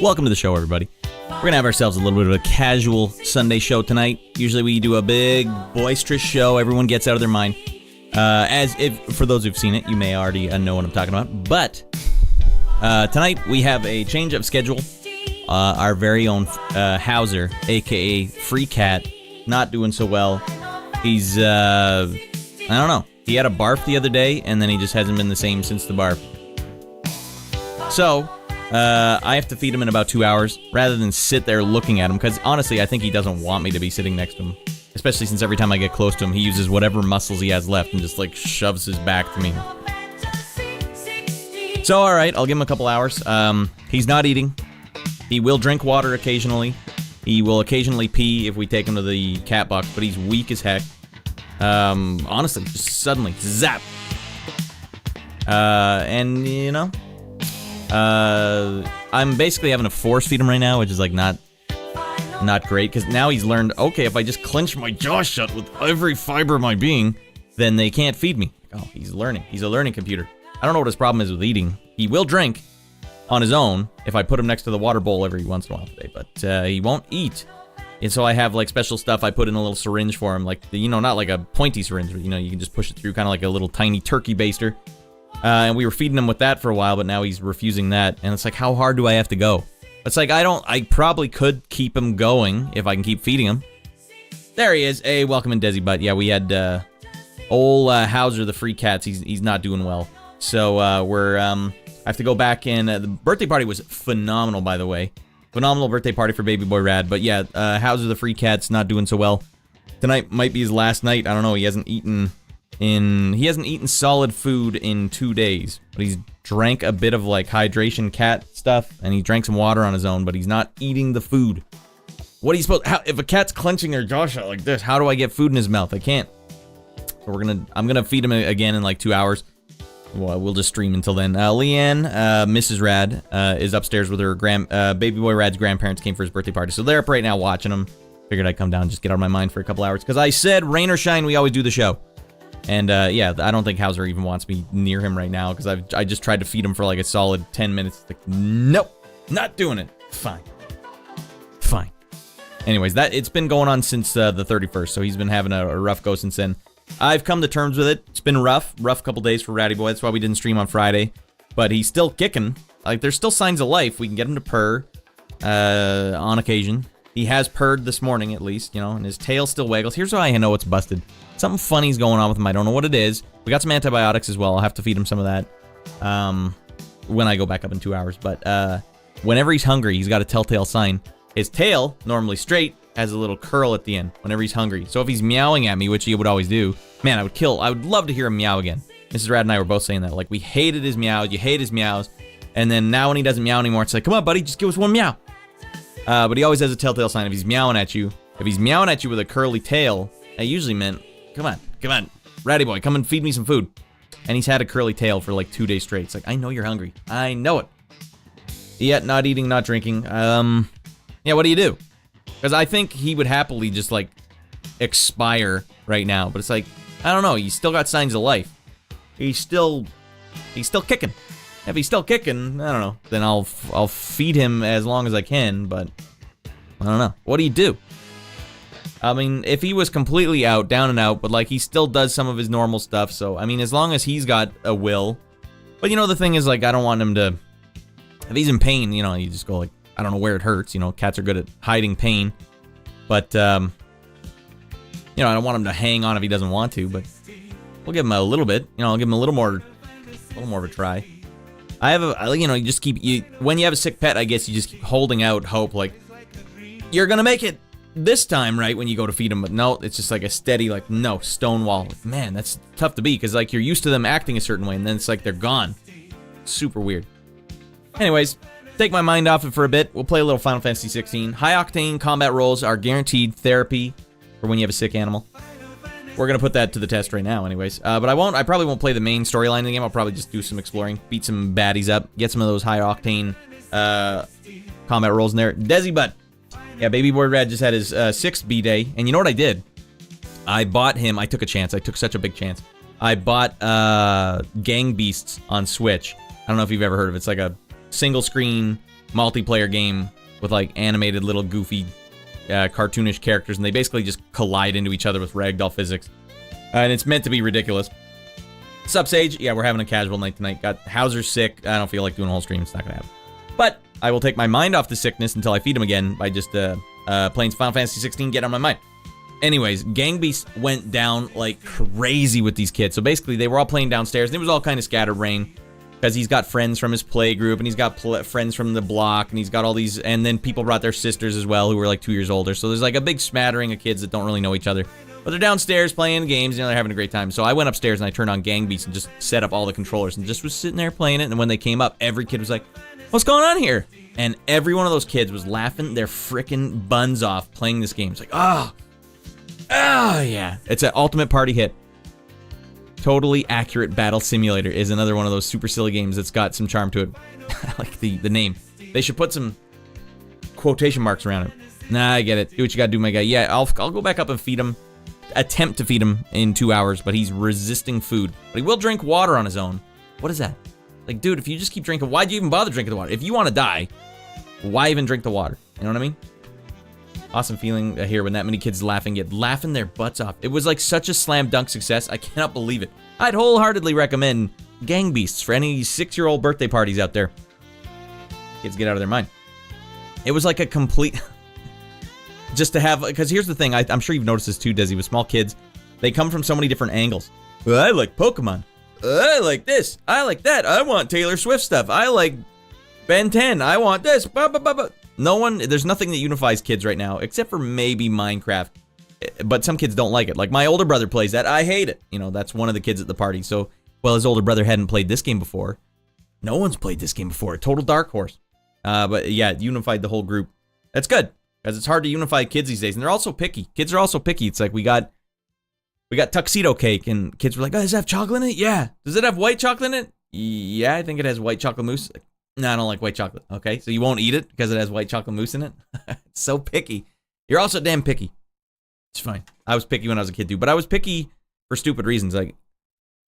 Welcome to the show, everybody. We're going to have ourselves a little bit of a casual Sunday show tonight. Usually we do a big, boisterous show. Everyone gets out of their mind. For those who've seen it, you may already know what I'm talking about. But tonight we have a change of schedule. Our very own Hauser, a.k.a. Freecat, not doing so well. He's, I don't know. He had a barf the other day, and then he just hasn't been the same since the barf. So, I have to feed him in about 2 hours, rather than sit there looking at him, because honestly, I think he doesn't want me to be sitting next to him. Especially since every time I get close to him, he uses whatever muscles he has left and just, like, shoves his back to me. So, alright, I'll give him a couple hours. He's not eating. He will drink water occasionally. He will occasionally pee if we take him to the cat box, but he's weak as heck. Honestly, just suddenly, zap! And, you know... I'm basically having to force feed him right now, which is like not great, because now he's learned, okay, if I just clench my jaw shut with every fiber of my being, then they can't feed me. Oh, he's learning. He's a learning computer. I don't know what his problem is with eating. He will drink on his own if I put him next to the water bowl every once in a while today, but he won't eat. And so I have like special stuff. I put in a little syringe for him, like, you know, not like a pointy syringe, but, you know, you can just push it through, kind of like a little tiny turkey baster. And we were feeding him with that for a while, but now he's refusing that. And it's like, how hard do I have to go? It's like, I probably could keep him going if I can keep feeding him. There he is. Hey, welcome in, Desi Butt. Yeah, we had old Hauser, the Freecats. He's not doing well. So I have to go back in. The birthday party was phenomenal, by the way. Phenomenal birthday party for baby boy Radd. But yeah, Hauser, the Freecat's not doing so well. Tonight might be his last night. I don't know. He hasn't eaten solid food in 2 days, but he's drank a bit of like hydration cat stuff, and he drank some water on his own, but he's not eating the food. What are you supposed? If a cat's clenching their jaw shut like this, how do I get food in his mouth? I can't. So I'm gonna feed him again in like 2 hours. Well, we'll just stream until then. Leanne, Mrs. Radd, is upstairs with her baby boy Radd's grandparents came for his birthday party, so they're up right now watching him. Figured I'd come down and just get out of my mind for a couple hours, because I said rain or shine, we always do the show. And, yeah, I don't think Hauser even wants me near him right now, because I just tried to feed him for, like, a solid 10 minutes. It's like, nope, not doing it. Fine. Anyways, it's been going on since the 31st, so he's been having a rough go since then. I've come to terms with it. It's been rough couple days for Ratty Boy. That's why we didn't stream on Friday. But he's still kicking. Like, there's still signs of life. We can get him to purr on occasion. He has purred this morning, at least, you know, and his tail still waggles. Here's why I know it's busted. Something funny's going on with him. I don't know what it is. We got some antibiotics as well. I'll have to feed him some of that when I go back up in 2 hours. But whenever he's hungry, he's got a telltale sign. His tail, normally straight, has a little curl at the end whenever he's hungry. So if he's meowing at me, which he would always do, man, I would love to hear him meow again. Mrs. Radd and I were both saying that. Like, we hated his meows. You hate his meows. And then now when he doesn't meow anymore, it's like, come on, buddy, just give us one meow. But he always has a telltale sign if he's meowing at you. If he's meowing at you with a curly tail, that usually meant, come on, Ratty Boy, come and feed me some food. And he's had a curly tail for like 2 days straight. It's like, I know you're hungry. I know it. Yet, not eating, not drinking. Yeah, what do you do? Because I think he would happily just like expire right now. But it's like, I don't know. He's still got signs of life. He's still kicking. If he's still kicking, I don't know. Then I'll feed him as long as I can. But I don't know. What do you do? I mean, if he was completely out, down and out, but like he still does some of his normal stuff. So I mean, as long as he's got a will. But you know, the thing is, like, I don't want him to. If he's in pain, you know, you just go like, I don't know where it hurts. You know, cats are good at hiding pain. But you know, I don't want him to hang on if he doesn't want to. But we'll give him a little bit. You know, I'll give him a little more of a try. I have you know, you just keep when you have a sick pet, I guess you just keep holding out hope, like you're gonna make it this time, right? When you go to feed them, but no, it's just like a steady, like, no, stone wall. Like, man, that's tough to be, because like you're used to them acting a certain way, and then it's like they're gone. Super weird. Anyways, take my mind off it for a bit. We'll play a little Final Fantasy 16. High octane combat rolls are guaranteed therapy for when you have a sick animal. We're gonna put that to the test right now, anyways. But I probably won't play the main storyline of the game. I'll probably just do some exploring, beat some baddies up, get some of those high octane combat rolls in there. Desi Butt. Yeah, baby boy Radd just had his 6th B-Day, and you know what I did? I bought him, I took a chance, I took such a big chance. I bought Gang Beasts on Switch. I don't know if you've ever heard of it. It's like a single screen multiplayer game with like animated little goofy cartoonish characters, and they basically just collide into each other with ragdoll physics. And it's meant to be ridiculous. Sup, Sage? Yeah, we're having a casual night tonight. Got Hauser sick. I don't feel like doing a whole stream. It's not gonna happen. But I will take my mind off the sickness until I feed him again by just playing Final Fantasy 16, get on my mind. Anyways, Gang Beast went down like crazy with these kids. So basically, they were all playing downstairs, and it was all kind of scatterbrained because he's got friends from his play group, and he's got friends from the block, and he's got all these, and then people brought their sisters as well who were like 2 years older. So there's like a big smattering of kids that don't really know each other. But they're downstairs playing games, they're having a great time. So I went upstairs and I turned on Gang Beast and just set up all the controllers and just was sitting there playing it. And when they came up, every kid was like, "What's going on here?" And every one of those kids was laughing their frickin' buns off playing this game. It's like, oh yeah. It's an ultimate party hit. Totally Accurate Battle Simulator is another one of those super silly games that's got some charm to it. I like the name. They should put some quotation marks around it. Nah, I get it. Do what you gotta do, my guy. Yeah, I'll go back up and feed him. Attempt to feed him in 2 hours, but he's resisting food. But he will drink water on his own. What is that? Like, dude, if you just keep drinking, why'd you even bother drinking the water? If you want to die, why even drink the water? You know what I mean? Awesome feeling here when that many kids laughing their butts off. It was like such a slam dunk success. I cannot believe it. I'd wholeheartedly recommend Gang Beasts for any 6-year-old birthday parties out there. Kids get out of their mind. It was like a complete... just to have... Because here's the thing. I'm sure you've noticed this too, Desi, with small kids. They come from so many different angles. Well, I like Pokemon. I like this. I like that. I want Taylor Swift stuff. I like Ben 10. I want this. No one... There's nothing that unifies kids right now, except for maybe Minecraft. But some kids don't like it. Like, my older brother plays that. I hate it. You know, that's one of the kids at the party. So, well, his older brother hadn't played this game before. No one's played this game before. Total dark horse. But yeah, it unified the whole group. That's good. Because it's hard to unify kids these days. And they're also picky. Kids are also picky. It's like we got tuxedo cake, and kids were like, "Oh, does it have chocolate in it?" "Yeah." "Does it have white chocolate in it?" "Yeah, I think it has white chocolate mousse." Like, "No, I don't like white chocolate." "Okay, so you won't eat it because it has white chocolate mousse in it?" It's so picky. You're also damn picky. It's fine. I was picky when I was a kid too, but I was picky for stupid reasons. Like,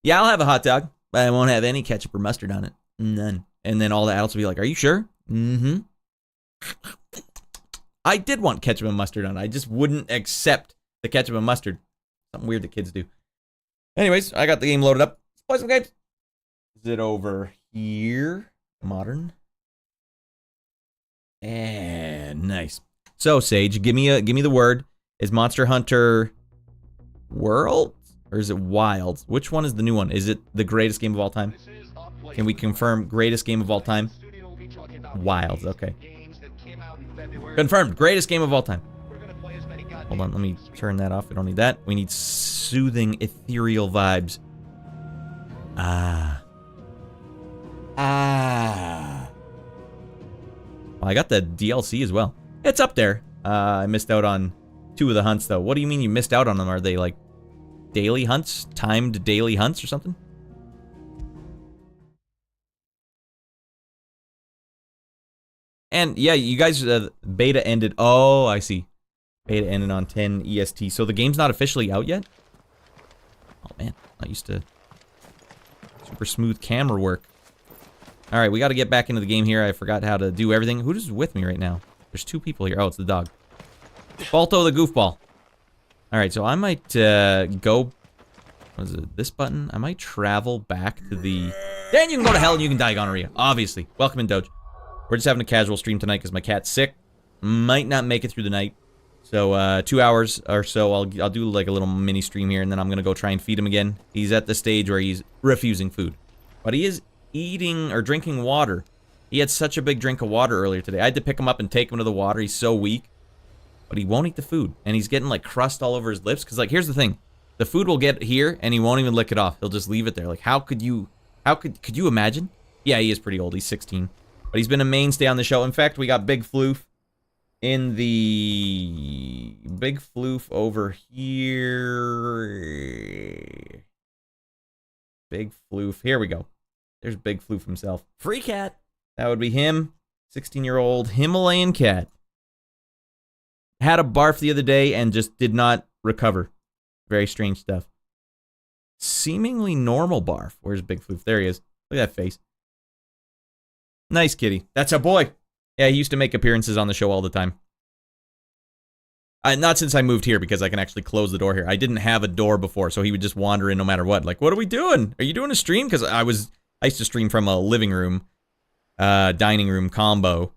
yeah, I'll have a hot dog, but I won't have any ketchup or mustard on it. None. And then all the adults would be like, "Are you sure?" "Mm-hmm." I did want ketchup and mustard on it. I just wouldn't accept the ketchup and mustard. Something weird that kids do. Anyways, I got the game loaded up. Let's play some games. Is it over here? Modern. And nice. So, Sage, give me the word. Is Monster Hunter World or is it Wild? Which one is the new one? Is it the greatest game of all time? Can we confirm greatest game of all time? Wild. Okay. Confirmed. Greatest game of all time. Hold on, let me turn that off. We don't need that. We need soothing, ethereal vibes. Well, I got the DLC as well. It's up there. I missed out on 2 of the hunts, though. What do you mean you missed out on them? Are they, like, daily hunts? Timed daily hunts or something? And, yeah, you guys, beta ended... Oh, I see. Beta ended on 10 EST. So the game's not officially out yet? Oh, man. Not used to super smooth camera work. Alright, we gotta get back into the game here. I forgot how to do everything. Who's with me right now? There's 2 people here. Oh, it's the dog. Balto the goofball. Alright, so I might go... What is it? This button? I might travel back to the... Then you can go to hell and you can die, gonorrhea. Obviously. Welcome in, Doge. We're just having a casual stream tonight because my cat's sick. Might not make it through the night. So, 2 hours or so, I'll do like a little mini stream here, and then I'm gonna go try and feed him again. He's at the stage where he's refusing food. But he is eating or drinking water. He had such a big drink of water earlier today. I had to pick him up and take him to the water. He's so weak. But he won't eat the food. And he's getting like crust all over his lips. Because like, here's the thing. The food will get here, and he won't even lick it off. He'll just leave it there. Like, how could you... Could you imagine? Yeah, he is pretty old. He's 16. But he's been a mainstay on the show. In fact, we got Big Floof in the... Big Floof over here. Big Floof. Here we go. There's Big Floof himself. Freecat. That would be him. 16-year-old Himalayan cat. Had a barf the other day and just did not recover. Very strange stuff. Seemingly normal barf. Where's Big Floof? There he is. Look at that face. Nice kitty. That's a boy. Yeah, he used to make appearances on the show all the time. Not since I moved here, because I can actually close the door here. I didn't have a door before, so he would just wander in no matter what. Like, what are we doing? Are you doing a stream? Because I used to stream from a living room, dining room combo,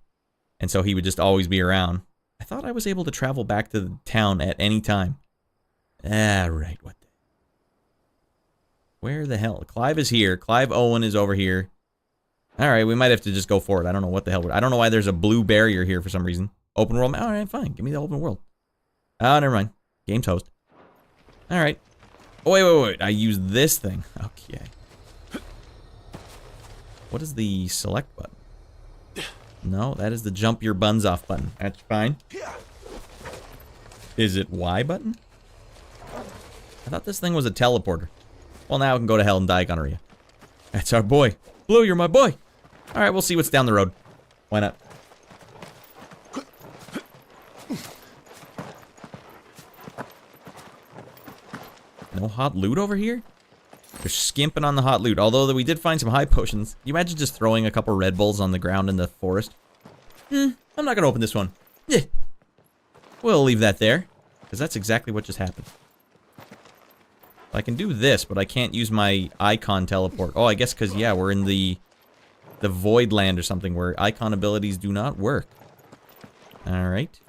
and so he would just always be around. I thought I was able to travel back to the town at any time. Ah, right. What the... Where the hell? Clive is here. Clive Owen is over here. Alright, we might have to just go for it. I don't know what the hell. I don't know why there's a blue barrier here for some reason. Open world. Alright, fine. Give me the open world. Oh, never mind. Game's host. Alright. Oh, wait. I use this thing. Okay. What is the select button? No, that is the jump your buns off button. That's fine. Is it Y button? I thought this thing was a teleporter. Well, now I can go to hell and die, gonorrhea. That's our boy. Blue, you're my boy. Alright, we'll see what's down the road. Why not? No hot loot over here? They're skimping on the hot loot. Although we did find some high potions. Can you imagine just throwing a couple Red Bulls on the ground in the forest? I'm not gonna open this one. Yeah. We'll leave that there. Because that's exactly what just happened. I can do this, but I can't use my icon teleport. Oh, I guess because, yeah, we're in the void land or something where icon abilities do not work. Alright.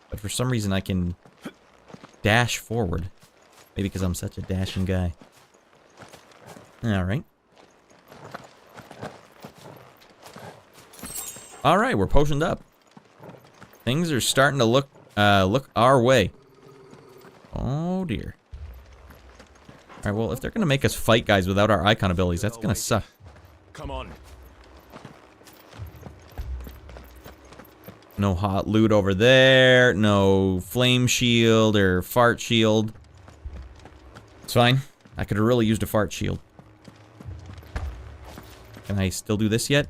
But for some reason I can dash forward. Maybe because I'm such a dashing guy. Alright. Alright, we're potioned up. Things are starting to look our way. Oh dear. Alright, well, if they're gonna make us fight guys without our icon abilities, that's gonna suck. Come on. No hot loot over there. No flame shield or fart shield. It's fine. I could have really used a fart shield. Can I still do this yet?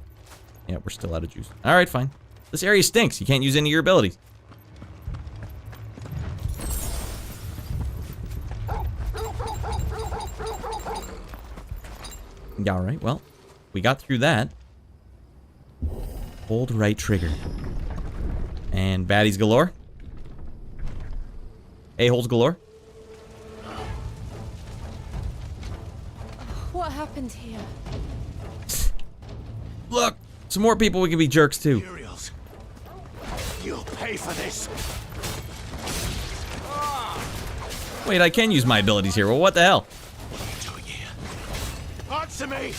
Yeah, we're still out of juice. Alright, fine. This area stinks. You can't use any of your abilities. Alright, well, we got through that. Hold right trigger. And baddies galore. A-holes galore. What happened here? Look! Some more people we can be jerks to. Curios. You'll pay for this. Wait, I can use my abilities here. Well, what the hell? What are you doing here? Answer me!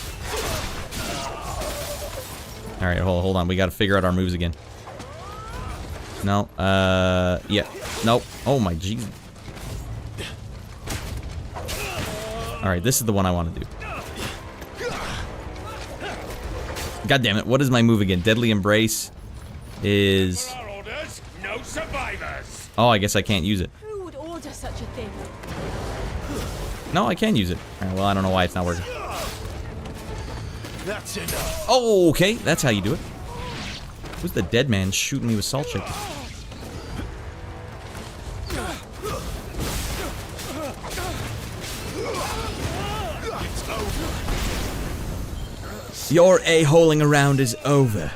Alright, hold on. We gotta figure out our moves again. No, yeah. Nope. Oh my jeez. Alright, this is the one I want to do. God damn it, what is my move again? Deadly Embrace is... For our orders, no survivors. Oh, I guess I can't use it. Who would order such a thing? No, I can use it. Alright, well, I don't know why it's not working. That's enough. Oh, okay, that's how you do it. Who's the dead man shooting me with salt shaker? Your a-holing around is over.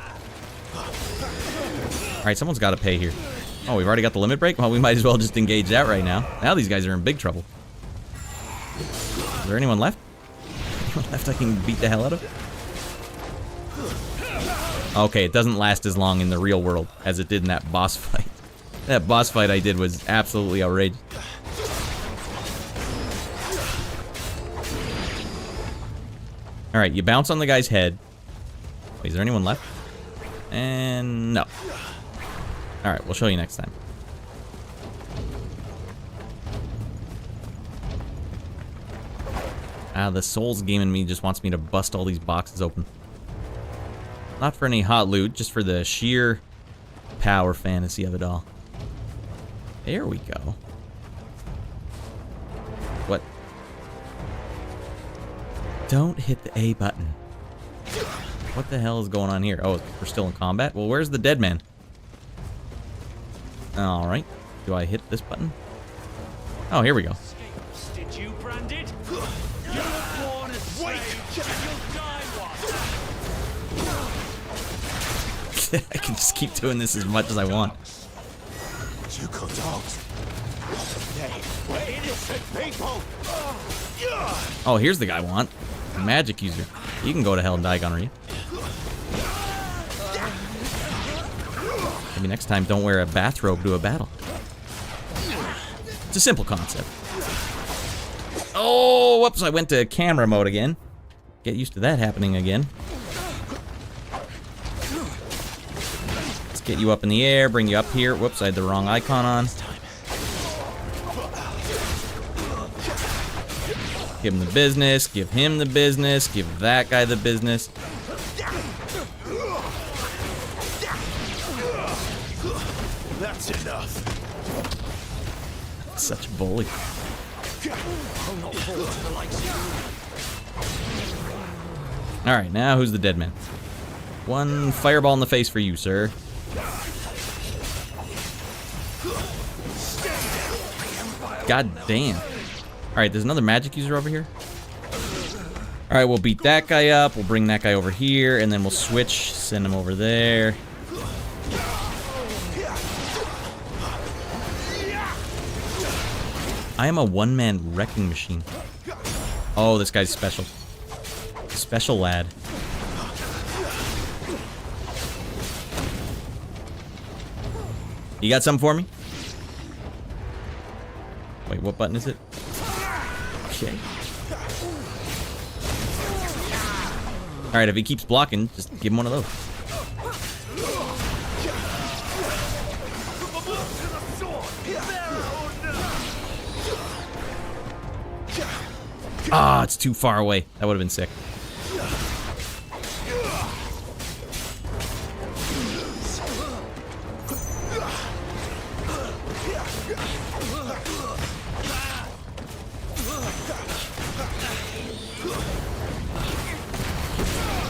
Alright, someone's got to pay here. Oh, we've already got the limit break? Well, we might as well just engage that right now. Now these guys are in big trouble. Is there anyone left? Left I can beat the hell out of? Okay, it doesn't last as long in the real world as it did in that boss fight. That boss fight I did was absolutely outrageous. Alright, you bounce on the guy's head. Wait, is there anyone left? And no. Alright, we'll show you next time. The Souls game in me just wants me to bust all these boxes open. Not for any hot loot, just for the sheer power fantasy of it all. There we go. What? Don't hit the A button. What the hell is going on here? Oh, we're still in combat? Well, where's the dead man? Alright. Do I hit this button? Oh, here we go. Did you, Branded? You were born a slave, and you'll die one. I can just keep doing this as much as I want. You go dogs. We're innocent people. Oh, here's the guy I want. A magic user. You can go to hell and die, gonorrhea. Maybe next time don't wear a bathrobe to a battle. It's a simple concept. Oh, whoops, I went to camera mode again. Get used to that happening again. Let's get you up in the air, bring you up here. Whoops, I had the wrong icon on. Give him the business, give him the business, give that guy the business. That's enough. Such a bully. Alright, now who's the dead man? One fireball in the face for you, sir. God damn. Alright, there's another magic user over here. Alright, we'll beat that guy up. We'll bring that guy over here, and then we'll switch. Send him over there. I am a one-man wrecking machine. Oh, this guy's special. Special lad. You got something for me? Wait, what button is it? Okay. Alright, if he keeps blocking, just give him one of those. Ah, it's too far away. That would have been sick.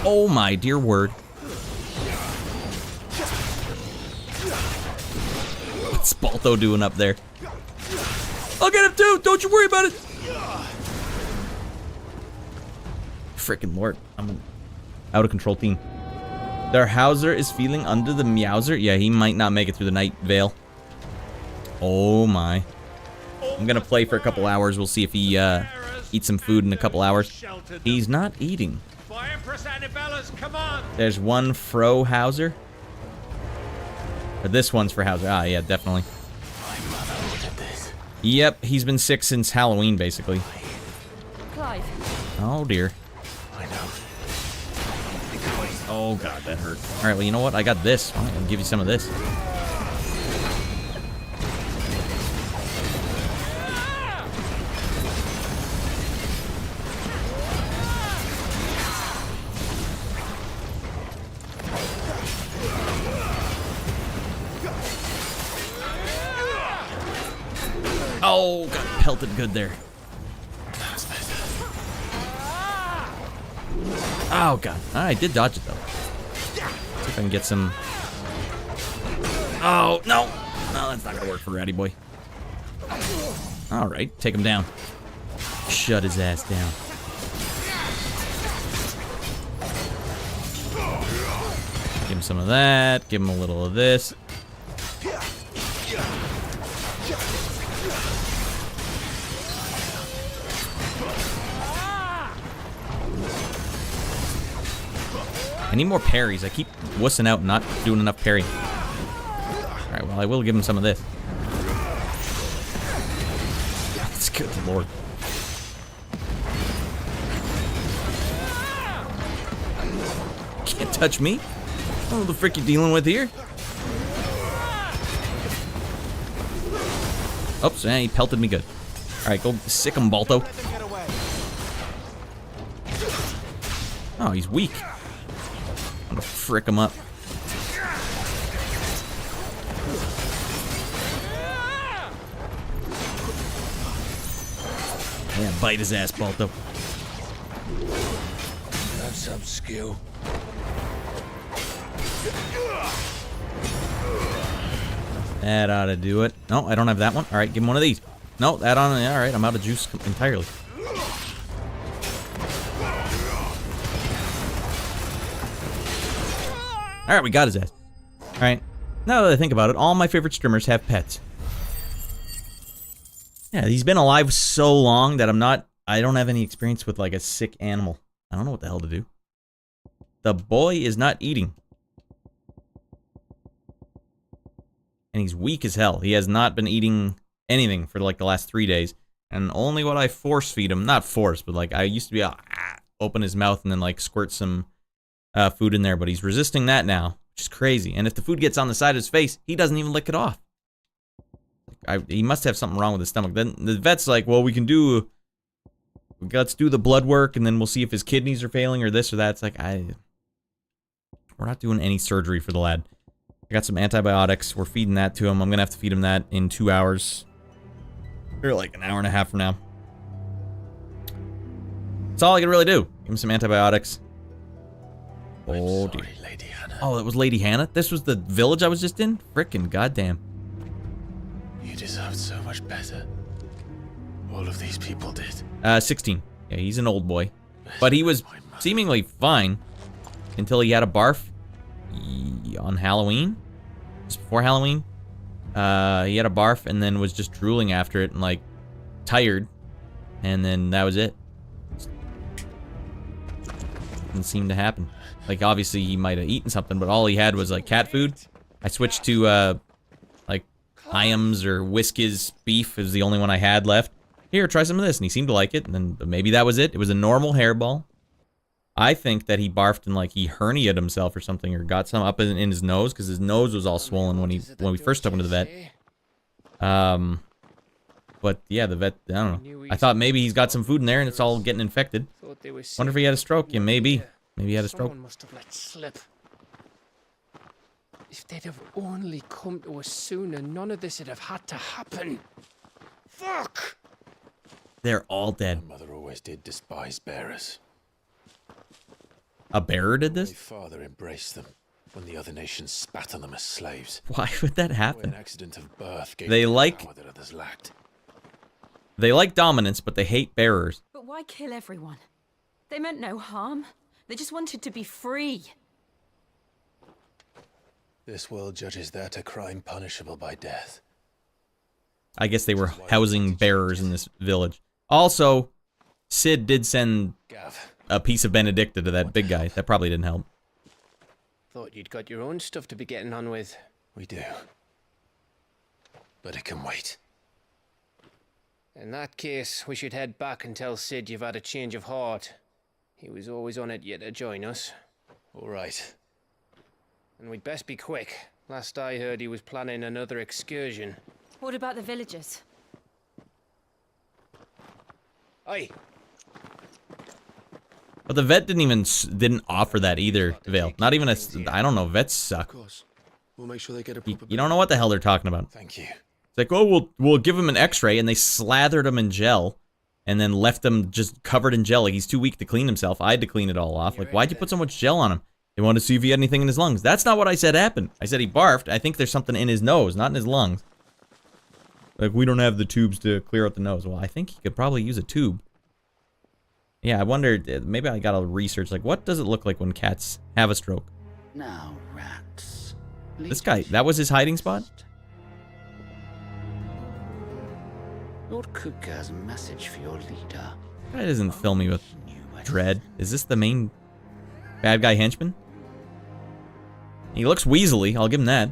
Oh my dear word. What's Balto doing up there? I'll get him too! Don't you worry about it! Frickin' lord. I'm an out of control team. Their Hauser is feeling under the Meowser. Yeah, he might not make it through the night veil. Oh my. I'm gonna play for a couple hours. We'll see if he eats some food in a couple hours. He's not eating. There's one Fro Hauser. Or this one's for Hauser. Ah, yeah, definitely. Yep, he's been sick since Halloween, basically. Clive. Oh dear. Oh god, that hurt. Alright, well, you know what? I got this. I'll give you some of this. Oh, got pelted good there. Oh god. I did dodge it though. See if I can get some. Oh no! No, that's not gonna work for Ratty Boy. Alright, take him down. Shut his ass down. Give him some of that, give him a little of this. I need more parries. I keep wussing out and not doing enough parry. Alright, well, I will give him some of this. That's good lord. Can't touch me. I don't know what the frick you're dealing with here. Oops, he pelted me good. Alright, go sick him, Balto. Oh, he's weak. I'm gonna frick him up. Yeah, bite his ass, Balto. Have some skill. That ought to do it. No, I don't have that one. All right, give him one of these. No, that on. All right, I'm out of juice entirely. All right, we got his ass. Alright. Now that I think about it, all my favorite streamers have pets. Yeah, he's been alive so long that I don't have any experience with like a sick animal. I don't know what the hell to do. The boy is not eating. And he's weak as hell. He has not been eating anything for like the last 3 days. And only what I force feed him, not force, but like I used to be able to open his mouth and then like squirt some food in there, but he's resisting that now, which is crazy. And if the food gets on the side of his face, he doesn't even lick it off. He must have something wrong with his stomach. Then the vet's like, well, let's do the blood work and then we'll see if his kidneys are failing or this or that. It's like, we're not doing any surgery for the lad. I got some antibiotics. We're feeding that to him. I'm gonna have to feed him that in 2 hours. Or like an hour and a half from now. That's all I can really do. Give him some antibiotics. Oh, dear. Sorry, Lady Hannah. Oh, that was Lady Hannah? This was the village I was just in? Frickin' goddamn. You deserved so much better. All of these people did. 16. Yeah, he's an old boy. But he was seemingly fine until he had a barf on Halloween. Just before Halloween. He had a barf and then was just drooling after it and like tired. And then that was it. Didn't seem to happen. Like obviously he might have eaten something, but all he had was like cat food. I switched to like Hyams or Whiskey's beef is the only one I had left. Here, try some of this, and he seemed to like it, and then maybe that was it. It was a normal hairball. I think that he barfed and like he herniated himself or something, or got some up in his nose, because his nose was all swollen when we first took him to the vet. But yeah, the vet, I don't know. I thought maybe he's got some food in there and it's all getting infected. Wonder if he had a stroke. Yeah, maybe. Maybe he had a stroke. Someone must have let slip. If they'd have only come to us sooner, none of this would have had to happen. Fuck! They're all dead. My mother always did despise bearers. A bearer did My this? father embraced them when the other nations spat on them as slaves. Why would that When happen? an accident of birth gave They them like- power that others lacked. They like dominance, but they hate bearers. But why kill everyone? They meant no harm. They just wanted to be free. This world judges that a crime punishable by death. I guess they were housing bearers in this village. Also, Sid did send Gav, a piece of Benedicta to that big guy. That probably didn't help. Thought you'd got your own stuff to be getting on with. we do. But it can wait. In that case, we should head back and tell Sid you've had a change of heart. He was always on it yet to join us. All right. And we'd best be quick. Last I heard, he was planning another excursion. What about the villagers? Aye. But the vet didn't offer that either, Vale. Not even a, I don't know, vets suck. Of course. We'll make sure they get a You, proper you don't know what the hell they're talking about. Thank you. It's like, oh, we'll give him an x-ray, and they slathered him in gel, and then left him just covered in gel. Like, he's too weak to clean himself. I had to clean it all off. Like, why'd you put so much gel on him? They wanted to see if he had anything in his lungs. That's not what I said happened. I said he barfed. I think there's something in his nose, not in his lungs. Like, we don't have the tubes to clear out the nose. Well, I think he could probably use a tube. Yeah, I wonder, maybe I gotta research, like, what does it look like when cats have a stroke? Now, rats. This guy, that was his hiding spot? Lord Kupka has a message for your leader. Guy doesn't fill me with Knew where to dread. Is this the main bad guy henchman? He looks weaselly, I'll give him that.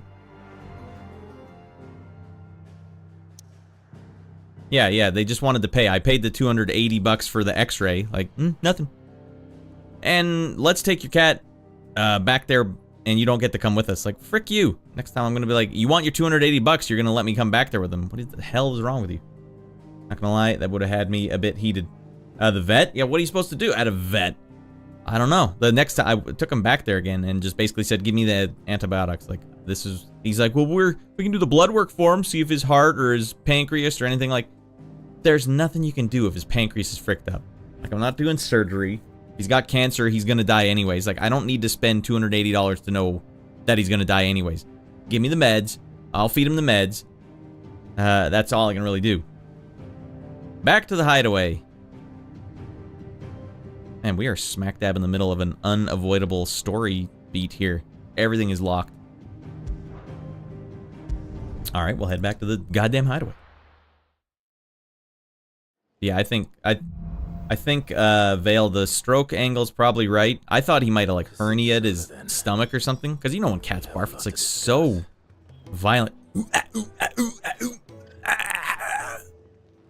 Yeah, they just wanted to pay. I paid the 280 bucks for the x-ray. Like, nothing. And let's take your cat back there and you don't get to come with us. Like, frick you. Next time I'm going to be like, you want your 280 bucks, you're going to let me come back there with him. What the hell is wrong with you? Not going to lie, that would have had me a bit heated. The vet? Yeah, what are you supposed to do at a vet? I don't know. The next time, I took him back there again and just basically said, give me the antibiotics. Like, this is... He's like, well, we can do the blood work for him, see if his heart or his pancreas or anything like... There's nothing you can do if his pancreas is fricked up. Like, I'm not doing surgery. He's got cancer, he's gonna die anyways. Like, I don't need to spend $280 to know that he's gonna die anyways. Give me the meds. I'll feed him the meds. That's all I can really do. Back to the hideaway. Man, we are smack dab in the middle of an unavoidable story beat here. Everything is locked. All right, we'll head back to the goddamn hideaway. Yeah, I think Vale, the stroke angle's probably right. I thought he might have like herniated his stomach or something, because you know when cats barf, it's like so violent.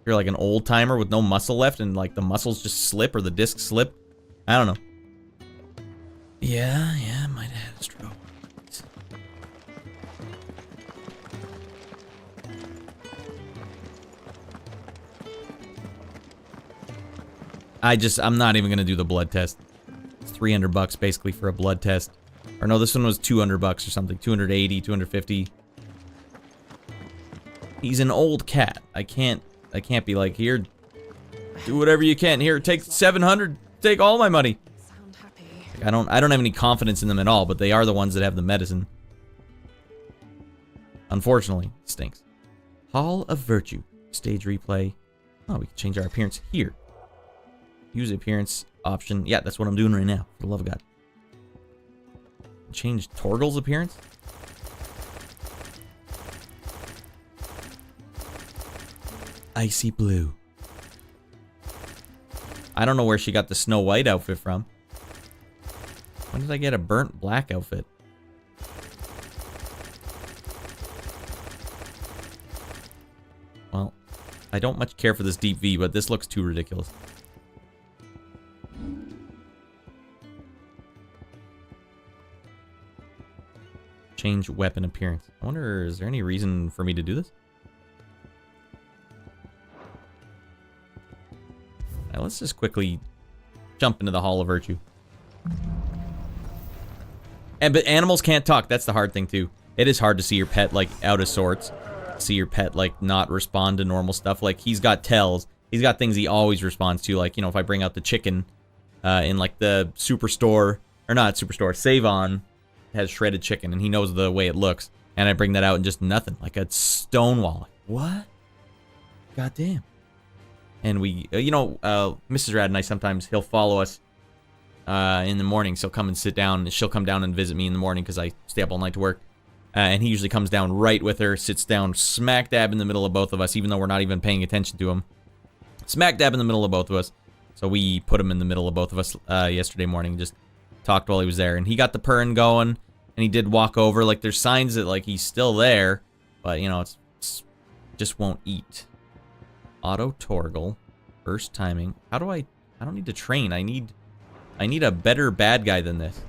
You're like an old timer with no muscle left, and like the muscles just slip or the discs slip. I don't know. Yeah, might have had a stroke. I'm not even gonna do the blood test. It's $300 basically for a blood test. Or no, this one was $200 or something. 280, 250. He's an old cat. I can't be like, here, do whatever you can. Here, take 700. Take all my money. Sound happy. I don't have any confidence in them at all, but they are the ones that have the medicine. Unfortunately, it stinks. Hall of Virtue. Stage replay. Oh, we can change our appearance here. Use appearance option. Yeah, that's what I'm doing right now. For the love of God. Change Torgal's appearance? Icy blue. I don't know where she got the Snow White outfit from. When did I get a burnt black outfit? Well, I don't much care for this deep V, but this looks too ridiculous. Change weapon appearance. I wonder, is there any reason for me to do this? Now, let's just quickly jump into the Hall of Virtue. But animals can't talk. That's the hard thing, too. It is hard to see your pet, like, out of sorts. See your pet, like, not respond to normal stuff. Like, he's got tells. He's got things he always responds to. Like, you know, if I bring out the chicken in, like, the Superstore, or not Superstore, Save-On has shredded chicken, and he knows the way it looks. And I bring that out and just nothing. Like a stone wall. Like, what? Goddamn. And we, you know, Mrs. Radd and I sometimes, he'll follow us in the morning. So he'll come and sit down. She'll come down and visit me in the morning because I stay up all night to work. And he usually comes down right with her, sits down smack dab in the middle of both of us, even though we're not even paying attention to him. Smack dab in the middle of both of us. So we put him in the middle of both of us yesterday morning, just talked while he was there. And he got the purring going, and he did walk over. Like, there's signs that, like, he's still there, but, you know, it's just won't eat. Auto Torgal. Burst timing. How do I don't need to train. I need a better bad guy than this.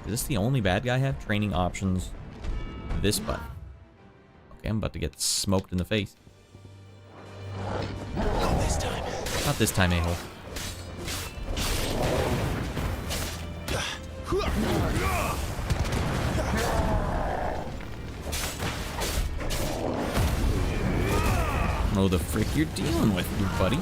Is this the only bad guy I have? Training options. This button. Okay, I'm about to get smoked in the face. Not this time. Not this time, a-hole. Oh, the frick you're dealing with, you buddy.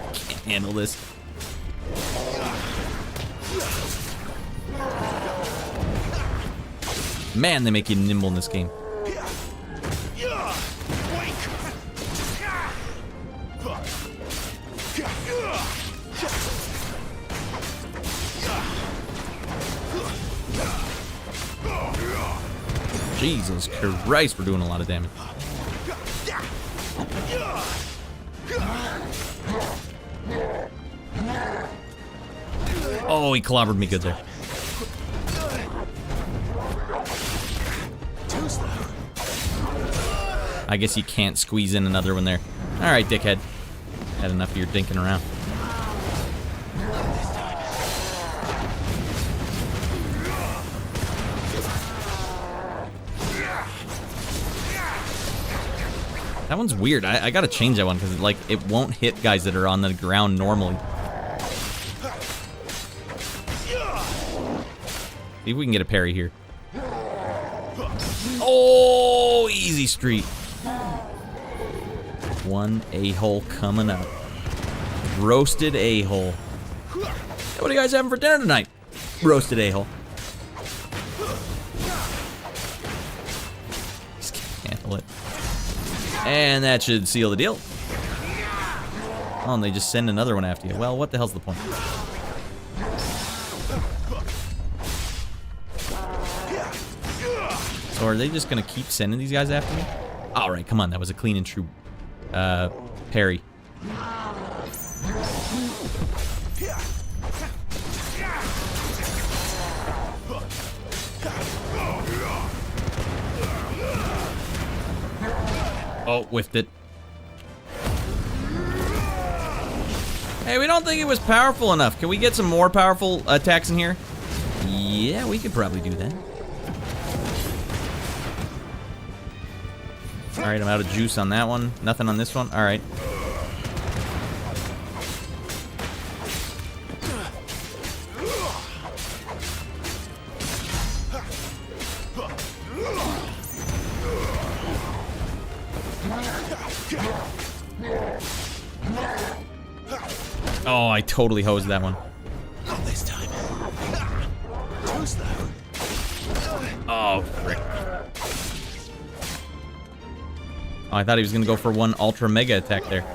I can't handle this. Man, they make you nimble in this game. Jesus Christ, we're doing a lot of damage. Oh, he clobbered me good there. I guess you can't squeeze in another one there. Alright, dickhead. Had enough of your dinking around. That one's weird. I gotta change that one because like it won't hit guys that are on the ground normally. See if we can get a parry here. Oh, easy street. One a-hole coming up. Roasted a-hole. Hey, what are you guys having for dinner tonight? Roasted a-hole. Just can't handle it. And that should seal the deal. Oh, and they just send another one after you. Well, what the hell's the point? So are they just gonna keep sending these guys after me? Alright, come on, that was a clean and true parry. Oh, whiffed it. Hey, we don't think it was powerful enough. Can we get some more powerful attacks in here? Yeah, we could probably do that. Alright, I'm out of juice on that one. Nothing on this one. Alright. Oh, I totally hosed that one. Not this time. Too slow. Oh, frick. Oh, I thought he was gonna go for one ultra mega attack there.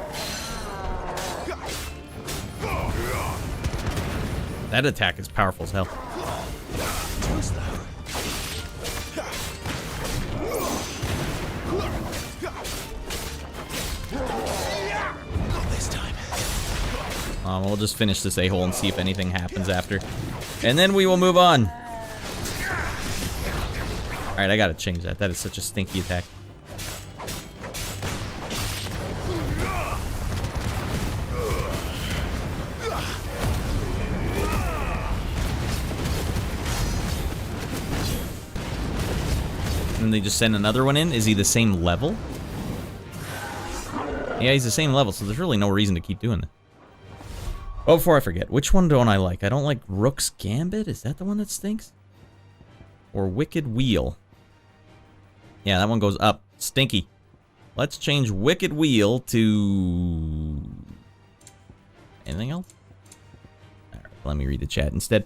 That attack is powerful as hell. Too slow. Not this time. We'll just finish this a-hole and see if anything happens after. And then we will move on. Alright, I gotta change that. That is such a stinky attack. And they just send another one in? Is he the same level? Yeah, he's the same level, so there's really no reason to keep doing that. Oh, before I forget, which one don't I like? I don't like Rook's Gambit? Is that the one that stinks? Or Wicked Wheel? Yeah, that one goes up. Stinky. Let's change Wicked Wheel to... anything else? Alright, let me read the chat instead.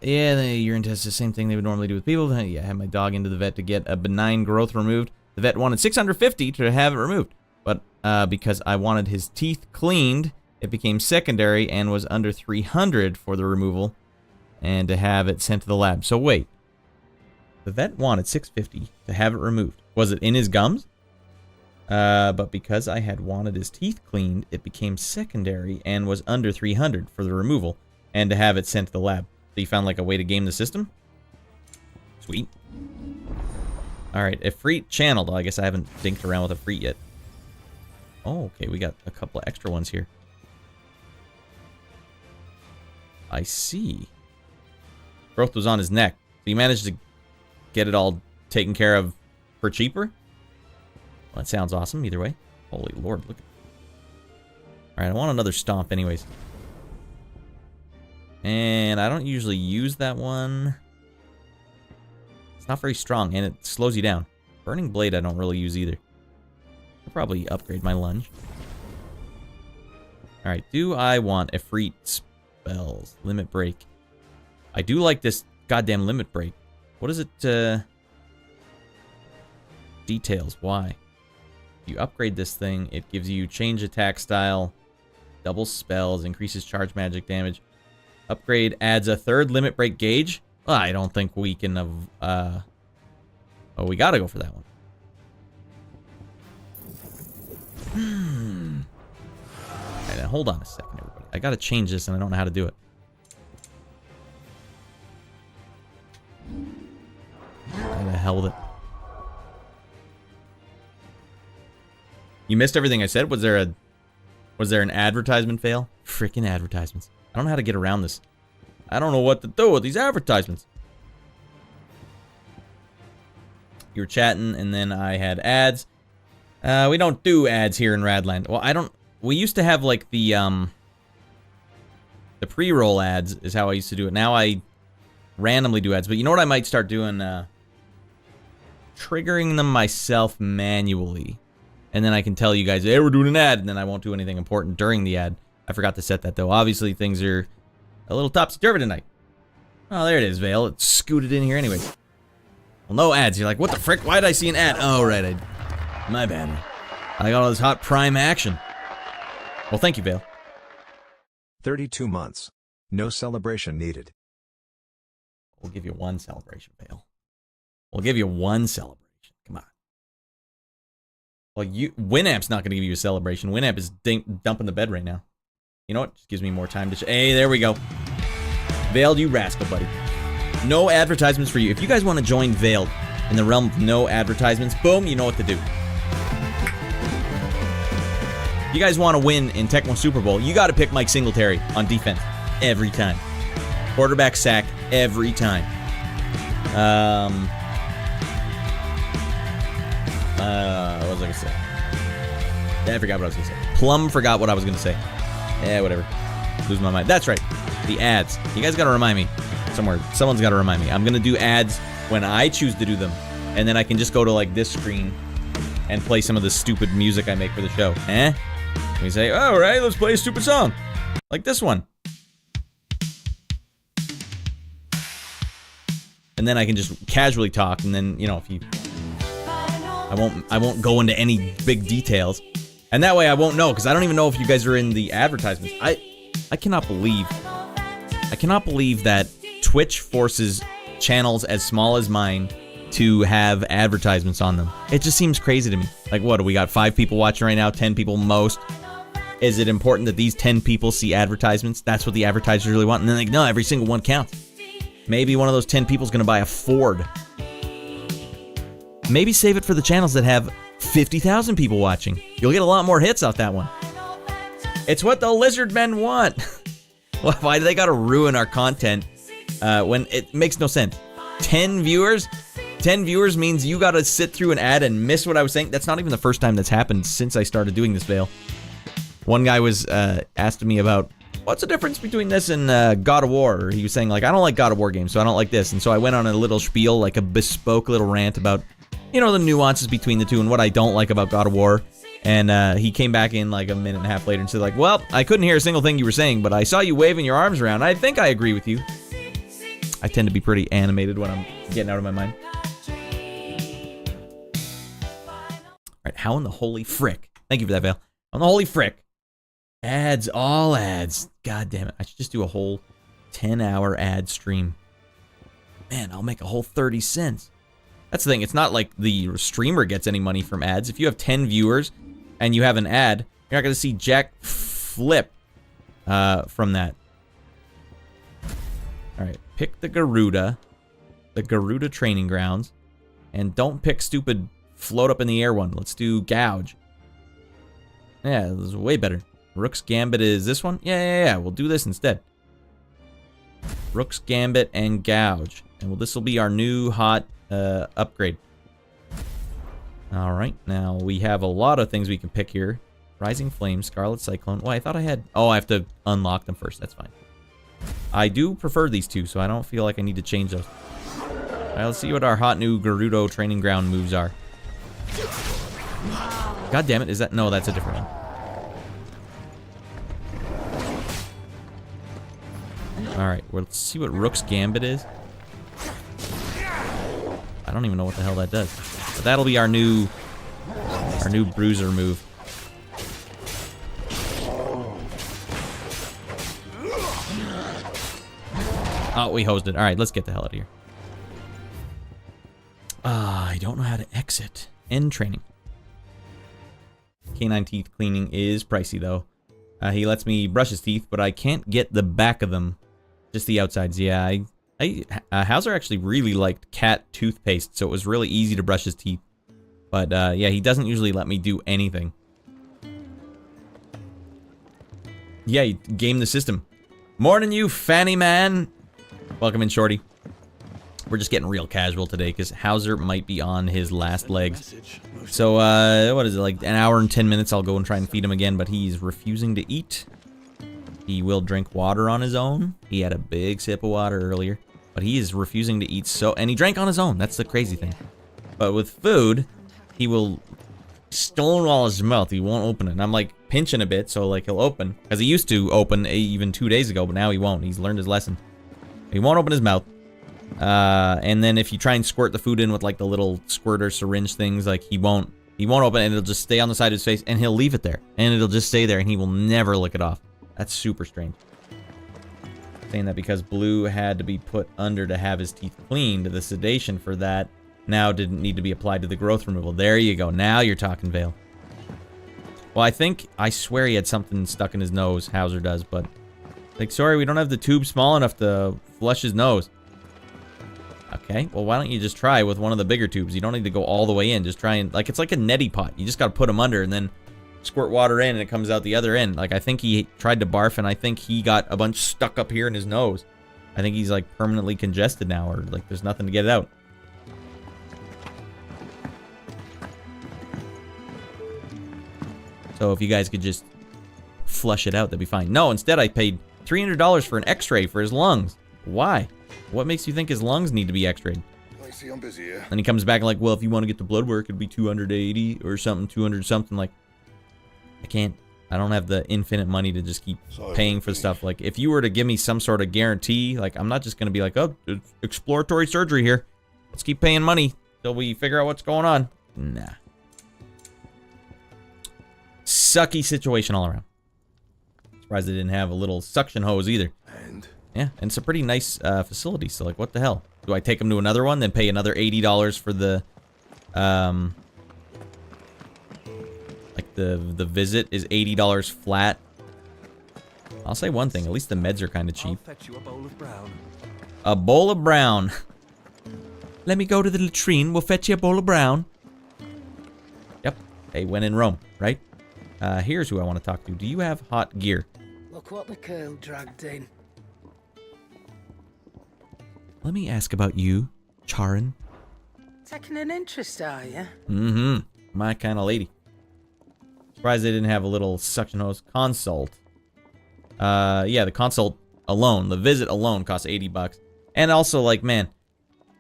Yeah, the urine test is the same thing they would normally do with people. Yeah, I had my dog into the vet to get a benign growth removed. The vet wanted $650 to have it removed. But because I wanted his teeth cleaned, it became secondary and was under $300 for the removal and to have it sent to the lab. So wait. The vet wanted $650 to have it removed. Was it in his gums? But because I had wanted his teeth cleaned, it became secondary and was under $300 for the removal and to have it sent to the lab. So you found like a way to game the system? Sweet. Alright, Efreet channeled. I guess I haven't dinked around with Efreet yet. Oh, okay, we got a couple of extra ones here. I see. Growth was on his neck. So you managed to get it all taken care of for cheaper? Well, that sounds awesome either way. Holy lord, look at it. Alright, I want another stomp anyways. And I don't usually use that one. It's not very strong, and it slows you down. Burning Blade I don't really use either. I'll probably upgrade my lunge. Alright, do I want Efreet spells? Limit Break. I do like this goddamn Limit Break. What is it, Details, why? You upgrade this thing, it gives you change attack style, double spells, increases charge magic damage. Upgrade adds a third Limit Break gauge. Well, I don't think we can oh, we gotta go for that one. Alright, now hold on a second, everybody. I gotta change this and I don't know how to do it. Where the hell with it? You missed everything I said? Was there an advertisement fail? Freaking advertisements. I don't know how to get around this. I don't know what to do with these advertisements. You were chatting, and then I had ads. We don't do ads here in Radland. Well, I don't... We used to have, like, the pre-roll ads is how I used to do it. Now I randomly do ads. But you know what I might start doing? Triggering them myself manually. And then I can tell you guys, hey, we're doing an ad, and then I won't do anything important during the ad. I forgot to set that, though. Obviously, things are a little topsy-turvy tonight. Oh, there it is, Vale. It scooted in here anyway. Well, no ads. You're like, what the frick? Why did I see an ad? Oh, right. My bad. I got all this hot prime action. Well, thank you, Vale. 32 months. No celebration needed. We'll give you one celebration, Vale. We'll give you one celebration. Come on. Well, Winamp's not going to give you a celebration. Winamp is dumping the bed right now. You know what? Just gives me more time to... Hey, there we go. Veiled, you rascal, buddy. No advertisements for you. If you guys want to join Veiled in the realm of no advertisements, boom, you know what to do. If you guys want to win in Tecmo Super Bowl, you got to pick Mike Singletary on defense every time. Quarterback sack every time. What was I going to say? Yeah, I forgot what I was going to say. Plum forgot what I was going to say. Yeah, whatever. Lose my mind. That's right. The ads. You guys got to remind me. Someone's got to remind me. I'm going to do ads when I choose to do them. And then I can just go to, like, this screen and play some of the stupid music I make for the show. Eh? And we say, all right, let's play a stupid song. Like this one. And then I can just casually talk. And then, you know, if you... I won't go into any big details. And that way I won't know, because I don't even know if you guys are in the advertisements. I cannot believe that Twitch forces channels as small as mine to have advertisements on them. It just seems crazy to me. Like, what, do we got 5 people watching right now? 10 people most? Is it important that these 10 people see advertisements? That's what the advertisers really want? And then like, no, every single one counts. Maybe one of those 10 people is going to buy a Ford. Maybe save it for the channels that have 50,000 people watching. You'll get a lot more hits off that one. It's what the lizard men want. Well, why do they gotta ruin our content when it makes no sense? 10 viewers? 10 viewers means you gotta sit through an ad and miss what I was saying. That's not even the first time that's happened since I started doing this, Vale. One guy was asking me about, what's the difference between this and God of War? Or he was saying, like, I don't like God of War games, so I don't like this. And so I went on a little spiel, like a bespoke little rant about, you know, the nuances between the two and what I don't like about God of War. And he came back in like a minute and a half later and said, like, well, I couldn't hear a single thing you were saying, but I saw you waving your arms around. I think I agree with you. I tend to be pretty animated when I'm getting out of my mind. Alright, how in the holy frick? Thank you for that, Vale. How in the holy frick? Ads, all ads. God damn it. I should just do a whole 10-hour ad stream. Man, I'll make a whole 30 cents. That's the thing. It's not like the streamer gets any money from ads. If you have 10 viewers and you have an ad, you're not going to see jack flip from that. All right. Pick the Garuda training grounds. And don't pick stupid float up in the air one. Let's do gouge. Yeah, this is way better. Rook's Gambit is this one? Yeah. We'll do this instead. Rook's Gambit and gouge. And this will be our new hot upgrade. Alright, now we have a lot of things we can pick here. Rising Flame, Scarlet Cyclone. Oh, I thought I had... Oh, I have to unlock them first. That's fine. I do prefer these two, so I don't feel like I need to change those. Alright, let's see what our hot new Gerudo training ground moves are. God damn it, is that... No, that's a different one. Alright, well, let's see what Rook's Gambit is. I don't even know what the hell that does. But that'll be our new bruiser move. Oh, we hosed it. Alright, let's get the hell out of here. I don't know how to exit. End training. Canine teeth cleaning is pricey, though. He lets me brush his teeth, but I can't get the back of them. Just the outsides. Yeah, Hauser actually really liked cat toothpaste, so it was really easy to brush his teeth. But, yeah, he doesn't usually let me do anything. Yeah, he gamed the system. Morning, you fanny man! Welcome in, Shorty. We're just getting real casual today, because Hauser might be on his last legs. So, what is it, like an hour and 10 minutes, I'll go and try and feed him again, but he's refusing to eat. He will drink water on his own. He had a big sip of water earlier. But he is refusing to eat and he drank on his own. That's the crazy thing. But with food, he will stonewall his mouth. He won't open it. And I'm like pinching a bit, so like he'll open. Because he used to open even 2 days ago, but now he won't. He's learned his lesson. He won't open his mouth. And then if you try and squirt the food in with like the little squirter syringe things, like he won't He won't open it, and it'll just stay on the side of his face, and he'll leave it there. And it'll just stay there, and he will never lick it off. That's super strange. Saying that because Blue had to be put under to have his teeth cleaned, the sedation for that now didn't need to be applied to the growth removal. There you go. Now you're talking, Vale. Well, I swear he had something stuck in his nose, Hauser does, but... Like, sorry, we don't have the tube small enough to flush his nose. Okay, well, why don't you just try with one of the bigger tubes? You don't need to go all the way in. Just try and... Like, it's like a neti pot. You just gotta put him under and then squirt water in and it comes out the other end. Like, I think he tried to barf and I think he got a bunch stuck up here in his nose. I think he's, like, permanently congested now, or, like, there's nothing to get it out. So if you guys could just flush it out, that'd be fine. No, instead I paid $300 for an x-ray for his lungs. Why? What makes you think his lungs need to be x-rayed? I see I'm busy here. And he comes back and like, well, if you want to get the blood work, it'd be 280 or something, 200 something. Like, I can't. I don't have the infinite money to just keep paying for stuff. Like, if you were to give me some sort of guarantee, like, I'm not just going to be like, oh, it's exploratory surgery here. Let's keep paying money till we figure out what's going on. Nah. Sucky situation all around. Surprised they didn't have a little suction hose either. And yeah, and it's a pretty nice facility. So like, what the hell? Do I take him to another one, then pay another $80 for the, like the visit is $80 flat? I'll say one thing. At least the meds are kind of cheap. I'll fetch you a bowl of brown. A bowl of brown. Let me go to the latrine. We'll fetch you a bowl of brown. Yep. Hey, when in Rome, right? Here's who I want to talk to. Do you have hot gear? Look what the curl dragged in. Let me ask about you, Charon. Taking an interest, are you? Mm-hmm. My kind of lady. Surprised they didn't have a little suction hose. Consult. Yeah, the consult alone, the visit alone costs $80. And also, like, man,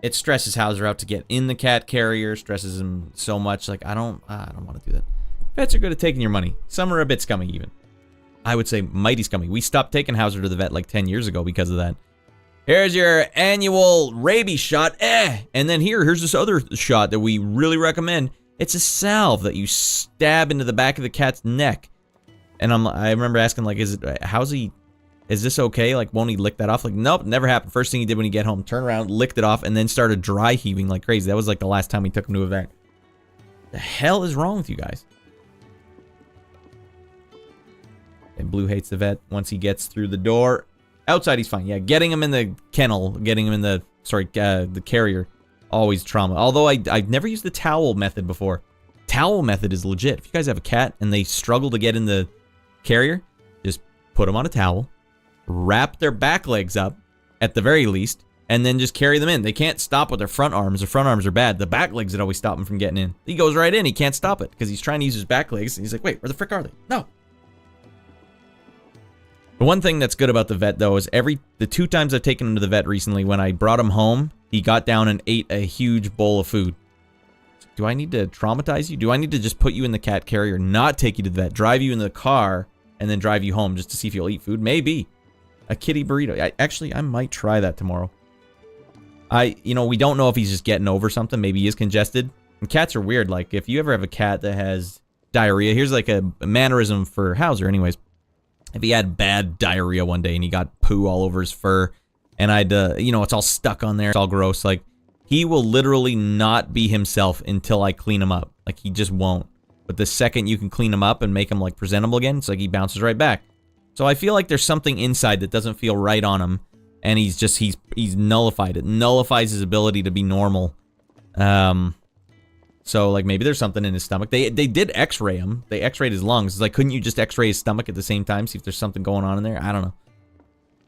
it stresses Hauser out to get in the cat carrier. Stresses him so much. Like, I don't want to do that. Vets are good at taking your money. Some are a bit scummy, even. I would say mighty scummy. We stopped taking Hauser to the vet like 10 years ago because of that. Here's your annual rabies shot. And then here's this other shot that we really recommend. It's a salve that you stab into the back of the cat's neck. And I remember asking, like, is this okay? Like, won't he lick that off? Like, nope, never happened. First thing he did when he get home, turned around, licked it off, and then started dry heaving like crazy. That was like the last time we took him to a vet. The hell is wrong with you guys? And Blue hates the vet once he gets through the door. Outside, he's fine. Yeah, getting him in the kennel, getting him in the, the carrier, always trauma. Although I've never used the towel method before. Towel method is legit. If you guys have a cat and they struggle to get in the carrier, just put them on a towel, wrap their back legs up, at the very least, and then just carry them in. They can't stop with their front arms. Their front arms are bad. The back legs that always stop him from getting in. He goes right in. He can't stop it because he's trying to use his back legs. And he's like, wait, where the frick are they? No. The one thing that's good about the vet, though, is the 2 times I've taken him to the vet recently, when I brought him home, he got down and ate a huge bowl of food. Do I need to traumatize you? Do I need to just put you in the cat carrier, not take you to the vet, drive you in the car, and then drive you home just to see if you'll eat food? Maybe. A kitty burrito. I might try that tomorrow. We don't know if he's just getting over something. Maybe he is congested. And cats are weird. Like, if you ever have a cat that has diarrhea, here's like a mannerism for Hauser anyways. If he had bad diarrhea one day and he got poo all over his fur, and it's all stuck on there, it's all gross, like, he will literally not be himself until I clean him up. Like, he just won't. But the second you can clean him up and make him, like, presentable again, it's like he bounces right back. So I feel like there's something inside that doesn't feel right on him, and he's nullified. It nullifies his ability to be normal. So, like, maybe there's something in his stomach. They did x-ray him. They x-rayed his lungs. It's like, couldn't you just x-ray his stomach at the same time, see if there's something going on in there? I don't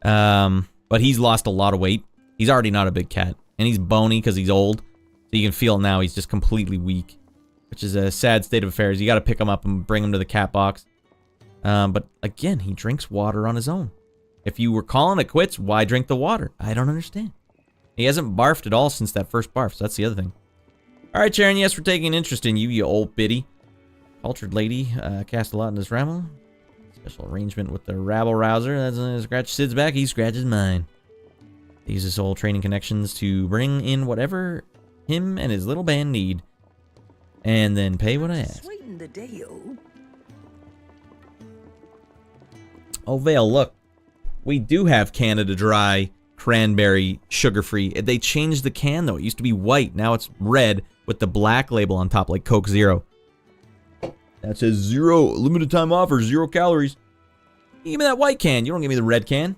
know. But he's lost a lot of weight. He's already not a big cat. And he's bony because he's old. So you can feel now he's just completely weak, which is a sad state of affairs. You got to pick him up and bring him to the cat box. But, again, he drinks water on his own. If you were calling it quits, why drink the water? I don't understand. He hasn't barfed at all since that first barf, so that's the other thing. Alright, Sharon, yes, we're taking an interest in you, you old biddy. Cultured lady, cast a lot in this rabble. Special arrangement with the rabble rouser. That's scratch Sid's back, he scratches mine. They use his old training connections to bring in whatever him and his little band need. And then pay what I ask. Sweeten the deal. Oh, Vale, look. We do have Canada Dry cranberry sugar-free. They changed the can, though. It used to be white. Now it's red with the black label on top, like Coke Zero. That says 0, limited time offer, 0 calories. Give me that white can. You don't give me the red can.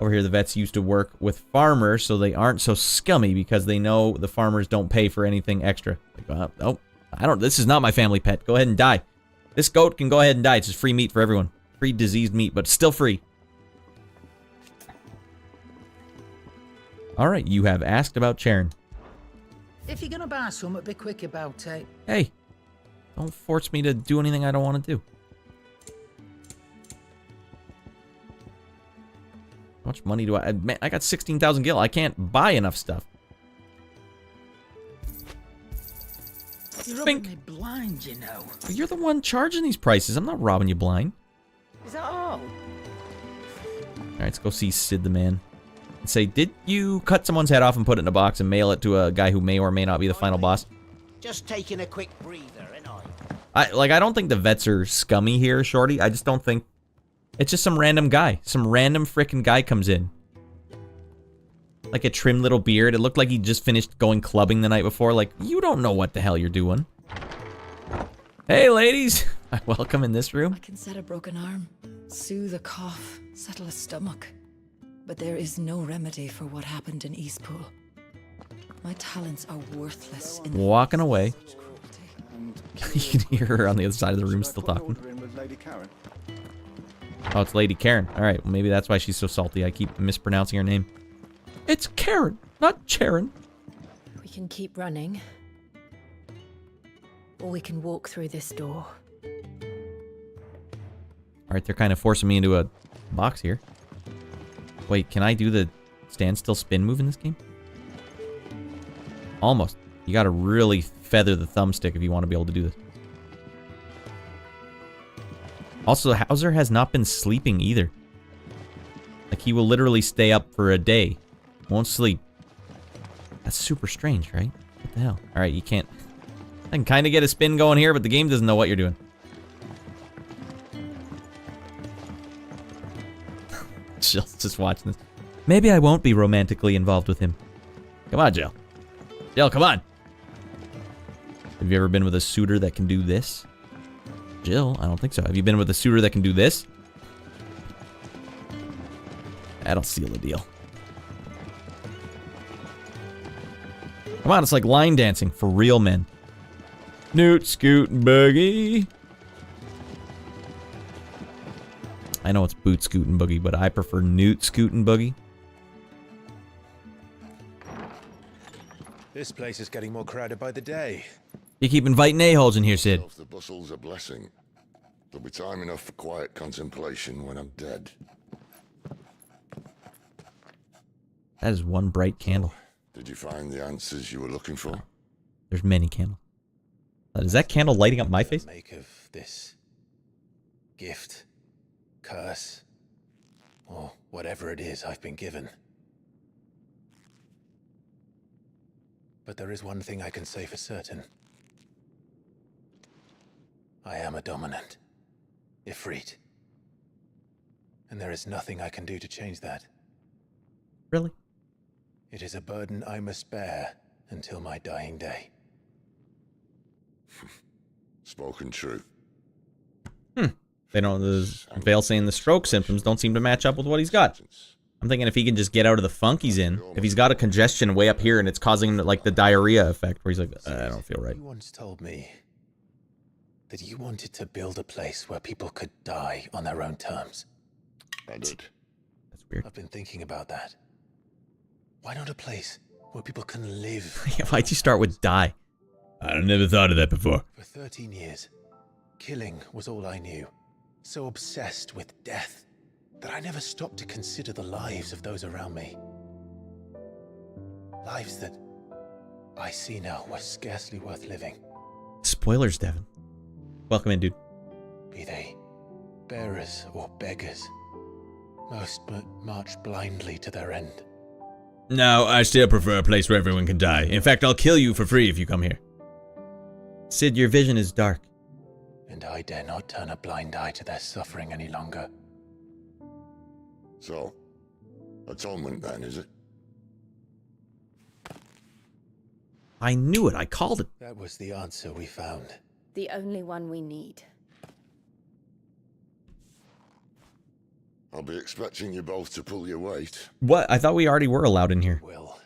Over here, the vets used to work with farmers, so they aren't so scummy because they know the farmers don't pay for anything extra. Like, oh, I don't. This is not my family pet. Go ahead and die. This goat can go ahead and die. It's just free meat for everyone. Free diseased meat, but still free. All right, you have asked about Charon. If you're gonna buy some, be quick about it. Hey, don't force me to do anything I don't want to do. How much money do I... Man, I got 16,000 gil. I can't buy enough stuff. You're robbing me blind, you know. You're the one charging these prices. I'm not robbing you blind. Is that all? Alright, let's go see Sid the man. And say, did you cut someone's head off and put it in a box and mail it to a guy who may or may not be the final boss? Just taking a quick breather, ain't I don't think the vets are scummy here, Shorty. I just don't think... It's just some random guy. Some random frickin' guy comes in. Like a trim little beard. It looked like he just finished going clubbing the night before. Like, you don't know what the hell you're doing. Hey, ladies. Welcome in this room. I can set a broken arm, soothe a cough, settle a stomach. But there is no remedy for what happened in Eastpool. My talents are worthless in Walking away. You can hear her on the other side of the room still talking. Oh, it's Lady Karen. Alright, well, maybe that's why she's so salty. I keep mispronouncing her name. It's Karen, not Charon. We can keep running. Or we can walk through this door. Alright, they're kind of forcing me into a box here. Wait, can I do the standstill spin move in this game? Almost. You gotta really feather the thumbstick if you want to be able to do this. Also, Hauser has not been sleeping either. Like, he will literally stay up for a day. Won't sleep. That's super strange, right? What the hell? Alright, you can't... I can kind of get a spin going here, but the game doesn't know what you're doing. Jill's just watching this. Maybe I won't be romantically involved with him. Come on, Jill. Jill, come on. Have you ever been with a suitor that can do this? Jill, I don't think so. Have you been with a suitor that can do this? That'll seal the deal. Come on, it's like line dancing for real men. Newt, Scoot, and Boogie. I know it's Boot, Scoot, and Boogie, but I prefer Newt, Scoot, and Boogie. This place is getting more crowded by the day. You keep inviting a-holes in here, Sid. If the bustle's a blessing, there'll be time enough for quiet contemplation when I'm dead. That is one bright candle. Did you find the answers you were looking for? There's many candles. Is that candle lighting up my face? Make of this gift, curse, or whatever it is I've been given. But there is one thing I can say for certain. I am a dominant, Ifrit. And there is nothing I can do to change that. Really? It is a burden I must bear until my dying day. Spoken true. They don't. The Vale saying the stroke symptoms don't seem to match up with what he's got. I'm thinking if he can just get out of the funk he's in, if he's got a congestion way up here and it's causing like the diarrhea effect, where he's like, I don't feel right. You once told me that you wanted to build a place where people could die on their own terms. I did. That's weird. I've been thinking about that. Why not a place where people can live? Why'd you start with die? I never thought of that before. For 13 years, killing was all I knew. So obsessed with death that I never stopped to consider the lives of those around me. Lives that I see now were scarcely worth living. Spoilers, Devin. Welcome in, dude. Be they bearers or beggars, most but march blindly to their end. No, I still prefer a place where everyone can die. In fact, I'll kill you for free if you come here. Sid, your vision is dark. And I dare not turn a blind eye to their suffering any longer. So, atonement then, is it? I knew it. I called it. That was the answer we found. The only one we need. I'll be expecting you both to pull your weight. What? I thought we already were allowed in here. Will.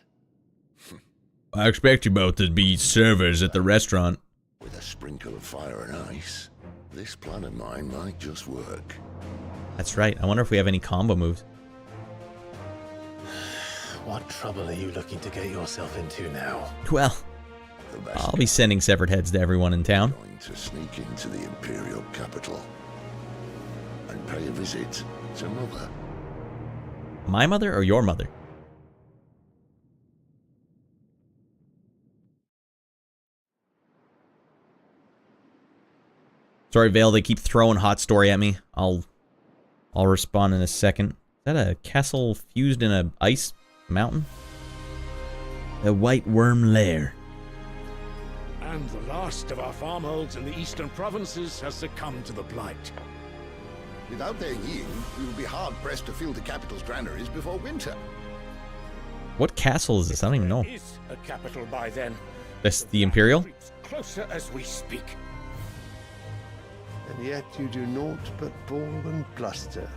I expect you both to be servers at the restaurant. With a sprinkle of fire and ice, this plan of mine might just work. That's right. I wonder if we have any combo moves. What trouble are you looking to get yourself into now? Well, The best I'll be sending severed heads to everyone in town. going to sneak into the Imperial capital and pay a visit to Mother. My mother or your mother? Sorry, Vale, they keep throwing hot story at me. I'll respond in a second. Is that a castle fused in a ice mountain? The White Worm Lair. And the last of our farmholds in the eastern provinces has succumbed to the blight. Without their yield, we will be hard-pressed to fill the capital's granaries before winter. What castle is this? I don't even know. There is a capital by then. This the Imperial? Creeps closer as we speak. And yet you do naught but bawl and bluster.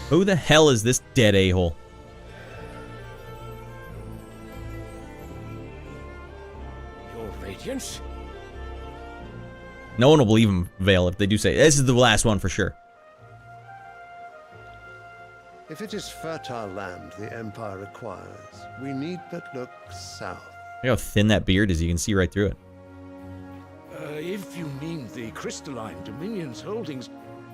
Who the hell is this dead a-hole? Your Radiance? No one will believe him, Vale, if they do say this is the last one for sure. If it is fertile land the Empire requires, we need but look south. Look how thin that beard is. You can see right through it. If you mean the crystalline Dominion's holdings,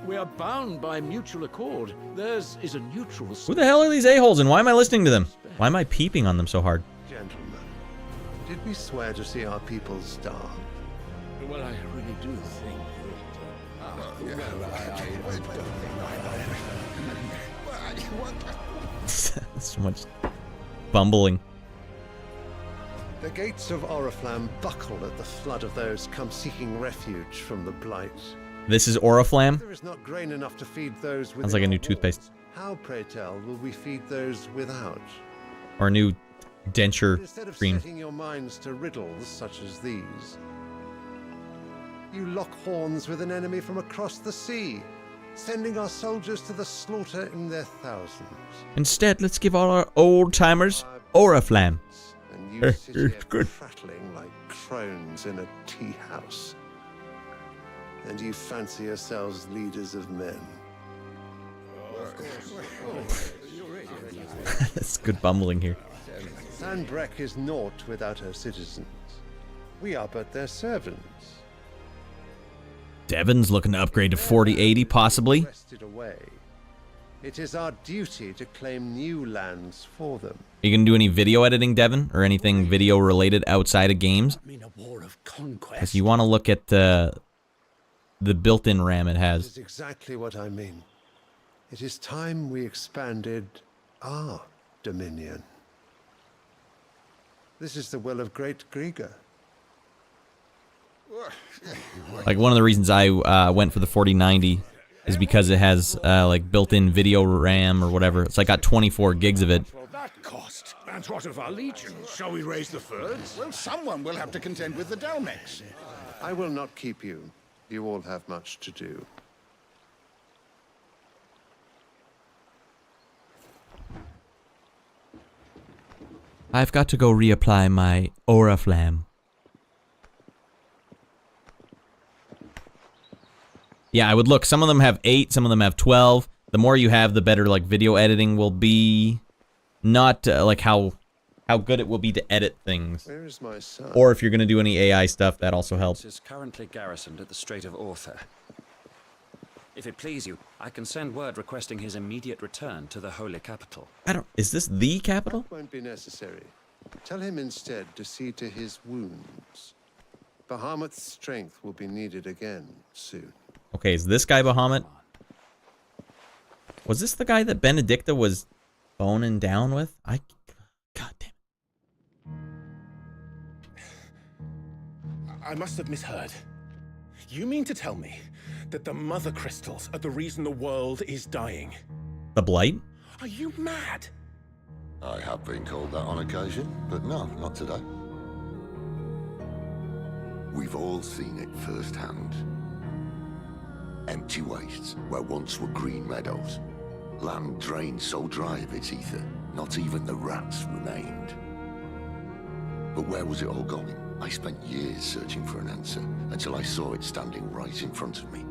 we are bound by mutual accord. Theirs is a neutral... Who the hell are these a-holes and why am I listening to them? Why am I peeping on them so hard? Gentlemen, did we swear to see our people starve? Well, I really do think that... So much bumbling. The gates of Oriflamme buckle at the flood of those come seeking refuge from the blight. This is Oriflamme? There is not grain enough to feed those within Sounds like a new our toothpaste. walls. How, pray tell, will we feed those without? Or a new denture Instead of cream. setting your minds to riddles such as these, you lock horns with an enemy from across the sea, sending our soldiers to the slaughter in their thousands. Instead, let's give all our old-timers Oriflamme. And you sit here prattling like crones in a tea house. And you fancy yourselves leaders of men. That's good bumbling here. Sandbreck is naught without her citizens. We are but their servants. Devon's looking to upgrade to 4080, possibly. Wrested away. It is our duty to claim new lands for them. Are you gonna do any video editing, Devon, or anything video related outside of games? I mean, a war of conquest. Because you want to look at the built-in RAM it This has. is exactly what I mean. It is time we expanded our dominion. This is the will of great Grieger. Like one of the reasons I went for the 4090 is because it has like built-in video RAM or whatever. It's like got 24 gigs of it. Well, that cost. And what of our legions? Shall we raise the thirds? Well, someone will have to contend with the Dalmex. I will not keep you. You all have much to do. I've got to go reapply my Oriflamme. Yeah, I would look. Some of them have 8, some of them have 12. The more you have, the better like video editing will be. Not like how good it will be to edit things. Where is my son? Or if you're going to do any AI stuff, that also helps. Is currently garrisoned at the Strait of Author. If it please you, I can send word requesting his immediate return to the Holy Capital. Is this the capital? That won't be necessary. Tell him instead to see to his wounds. Bahamut's strength will be needed again soon. Okay, is this guy Bahamut? Was this the guy that Benedicta was boning down with? God damn it. I must have misheard. You mean to tell me that the mother crystals are the reason the world is dying? The Blight? Are you mad? I have been called that on occasion, but no, not today. We've all seen it firsthand. Empty wastes where once were green meadows. Land drained so dry of its ether, not even the rats remained. But where was it all going? I spent years searching for an answer, until I saw it standing right in front of me.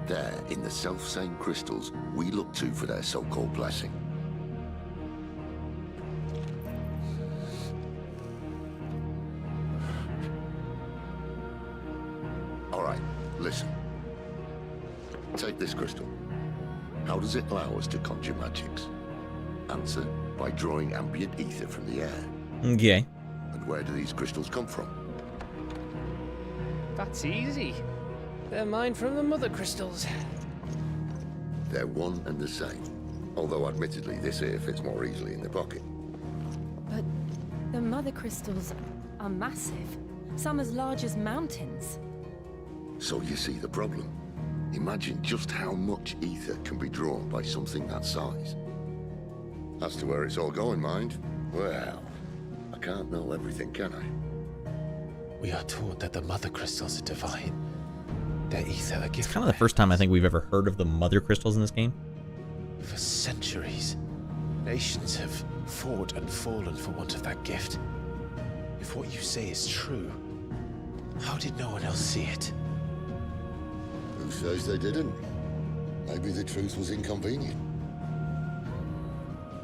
There, in the self-same crystals we look to for their so-called blessing. All right, listen. Take this crystal. How does it allow us to conjure magics? Answer, by drawing ambient ether from the air. Okay. And where do these crystals come from? That's easy. They're mined from the mother crystals. They're one and the same. Although admittedly this here fits more easily in the pocket. But the mother crystals are massive. Some as large as mountains. So you see the problem. Imagine just how much ether can be drawn by something that size. As to where it's all going, mind, well, I can't know everything, can I? We are taught that the mother crystals are divine. Their ether are gift. It's kind of the first time I think we've ever heard of the mother crystals in this game. For centuries, nations have fought and fallen for want of that gift. If what you say is true, how did no one else see it? Who says they didn't? Maybe the truth was inconvenient.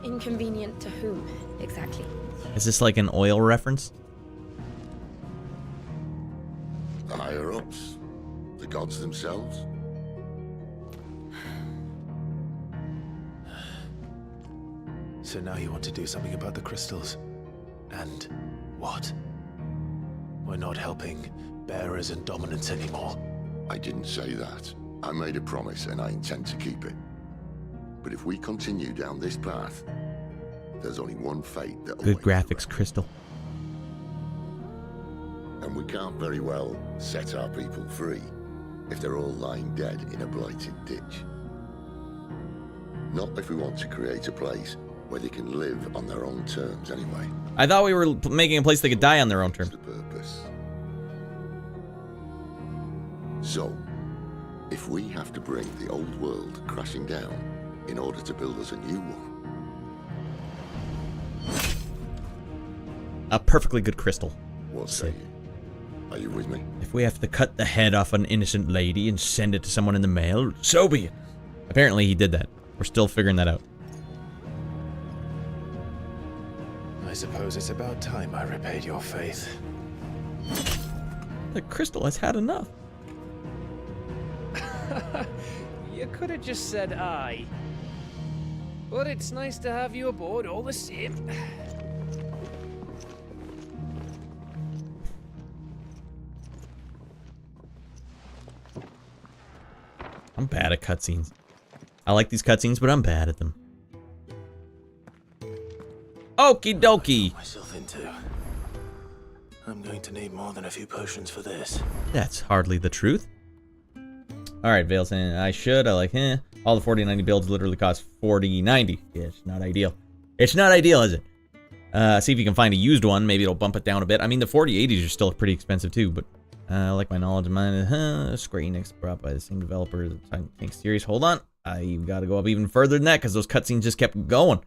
Inconvenient to whom, exactly? Is this like an oil reference? The higher-ups? The gods themselves? So now you want to do something about the crystals? And what? We're not helping bearers and dominants anymore. I didn't say that. I made a promise and I intend to keep it. But if we continue down this path, there's only one fate that Good graphics, Crystal. And we can't very well set our people free if they're all lying dead in a blighted ditch. Not if we want to create a place where they can live on their own terms anyway. I thought we were making a place they could die on their own terms. The purpose. So, if we have to bring the old world crashing down in order to build us a new one. A perfectly good crystal. What say you? Are you with me? If we have to cut the head off an innocent lady and send it to someone in the mail, so be it. Apparently he did that. We're still figuring that out. I suppose it's about time I repaid your faith. The crystal has had enough. You could have just said aye. But it's nice to have you aboard all the same. I'm bad at cutscenes. I like these cutscenes, but I'm bad at them. Okie dokie. Myself into. I'm going to need more than a few potions for this. That's hardly the truth. Alright, Vale saying I should. I like, all the 4090 builds literally cost $40.90. Yeah, it's not ideal. It's not ideal, is it? See if you can find a used one. Maybe it'll bump it down a bit. I mean, the 4080s are still pretty expensive too, but like my knowledge of mine, Square Enix brought by the same developer. I think series. Hold on. I've got to go up even further than that because those cutscenes just kept going.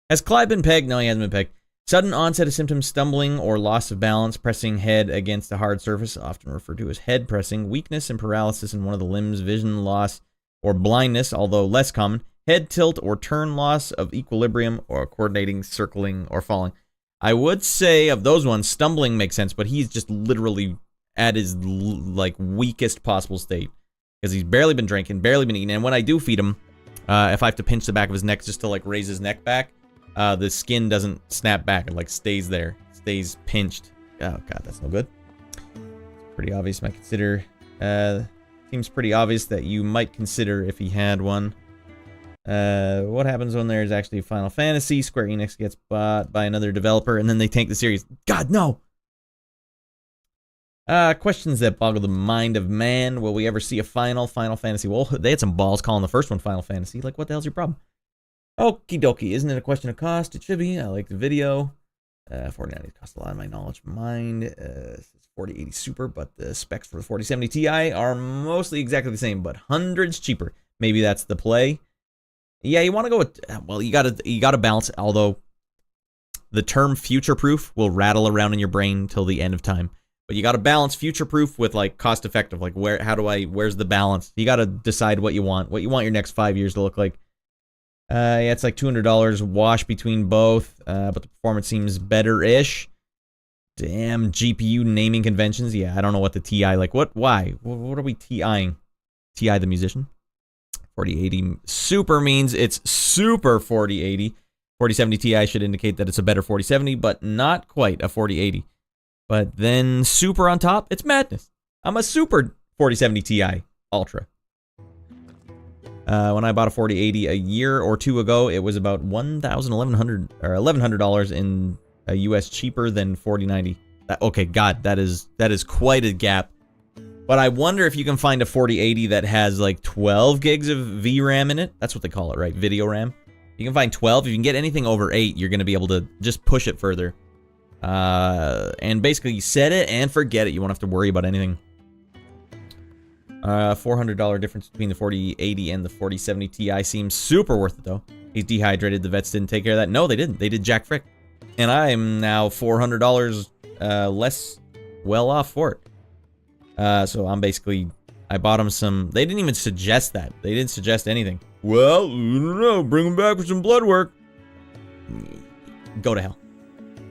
Has Clive been pegged? No, he hasn't been pegged. Sudden onset of symptoms, stumbling or loss of balance, pressing head against a hard surface, often referred to as head pressing, weakness and paralysis in one of the limbs, vision loss or blindness, although less common, head tilt or turn loss of equilibrium or coordinating, circling, or falling. I would say of those ones, stumbling makes sense, but he's just literally at his like weakest possible state because he's barely been drinking, barely been eating, and when I do feed him, if I have to pinch the back of his neck just to like raise his neck back, the skin doesn't snap back. It like stays there, stays pinched. Oh god, that's no good. Pretty obvious. Might consider. Seems pretty obvious that you might consider if he had one. What happens when there's actually Final Fantasy? Square Enix gets bought by another developer, and then they tank the series. God no. Questions that boggle the mind of man. Will we ever see a Final Fantasy? Well, they had some balls calling the first one Final Fantasy. Like, what the hell's your problem? Okie dokie. Isn't it a question of cost? It should be. I like the video. 4090 cost a lot of my knowledge of mind. It's 4080 Super, but the specs for the 4070 Ti are mostly exactly the same, but hundreds cheaper. Maybe that's the play. Yeah, you want to go with, well, you gotta balance, although the term future-proof will rattle around in your brain till the end of time. But you got to balance future-proof with like cost-effective. Like where's the balance? You got to decide what you want your next 5 years to look like. Yeah, it's like $200 wash between both, but the performance seems better-ish. Damn GPU naming conventions. Yeah, I don't know what the TI like. Why? What are we TIing? TI the musician? 4080 Super means it's Super 4080. 4070 Ti should indicate that it's a better 4070, but not quite a 4080. But then Super on top, it's madness. I'm a Super 4070 Ti Ultra. When I bought a 4080 a year or two ago, it was about $1,100 in US cheaper than 4090. Okay, God, that is quite a gap. But I wonder if you can find a 4080 that has like 12 gigs of VRAM in it. That's what they call it, right? Video RAM. You can find 12. If you can get anything over 8, you're going to be able to just push it further. And basically set it and forget it. You won't have to worry about anything. $400 difference between the 4080 and the 4070 Ti seems super worth it, though. He's dehydrated. The vets didn't take care of that. No, they didn't. They did jack frick. And I am now $400 less well off for it. So I'm basically... I bought him some... They didn't even suggest that. They didn't suggest anything. Well, I don't know. Bring him back for some blood work. Go to hell.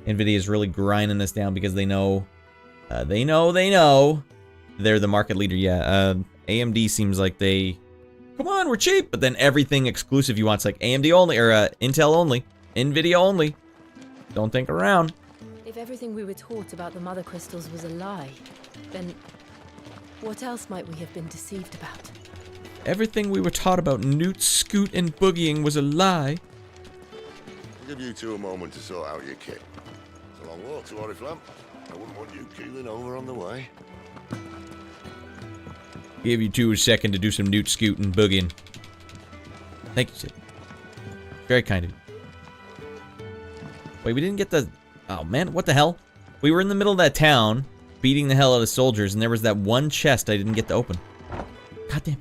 NVIDIA is really grinding this down because they know... They know. They're the market leader, yeah. AMD seems like they... Come on, we're cheap! But then everything exclusive you want's like AMD only, or Intel only. NVIDIA only. Don't think around. If everything we were taught about the mother crystals was a lie, then what else might we have been deceived about? Everything we were taught about Newt, Scoot, and boogieing was a lie. I'll give you two a moment to sort out your kit. It's a long walk to Oriflamme. I wouldn't want you keeling over on the way. Give you two a second to do some Newt, Scoot, and boogieing. Thank you, Sid. Very kind of you. Wait, we didn't get the... Oh, man, what the hell? We were in the middle of that town, beating the hell out of soldiers, and there was that one chest I didn't get to open. God damn.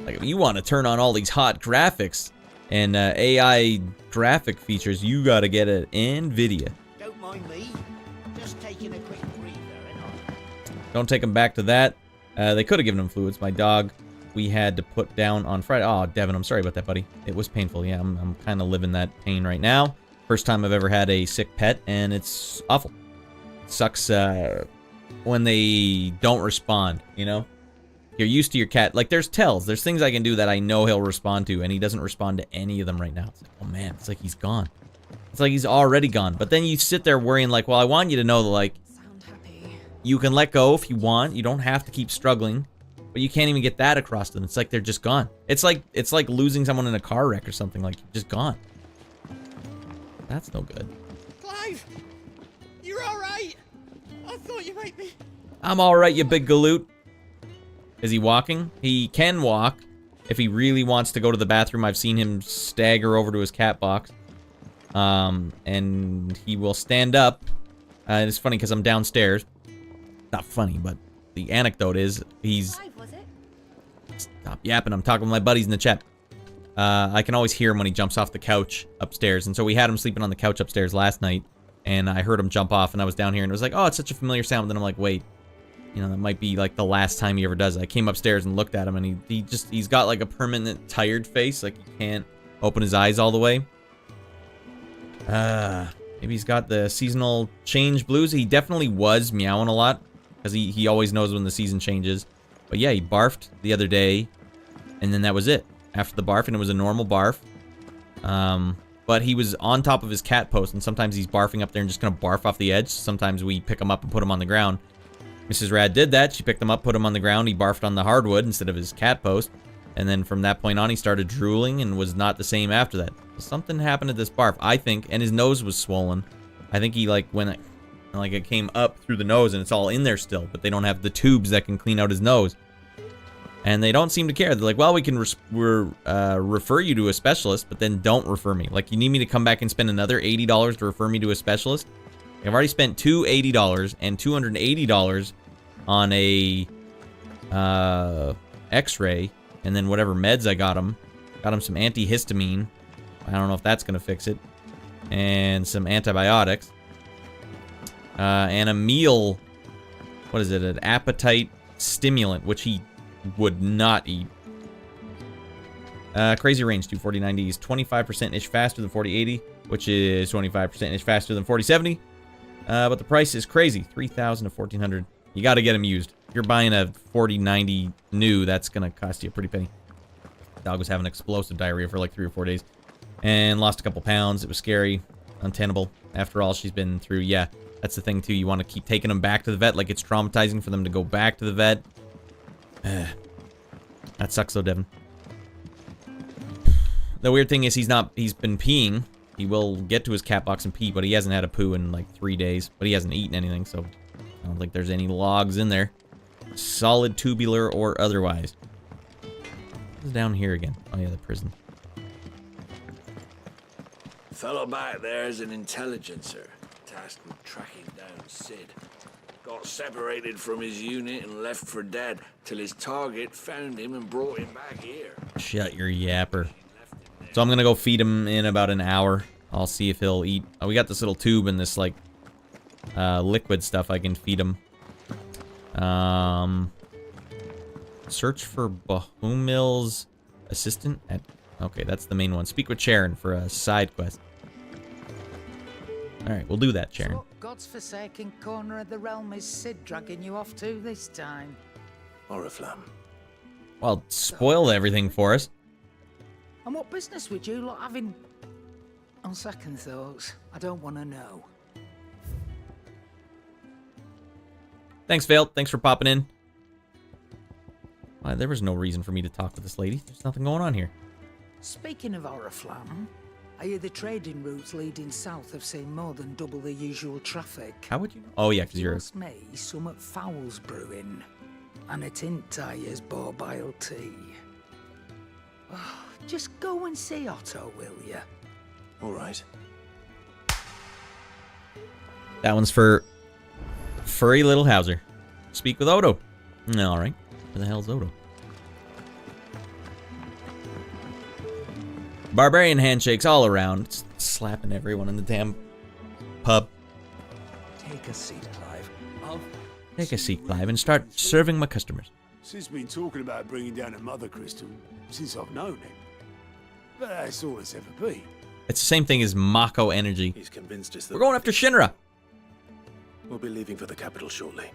Like, if you want to turn on all these hot graphics and AI graphic features, you gotta get an NVIDIA. Don't mind me. Just taking a quick breather, and Don't take him back to that. They could have given him fluids. My dog, we had to put down on Friday. Oh, Devin, I'm sorry about that, buddy. It was painful. Yeah, I'm kind of living that pain right now. First time I've ever had a sick pet, and it's awful. It sucks when they don't respond, you know? You're used to your cat. Like, there's tells. There's things I can do that I know he'll respond to, and he doesn't respond to any of them right now. It's like, oh, man, it's like he's gone. It's like he's already gone. But then you sit there worrying, like, well, I want you to know that, like, you can let go if you want. You don't have to keep struggling. But you can't even get that across to them. It's like they're just gone. It's like losing someone in a car wreck or something. Like, just gone. That's no good. Clive, you're all right. I thought you might be. I'm all right, you big galoot. Is he walking? He can walk if he really wants to go to the bathroom. I've seen him stagger over to his cat box. And he will stand up. And it's funny because I'm downstairs. Not funny, but the anecdote is he's... Stop yapping. I'm talking with my buddies in the chat. I can always hear him when he jumps off the couch upstairs. And so we had him sleeping on the couch upstairs last night. And I heard him jump off, and I was down here, and it was like, oh, it's such a familiar sound. And then I'm like, wait. You know, that might be like the last time he ever does it. I came upstairs and looked at him, and he's got like a permanent tired face. Like, he can't open his eyes all the way. Maybe he's got the seasonal change blues. He definitely was meowing a lot, because he always knows when the season changes. But yeah, he barfed the other day, and then that was it. After the barf, and it was a normal barf. But he was on top of his cat post, and sometimes he's barfing up there and just gonna barf off the edge. Sometimes we pick him up and put him on the ground. Mrs. Radd did that. She picked him up, put him on the ground. He barfed on the hardwood instead of his cat post. And then from that point on, he started drooling and was not the same after that. Something happened at this barf, I think, and his nose was swollen. I think he, like, when And like it came up through the nose and it's all in there still, but they don't have the tubes that can clean out his nose. And they don't seem to care. They're like, well, we can refer you to a specialist, but then don't refer me. Like, you need me to come back and spend another $80 to refer me to a specialist? I've already spent $80 and $280 on a X-ray, and then whatever meds I got him. Got him some antihistamine. I don't know if that's gonna fix it. And some antibiotics. And a meal. What is it? An appetite stimulant, which he would not eat. Crazy range 240-90 is 25%-ish faster than 40-80, which is 25%-ish faster than 40-70. But the price is crazy, $3,000 to $1,400. You got to get them used. If you're buying a 40-90 new, that's gonna cost you a pretty penny. Dog was having explosive diarrhea for like 3 or 4 days, and lost a couple pounds. It was scary, untenable. After all she's been through, yeah, that's the thing too. You want to keep taking them back to the vet. Like, it's traumatizing for them to go back to the vet. That sucks though, Devin. The weird thing is he's been peeing. He will get to his cat box and pee, but he hasn't had a poo in like 3 days. But he hasn't eaten anything, so I don't think there's any logs in there. Solid, tubular, or otherwise. What's down here again? Oh yeah, the prison. Fellow back there is an intelligencer, tasked with tracking down Sid. Got separated from his unit and left for dead, till his target found him and brought him back here. Shut your yapper. So I'm gonna go feed him in about an hour. I'll see if he'll eat. Oh, we got this little tube and this, like, liquid stuff I can feed him. Search for Bahumil's assistant at... Okay, that's the main one. Speak with Sharon for a side quest. Alright, we'll do that, Sharon. What God's forsaken corner of the realm is Sid dragging you off to this time? Oriflamme. Well, spoil everything for us. And what business would you lot having? On second thoughts, I don't want to know. Thanks, Vale. Thanks for popping in. There was no reason for me to talk with this lady. There's nothing going on here. Speaking of Oriflamme, I hear the trading routes leading south have seen more than double the usual traffic. How would you know? Oh, yeah, because you're... Ask me, somewhat foul's brewing. And a tint tires borbile tea. Oh, just go and see Otto, will you? All right. That one's for furry little Hauser. Speak with Odo. All right. Where the hell's Odo? Barbarian handshakes all around. Just slapping everyone in the damn pub. Take a seat, Clive. Take a seat, Clive, and start serving my customers. Sid's been talking about bringing down a mother crystal since I've known him. But that's all it's ever been. It's the same thing as Mako energy. He's convinced us that we're going after Shinra. We'll be leaving for the capital shortly.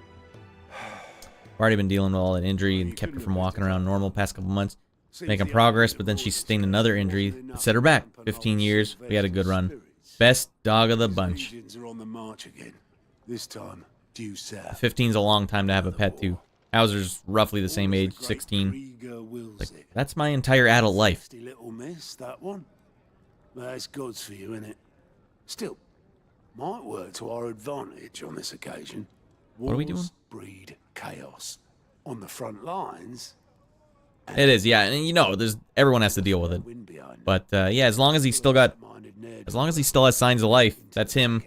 I've already been dealing with all that injury and kept her from walking around normal past couple months. Making progress, but then she sustained another injury that set her back. 15 years, we had a good run. Best dog of the bunch. Are on the march again. This time, due south. 15's a long time to have a pet, too. Hauser's roughly the same age, 16. Like, that's my entire adult life. Little miss, that one. That's God's for you, innit? Still, might work to our advantage on this occasion. What are we doing? Breed chaos. On the front lines. It is, yeah, and you know, everyone has to deal with it. But yeah, as long as he still has signs of life, that's him.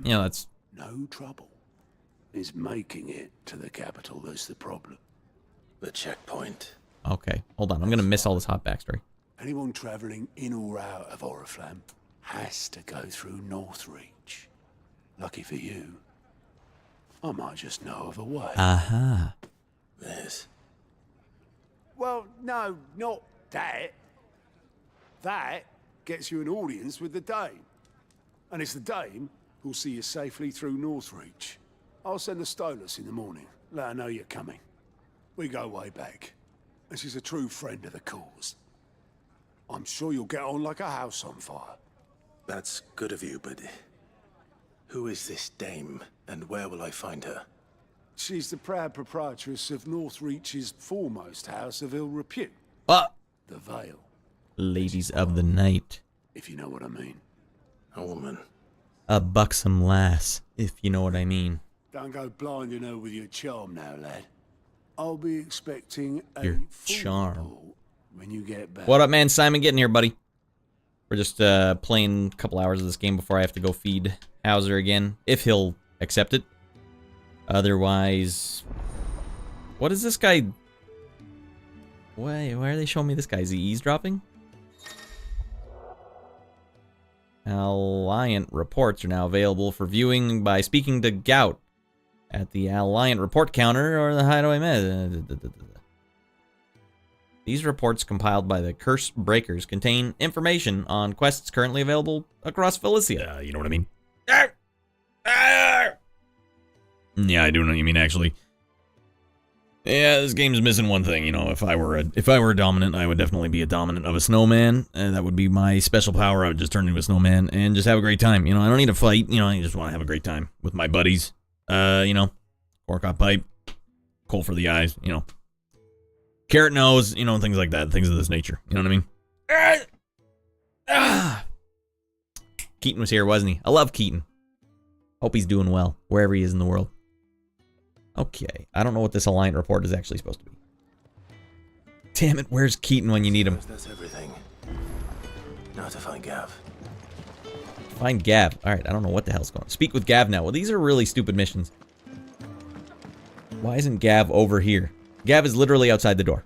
You know, that's no trouble. Is making it to the capital that's the problem. The checkpoint. Okay, hold on. I'm gonna miss all this hot backstory. Anyone travelling in or out of Oriflamme has to go through Northreach. Lucky for you, I might just know of a way. Aha. Yes. Well, no, not that. That gets you an audience with the Dame. And it's the Dame who'll see you safely through Northreach. I'll send the Stolas in the morning. Let her know you're coming. We go way back. And she's a true friend of the cause. I'm sure you'll get on like a house on fire. That's good of you, but who is this Dame, and where will I find her? She's the proud proprietress of Northreach's foremost house of ill repute. The Vale. Ladies of the Night. If you know what I mean. A woman. a buxom lass, if you know what I mean. Don't go blinding her with your charm now, lad. I'll be expecting a Your full charm. report when you get back. What up, man? Simon getting here, buddy. We're just playing a couple hours of this game before I have to go feed Hauser again, if he'll accept it. Otherwise, what is this guy? Why are they showing me this guy? Is he eavesdropping? Alliant reports are now available for viewing by speaking to Gout at the Alliant report counter or the hideaway med. These reports compiled by the Curse Breakers contain information on quests currently available across Felicia. You know what I mean? Yeah, I do know what you mean, actually. Yeah, this game's missing one thing. You know, if I were a dominant, I would definitely be a dominant of a snowman, and that would be my special power. I would just turn into a snowman and just have a great time. You know, I don't need to fight. You know, I just want to have a great time with my buddies. You know, cork on pipe, coal for the eyes. You know, carrot nose. You know, things like that. Things of this nature. You know what I mean? Keaton was here, wasn't he? I love Keaton. Hope he's doing well wherever he is in the world. Okay, I don't know what this Alliant report is actually supposed to be. Damn it, where's Keaton when you need him? That's everything. Now to find Gav. Find Gav. Alright, I don't know what the hell's going on. Speak with Gav now. Well, these are really stupid missions. Why isn't Gav over here? Gav is literally outside the door.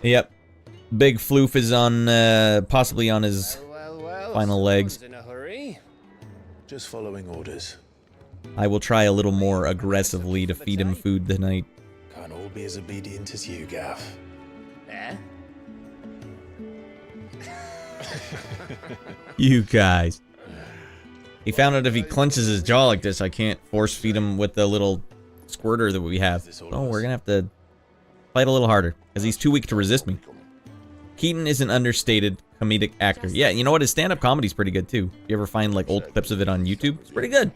Yep. Big Floof is on, possibly on his final legs. In a hurry. Just following orders. I will try a little more aggressively to feed him food tonight. Can't all be as obedient as you, Gav. Eh? You guys. He found out if he clenches his jaw like this, I can't force feed him with the little squirter that we have. Oh, we're gonna have to fight a little harder, because he's too weak to resist me. Keaton is an understated comedic actor. Yeah, you know what? His stand-up comedy's pretty good, too. You ever find, like, old clips of it on YouTube? It's pretty good.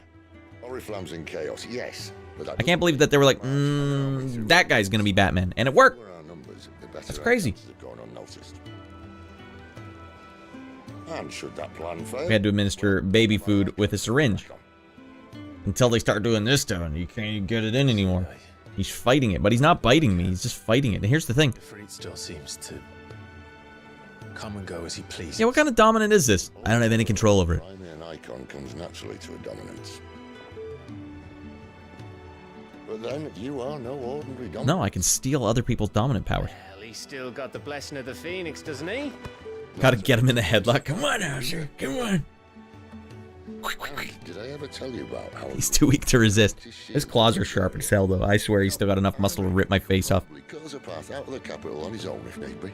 Oriflamme's in chaos, yes. But I can't believe that they were like, that guy's gonna be Batman. And it worked. That's crazy. And should that plan fail, We had to administer baby food with a syringe. Until they start doing this stuff, and you can't get it in anymore. He's fighting it, but he's not biting me. He's just fighting it. And here's the thing. Freed still seems to come and go as he pleases. Yeah, what kind of dominant is this? I don't have any control over it. finding an icon comes naturally to a dominance. But then, you are no ordinary dominant. No, I can steal other people's dominant powers. Well, he's still got the blessing of the Phoenix, doesn't he? Gotta get him in the headlock. Come on, Hauser. Come on. Did I ever tell you about how He's too weak to resist. His claws are sharp as hell, though. I swear he's still got enough muscle to rip my face off. he curls a path out of the capital on his own if need be?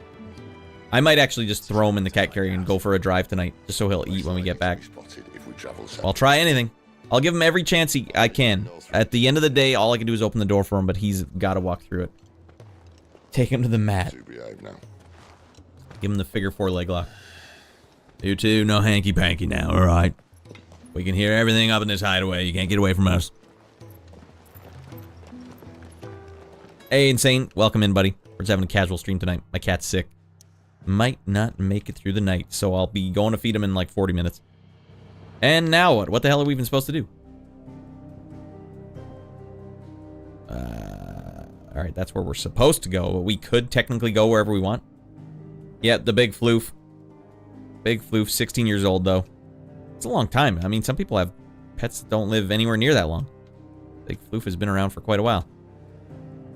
I might actually just throw him in the cat carrier and go for a drive tonight, just so he'll eat when we get back. Spotted if we travel I'll try anything. I'll give him every chance I can. At the end of the day, all I can do is open the door for him, but he's got to walk through it. Take him to the mat. to behave now. Give him the figure 4 leg lock. You two, no hanky-panky now, alright? We can hear everything up in this hideaway. You can't get away from us. Hey, Insane. Welcome in, buddy. We're just having a casual stream tonight. My cat's sick. Might not make it through the night, so I'll be going to feed him in like 40 minutes. And now what? What the hell are we even supposed to do? Alright, that's where we're supposed to go. We could technically go wherever we want. Yeah, the Big Floof. Big Floof, 16 years old, though. It's a long time. I mean, some people have pets that don't live anywhere near that long. Big Floof has been around for quite a while.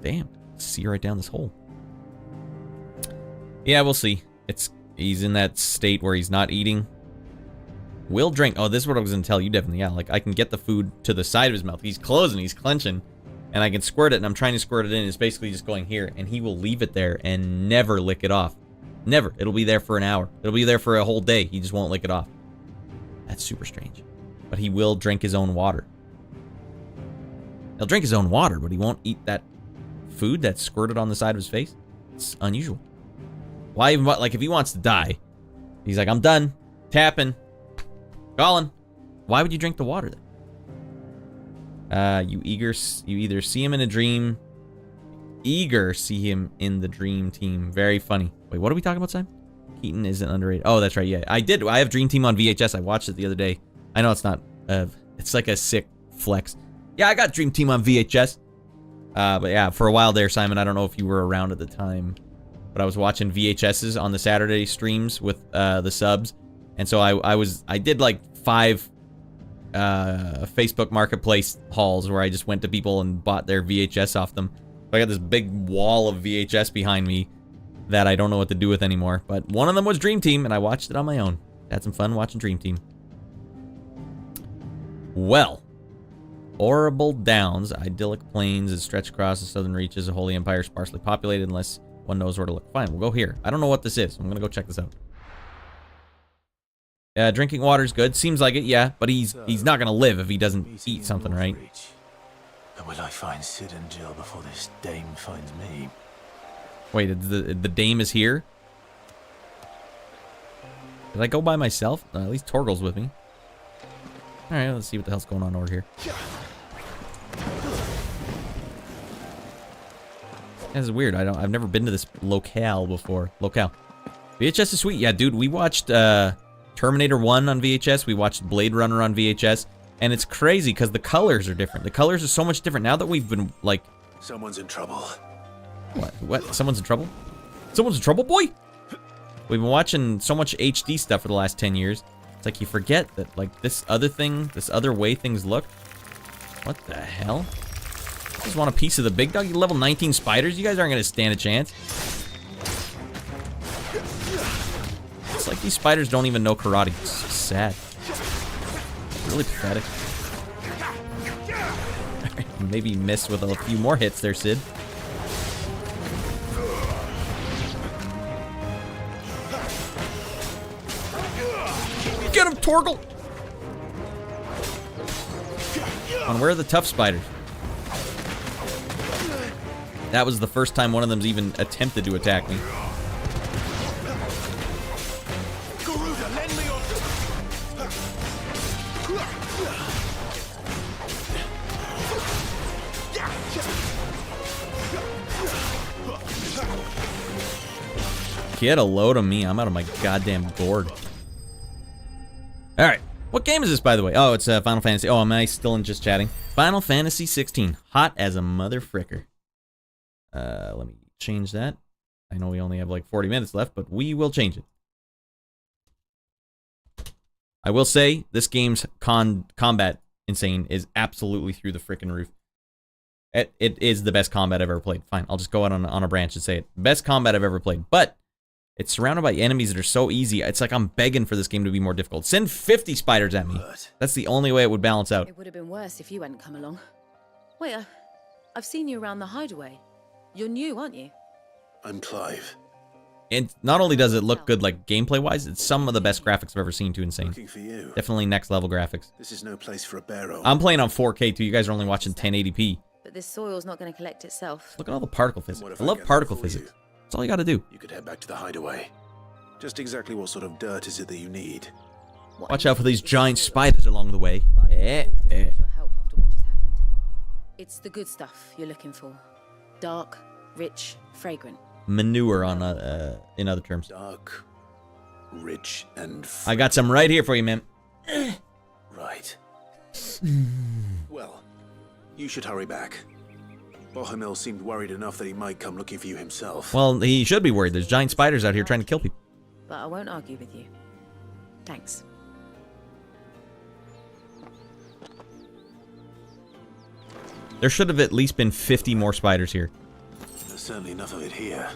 Damn. See right down this hole. Yeah, we'll see. He's in that state where he's not eating. Will drink. Oh, this is what I was going to tell you, definitely. Yeah, like, I can get the food to the side of his mouth. He's closing, he's clenching. And I can squirt it, and I'm trying to squirt it in. It's basically just going here, and he will leave it there and never lick it off. Never. It'll be there for an hour. It'll be there for a whole day. He just won't lick it off. That's super strange. But he will drink his own water. He'll drink his own water, but he won't eat that food that's squirted on the side of his face. It's unusual. Why even, like, if he wants to die, he's like, I'm done. Tapping. Calling. Why would you drink the water then? You either see him in a dream. See him in the dream team. Very funny. Wait, what are we talking about, Simon? Keaton isn't underrated. Oh, that's right. Yeah, I did. I have Dream Team on VHS. I watched it the other day. I know it's not. It's like a sick flex. Yeah, I got Dream Team on VHS. But yeah, for a while there, Simon, I don't know if you were around at the time, but I was watching VHSs on the Saturday streams with the subs, and so I did like 5 Facebook Marketplace hauls where I just went to people and bought their VHS off them. So I got this big wall of VHS behind me that I don't know what to do with anymore. But one of them was Dream Team, and I watched it on my own. Had some fun watching Dream Team. Well, Orrible Downs, idyllic plains that stretch across the southern reaches of Holy Empire, sparsely populated unless one knows where to look. Fine, we'll go here. I don't know what this is. I'm gonna go check this out. Drinking water's good. Seems like it, yeah. But he's not gonna live if he doesn't eat something, right? But will I find Sid and Jill before this dame finds me? Wait, the dame is here? Did I go by myself? At least Torgal's with me. Alright, let's see what the hell's going on over here. This is weird. I've never been to this locale before. VHS is sweet. Yeah, dude, we watched Terminator 1 on VHS. We watched Blade Runner on VHS. And it's crazy because the colors are different. The colors are so much different now that we've been, like... Someone's in trouble. What? Someone's in trouble? Someone's in trouble, boy? We've been watching so much HD stuff for the last 10 years. It's like you forget that, like, this other way things look. What the hell? You just want a piece of the big dog? You level 19 spiders? You guys aren't going to stand a chance. It's like these spiders don't even know karate. It's so sad. Really pathetic. Maybe missed with a few more hits there, Sid. Get him, Torgal! And where are the tough spiders? That was the first time one of them's even attempted to attack me. Get a load of me. I'm out of my goddamn gourd. Alright. What game is this, by the way? Oh, it's Final Fantasy. Oh, am I still in just chatting? Final Fantasy 16. Hot as a mother fricker. Let me change that. I know we only have like 40 minutes left, but we will change it. I will say, this game's combat insane is absolutely through the frickin' roof. It is the best combat I've ever played. Fine, I'll just go out on a branch and say it. Best combat I've ever played. But it's surrounded by enemies that are so easy. It's like I'm begging for this game to be more difficult. Send 50 spiders at me. That's the only way it would balance out. It would have been worse if you hadn't come along. Wait, I've seen you around the hideaway. You're new, aren't you? I'm Clive. And not only does it look good, like gameplay-wise, it's some of the best graphics I've ever seen. Too insane. Looking for you. Definitely next level graphics. This is no place for a barrow. I'm playing on 4K too. You guys are only watching 1080p. But this soil's not going to collect itself. Look at all the particle physics. I love particle physics. That's all you got to do. You could head back to the hideaway. Just exactly what sort of dirt is it that you need? Watch out for these giant spiders along the way. Your help after what just happened. It's the good stuff you're looking for. Dark, rich, fragrant. Manure on in other terms. Dark, rich, and fragrant. I got some right here for you, man. Right. Well, you should hurry back. Bohemil seemed worried enough that he might come looking for you himself. Well, he should be worried. There's giant spiders out here trying to kill people. But I won't argue with you. Thanks. There should have at least been 50 more spiders here. There's certainly enough of it here.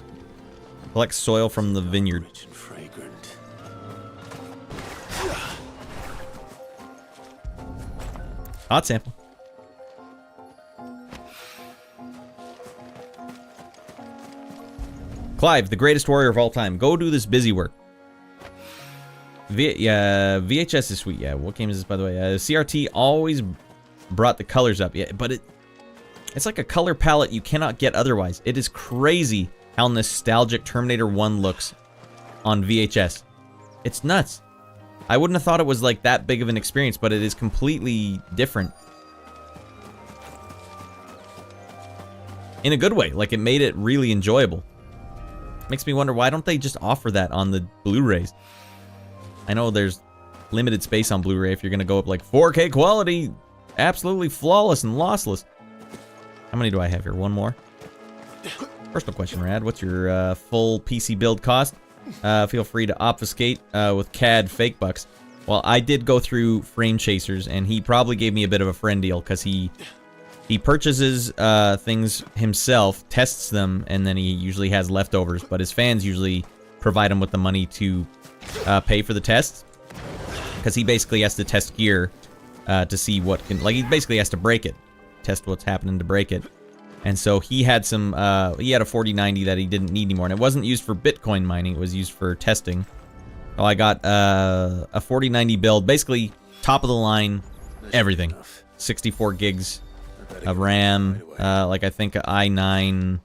Collect soil from the vineyard. Rich and fragrant. Hot sample. Clive, the greatest warrior of all time. Go do this busy work. VHS is sweet. Yeah, what game is this, by the way? CRT always brought the colors up. Yeah, but it's like a color palette you cannot get otherwise. It is crazy how nostalgic Terminator 1 looks on VHS. It's nuts. I wouldn't have thought it was like that big of an experience, but it is completely different. In a good way. Like, it made it really enjoyable. Makes me wonder, why don't they just offer that on the Blu-rays? I know there's limited space on Blu-ray if you're going to go up like 4K quality, absolutely flawless and lossless. How many do I have here? One more? Personal question, Radd. What's your full PC build cost? Feel free to obfuscate with CAD fake bucks. Well, I did go through Frame Chasers, and he probably gave me a bit of a friend deal, because he purchases things himself, tests them, and then he usually has leftovers, but his fans usually provide him with the money to pay for the tests, because he basically has to test gear to see what can, like, he basically has to break it, test what's happening to break it. And so he had some, he had a 4090 that he didn't need anymore, and it wasn't used for Bitcoin mining, it was used for testing. So I got a 4090 build, basically top of the line, everything. 64 gigs of RAM, like I think i9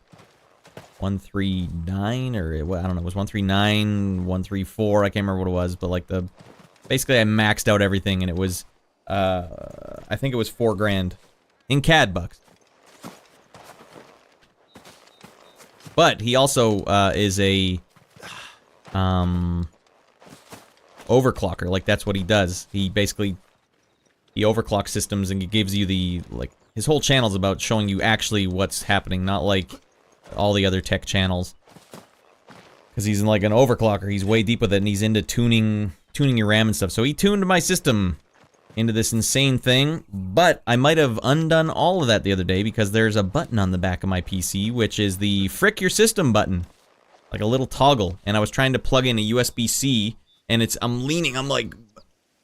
139, or I don't know, it was 139, 134, I can't remember what it was, but like basically I maxed out everything, and it was, I think it was $4 grand in CAD bucks. But he also is a overclocker. Like, that's what he does. He basically overclocks systems, and he gives you the, like, his whole channel's about showing you actually what's happening, not like all the other tech channels. Because he's like an overclocker. He's way deep with it, and he's into tuning your RAM and stuff. So he tuned my system into this insane thing, but I might have undone all of that the other day, because there's a button on the back of my PC, which is the frick your system button. Like a little toggle. And I was trying to plug in a USB-C, and I'm leaning, I'm like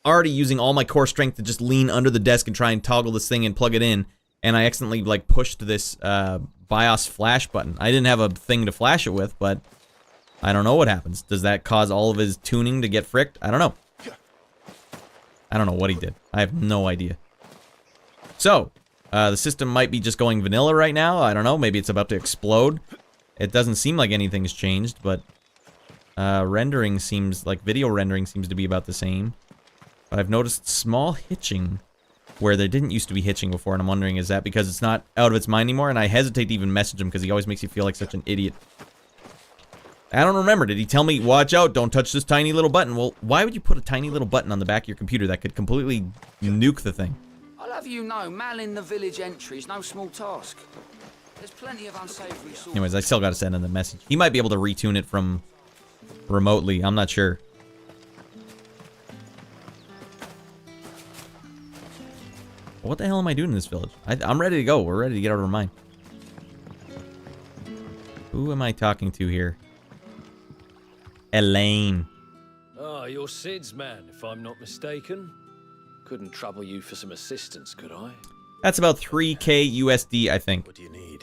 already using all my core strength to just lean under the desk and try and toggle this thing and plug it in, and I accidentally like pushed this BIOS flash button. I didn't have a thing to flash it with, but I don't know what happens. Does that cause all of his tuning to get fricked? I don't know. I don't know what he did. I have no idea. So, the system might be just going vanilla right now. I don't know. Maybe it's about to explode. It doesn't seem like anything's changed, but rendering seems like video rendering seems to be about the same. But I've noticed small hitching where there didn't used to be hitching before, and I'm wondering, is that because it's not out of its mind anymore? And I hesitate to even message him because he always makes you feel like such an idiot. I don't remember. Did he tell me, watch out, don't touch this tiny little button? Well, why would you put a tiny little button on the back of your computer that could completely nuke the thing? I'll have you know, manning the village entry is no small task. There's plenty of unsavory sources. Anyways, I still gotta send him the message. He might be able to retune it from remotely. I'm not sure. What the hell am I doing in this village? I'm ready to go. We're ready to get out of our mind. Who am I talking to here? Elaine. Ah, you're Sid's man, if I'm not mistaken. Couldn't trouble you for some assistance, could I? That's about 3K USD, I think. What do you need?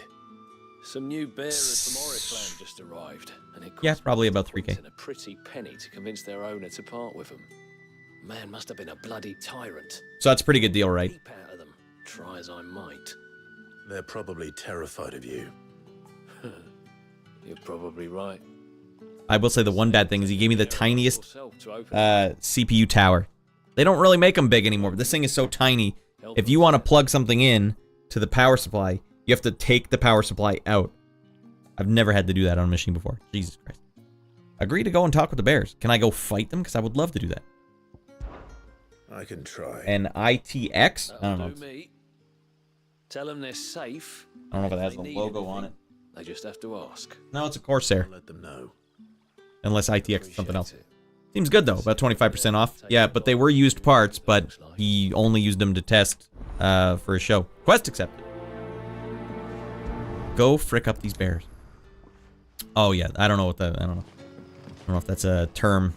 Some new bearers from Oriflan just arrived, and it Yeah, probably about 3K. a pretty penny to convince their owner to part with them. Man must have been a bloody tyrant. So that's a pretty good deal, right? Keep out of them, try as I might. They're probably terrified of you. You're probably right. I will say the one bad thing is he gave me the tiniest CPU tower. They don't really make them big anymore, but this thing is so tiny. If you want to plug something in to the power supply, you have to take the power supply out. I've never had to do that on a machine before. Jesus Christ. Agree to go and talk with the bears. Can I go fight them? Because I would love to do that. I can try. And ITX? I don't know. Me. Tell them they're safe. I don't know if it has a logo on it. They just have to ask. No, it's a Corsair. Let them know. Unless ITX is something else. Seems good though, about 25% off. Yeah, but they were used parts, but he only used them to test for a show. Quest accepted. Go frick up these bears. Oh yeah, I don't know what that, I don't know if that's a term.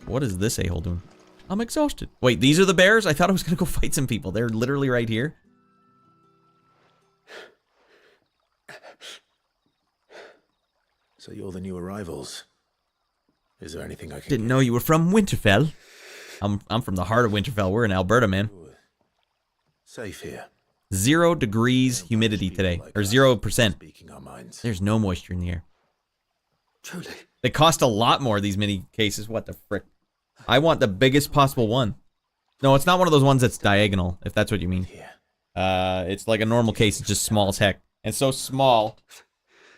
What is this a-hole doing? I'm exhausted. Wait, these are the bears? I thought I was gonna go fight some people. They're literally right here. So you're the new arrivals. Is there anything I can Didn't know you were from Winterfell. I'm from the heart of Winterfell. We're in Alberta, man. Safe here. 0 degrees humidity today, or 0%. There's no moisture in the air. Truly. They cost a lot more, these mini cases. What the frick? I want the biggest possible one. No, it's not one of those ones that's diagonal, if that's what you mean. It's like a normal case. It's just small as heck. And so small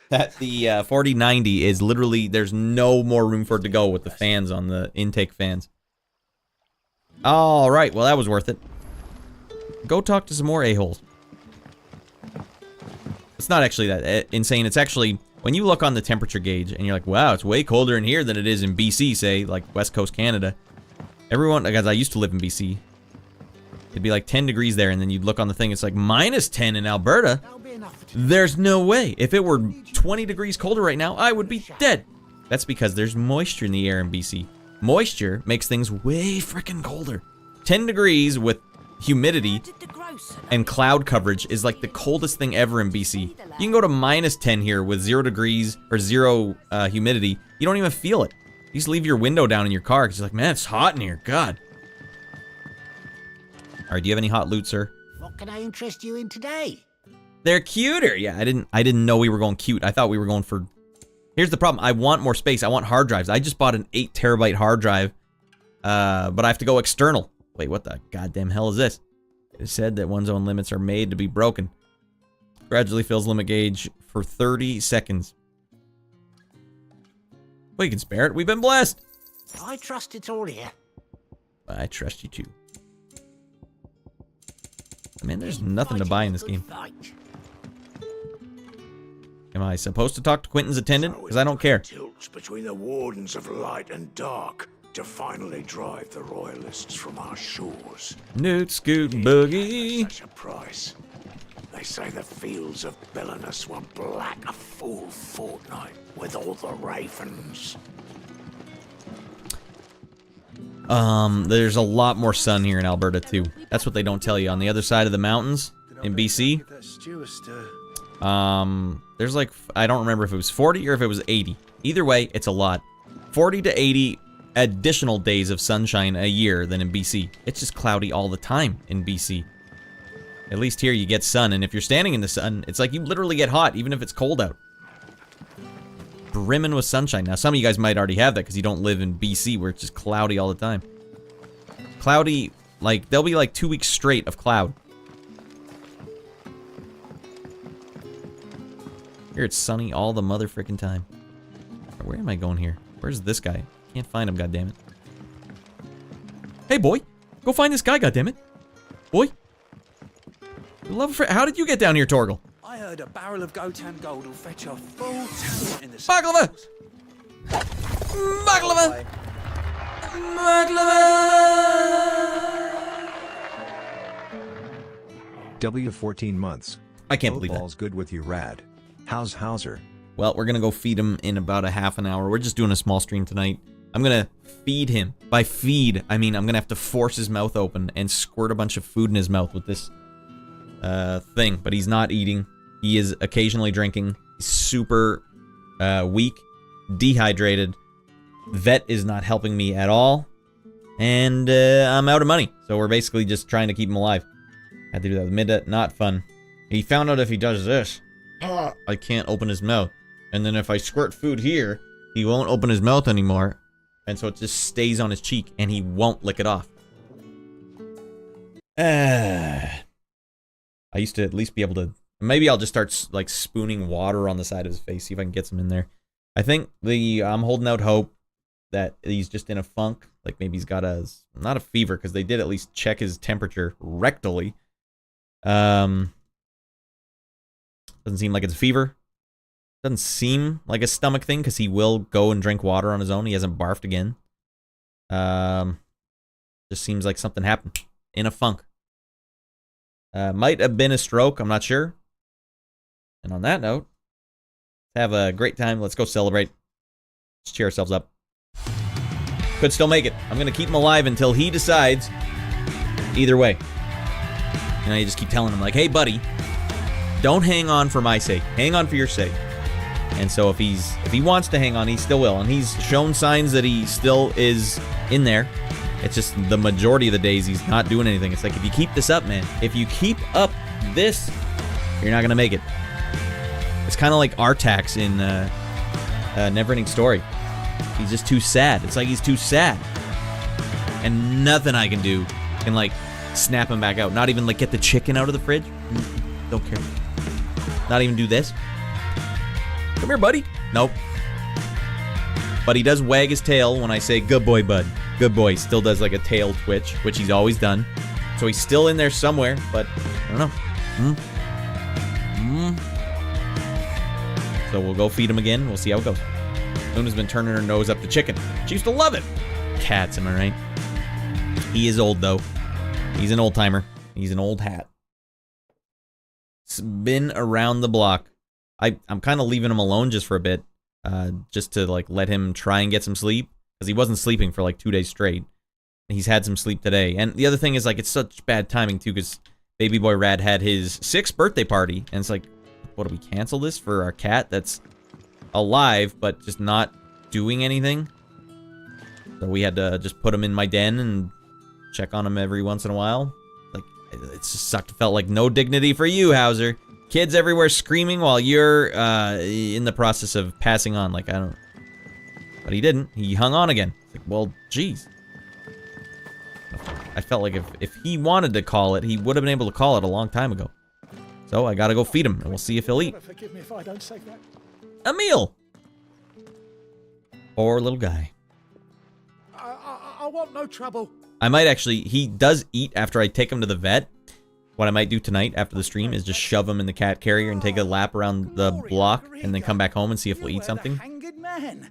that the 4090 is literally, there's no more room for it to go with the fans on the intake fans. All right, well, that was worth it. Go talk to some more a-holes. It's not actually that insane. It's actually, when you look on the temperature gauge and you're like, wow, it's way colder in here than it is in BC, say, like West Coast Canada. Everyone, guys, I used to live in BC. It'd be like 10 degrees there, and then you'd look on the thing, it's like minus 10 in Alberta. There's no way. If it were 20 degrees colder right now, I would be dead. That's because there's moisture in the air in BC. Moisture makes things way freaking colder. 10 degrees with humidity and cloud coverage is like the coldest thing ever in BC. You can go to minus 10 here with 0 degrees or 0 humidity. You don't even feel it. You just leave your window down in your car because you're like, man, it's hot in here. God. All right, do you have any hot loot, sir? What can I interest you in today? They're cuter. Yeah, I didn't know we were going cute. I thought we were going for... Here's the problem. I want more space. I want hard drives. I just bought an 8 terabyte hard drive, but I have to go external. Wait, what the goddamn hell is this? It said that one's own limits are made to be broken. Gradually fills limit gauge for 30 seconds. Well, you can spare it. We've been blessed. I trust it's all here. I trust you too. Man, there's nothing to buy in this game. Am I supposed to talk to Quentin's attendant? Because I don't care. Tilts between the wardens of light and dark to finally drive the royalists from our shores. Newt, Scoot, and Boogie. Such a price. They say the fields of Belenus were black a full fortnight with all the ravens. There's a lot more sun here in Alberta too. That's what they don't tell you. On the other side of the mountains in BC, there's like, I don't remember if it was 40 or if it was 80. Either way, it's a lot. 40 to 80 additional days of sunshine a year than in BC. It's just cloudy all the time in BC. At least here you get sun, and if you're standing in the sun, it's like you literally get hot, even if it's cold out. Brimming with sunshine. Now, some of you guys might already have that because you don't live in BC where it's just cloudy all the time. Cloudy, like, there'll be like 2 weeks straight of cloud. Here it's sunny all the motherfucking time. Where am I going here? Where's this guy? Can't find him, goddammit. Hey, boy. Go find this guy, goddammit. Boy. How did you get down here, Torgal? I heard a barrel of Gotan gold will fetch a full talent in the Baklava! Baklava! Baklava! W14 months. I can't believe that. All's good with you, Radd. How's Hauser? Well, we're gonna go feed him in about a half an hour. We're just doing a small stream tonight. I'm gonna feed him. By feed, I mean I'm gonna have to force his mouth open and squirt a bunch of food in his mouth with this thing. But he's not eating. He is occasionally drinking. He's super weak, dehydrated. Vet is not helping me at all. And I'm out of money. So we're basically just trying to keep him alive. Had to do that with Midda. Not fun. He found out if he does this, I can't open his mouth. And then if I squirt food here, he won't open his mouth anymore. And so it just stays on his cheek and he won't lick it off. I used to at least be able to... Maybe I'll just start like spooning water on the side of his face, see if I can get some in there. I think I'm holding out hope that he's just in a funk. Like maybe he's got not a fever, because they did at least check his temperature rectally. Doesn't seem like it's a fever. Doesn't seem like a stomach thing, because he will go and drink water on his own. He hasn't barfed again. Just seems like something happened. In a funk. Might have been a stroke, I'm not sure. And on that note, have a great time. Let's go celebrate. Let's cheer ourselves up. Could still make it. I'm going to keep him alive until he decides. Either way. And I just keep telling him, like, hey, buddy, don't hang on for my sake. Hang on for your sake. And so if he wants to hang on, he still will. And he's shown signs that he still is in there. It's just the majority of the days he's not doing anything. It's like, if you keep this up, man, if you keep up this, you're not going to make it. It's kind of like Artax in Neverending Story. He's just too sad. It's like he's too sad. And nothing I can do can, like, snap him back out. Not even, like, get the chicken out of the fridge. Don't care. Not even do this. Come here, buddy. Nope. But he does wag his tail when I say, good boy, bud. Good boy. Still does like a tail twitch, which he's always done. So he's still in there somewhere, but I don't know. So we'll go feed him again. We'll see how it goes. Luna's been turning her nose up to chicken. She used to love it. Cats, am I right? He is old, though. He's an old-timer. He's an old hat. It's been around the block. I'm kind of leaving him alone just for a bit. Just to, like, let him try and get some sleep. Because he wasn't sleeping for, like, 2 days straight. He's had some sleep today. And the other thing is, like, it's such bad timing, too, because baby boy Radd had his 6th birthday party. And it's like, what, do we cancel this for our cat that's alive, but just not doing anything? So we had to just put him in my den and check on him every once in a while. Like, it just sucked. It felt like no dignity for you, Hauser. Kids everywhere screaming while you're in the process of passing on. Like, I don't... But he didn't. He hung on again. It's like, well, geez. I felt like if he wanted to call it, he would have been able to call it a long time ago. So I gotta go feed him, and we'll see if he'll eat. Forgive me if I don't say that. A meal! Poor little guy. I want no trouble. I might actually... He does eat after I take him to the vet. What I might do tonight after the stream is just shove him in the cat carrier and take a lap around the block and then come back home and see if we'll eat something. Hanged man.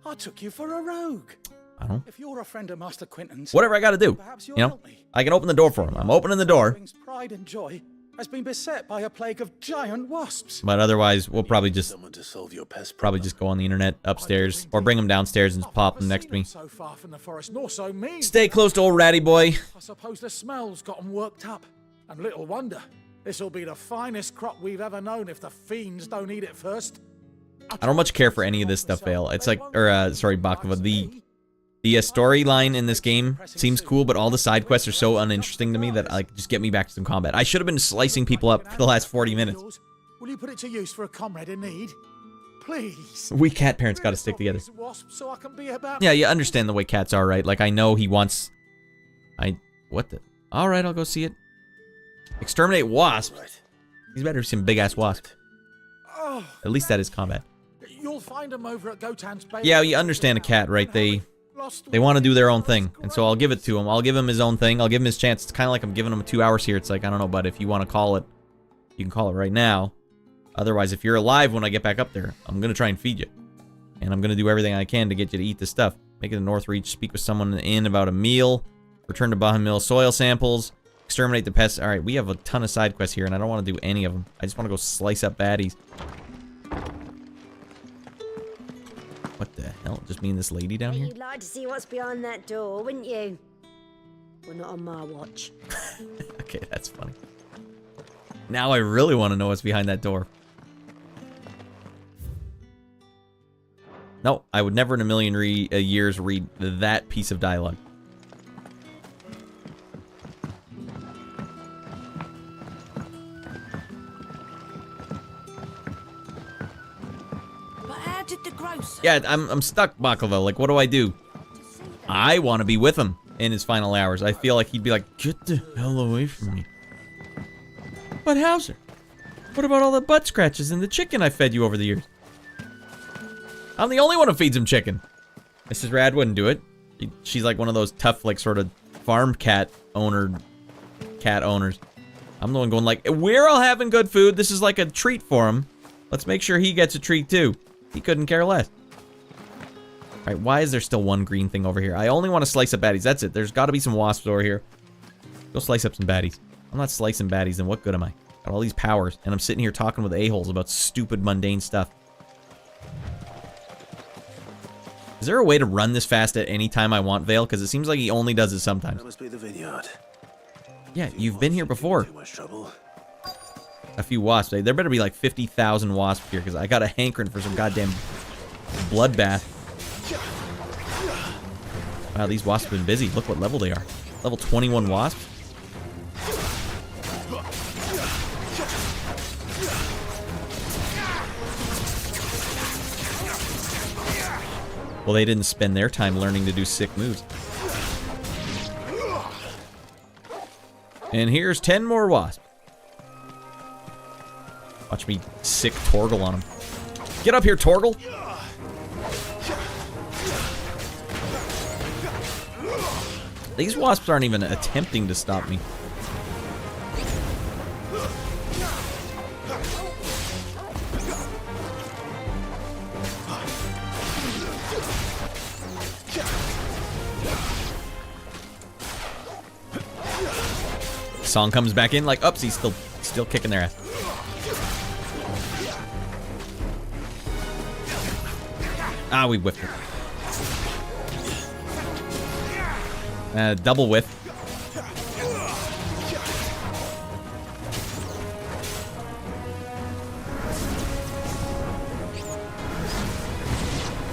I took you for a rogue. I don't know. If you're a friend of Master Quentin's, whatever I gotta do. You know? I can open the door for him. I'm opening the door. Pride and joy has been beset by a plague of giant wasps. But otherwise, we'll probably just go on the internet upstairs or bring him downstairs and just pop him next to me. So far from the forest, nor so mean. Stay close to old Ratty boy. I suppose the smell's got them worked up. And little wonder. This'll be the finest crop we've ever known if the fiends don't eat it first. I don't much care for any of this stuff, Vale. It's like, sorry, Baklava. The storyline in this game seems cool, but all the side quests are so uninteresting to me that, like, just get me back to some combat. I should have been slicing people up for the last 40 minutes. Will you put it to use for a comrade in need? Please. We cat parents gotta stick together. So I can be about... Yeah, you understand the way cats are, right? Like, I know he wants... What the... Alright, I'll go see it. Exterminate wasps? These better be some big-ass wasps. Oh, at least that is combat. You'll find them over at Gotan's Bay. Yeah, you understand a cat, right? They want to do their own thing, and so I'll give it to him. I'll give him his own thing. I'll give him his chance. It's kind of like I'm giving him 2 hours here. It's like, I don't know, but if you want to call it, you can call it right now. Otherwise, if you're alive when I get back up there, I'm going to try and feed you. And I'm going to do everything I can to get you to eat this stuff. Make it to Northreach, speak with someone in the inn about a meal, return to Baha Mill soil samples, exterminate the pests. Alright, we have a ton of side quests here, and I don't want to do any of them. I just want to go slice up baddies. What the hell? Just me and this lady down here? You'd like to see what's behind that door, wouldn't you? Well, not on my watch. Okay, that's funny. Now I really want to know what's behind that door. No, I would never in a million years read that piece of dialogue. Yeah, I'm stuck, Baklava. Like, what do I do? I want to be with him in his final hours. I feel like he'd be like, get the hell away from me. But Hauser, what about all the butt scratches and the chicken I fed you over the years? I'm the only one who feeds him chicken. Mrs. Radd wouldn't do it. She's like one of those tough, like, sort of farm cat owners. I'm the one going like, we're all having good food. This is like a treat for him. Let's make sure he gets a treat too. He couldn't care less. Alright, why is there still one green thing over here? I only want to slice up baddies. That's it. There's got to be some wasps over here. Go slice up some baddies. I'm not slicing baddies, then what good am I? Got all these powers, and I'm sitting here talking with a-holes about stupid, mundane stuff. Is there a way to run this fast at any time I want, Vale? Because it seems like he only does it sometimes. That must be the vineyard. Yeah, you've been here before. Too much trouble. A few wasps. There better be like 50,000 wasps here, because I got a hankering for some goddamn bloodbath. Wow, these wasps have been busy. Look what level they are. Level 21 wasps. Well, they didn't spend their time learning to do sick moves. And here's 10 more wasps. Watch me sick Torgal on them. Get up here, Torgal. These wasps aren't even attempting to stop me. Song comes back in like, oops, he's still kicking their ass. Ah, we whiffed it. Double whiff.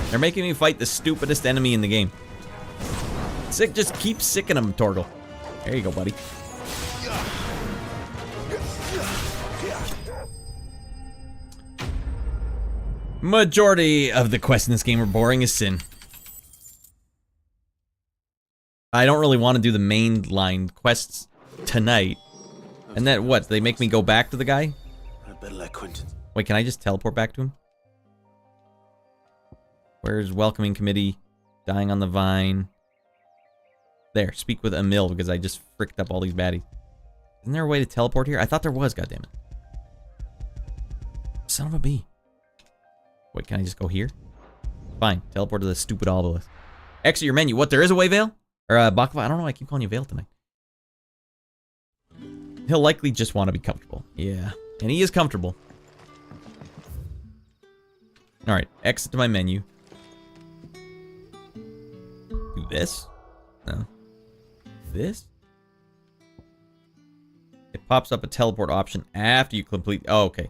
They're making me fight the stupidest enemy in the game. Sick, just keep sicking them, Torgal. There you go, buddy. Majority of the quests in this game are boring as sin. I don't really want to do the mainline quests tonight. And that, what, they make me go back to the guy? I better let Quentin. Wait, can I just teleport back to him? Where's welcoming committee? Dying on the vine. There, speak with Emil because I just fricked up all these baddies. Isn't there a way to teleport here? I thought there was, goddammit. Son of a bee. Wait, can I just go here? Fine, teleport to the stupid obelisk. Exit your menu. What, there is a way, Vale? Or Baklava? I don't know why I keep calling you Vale tonight. He'll likely just want to be comfortable. Yeah, and he is comfortable. Alright, exit to my menu. Do this? No. This? It pops up a teleport option after you complete... Oh, okay.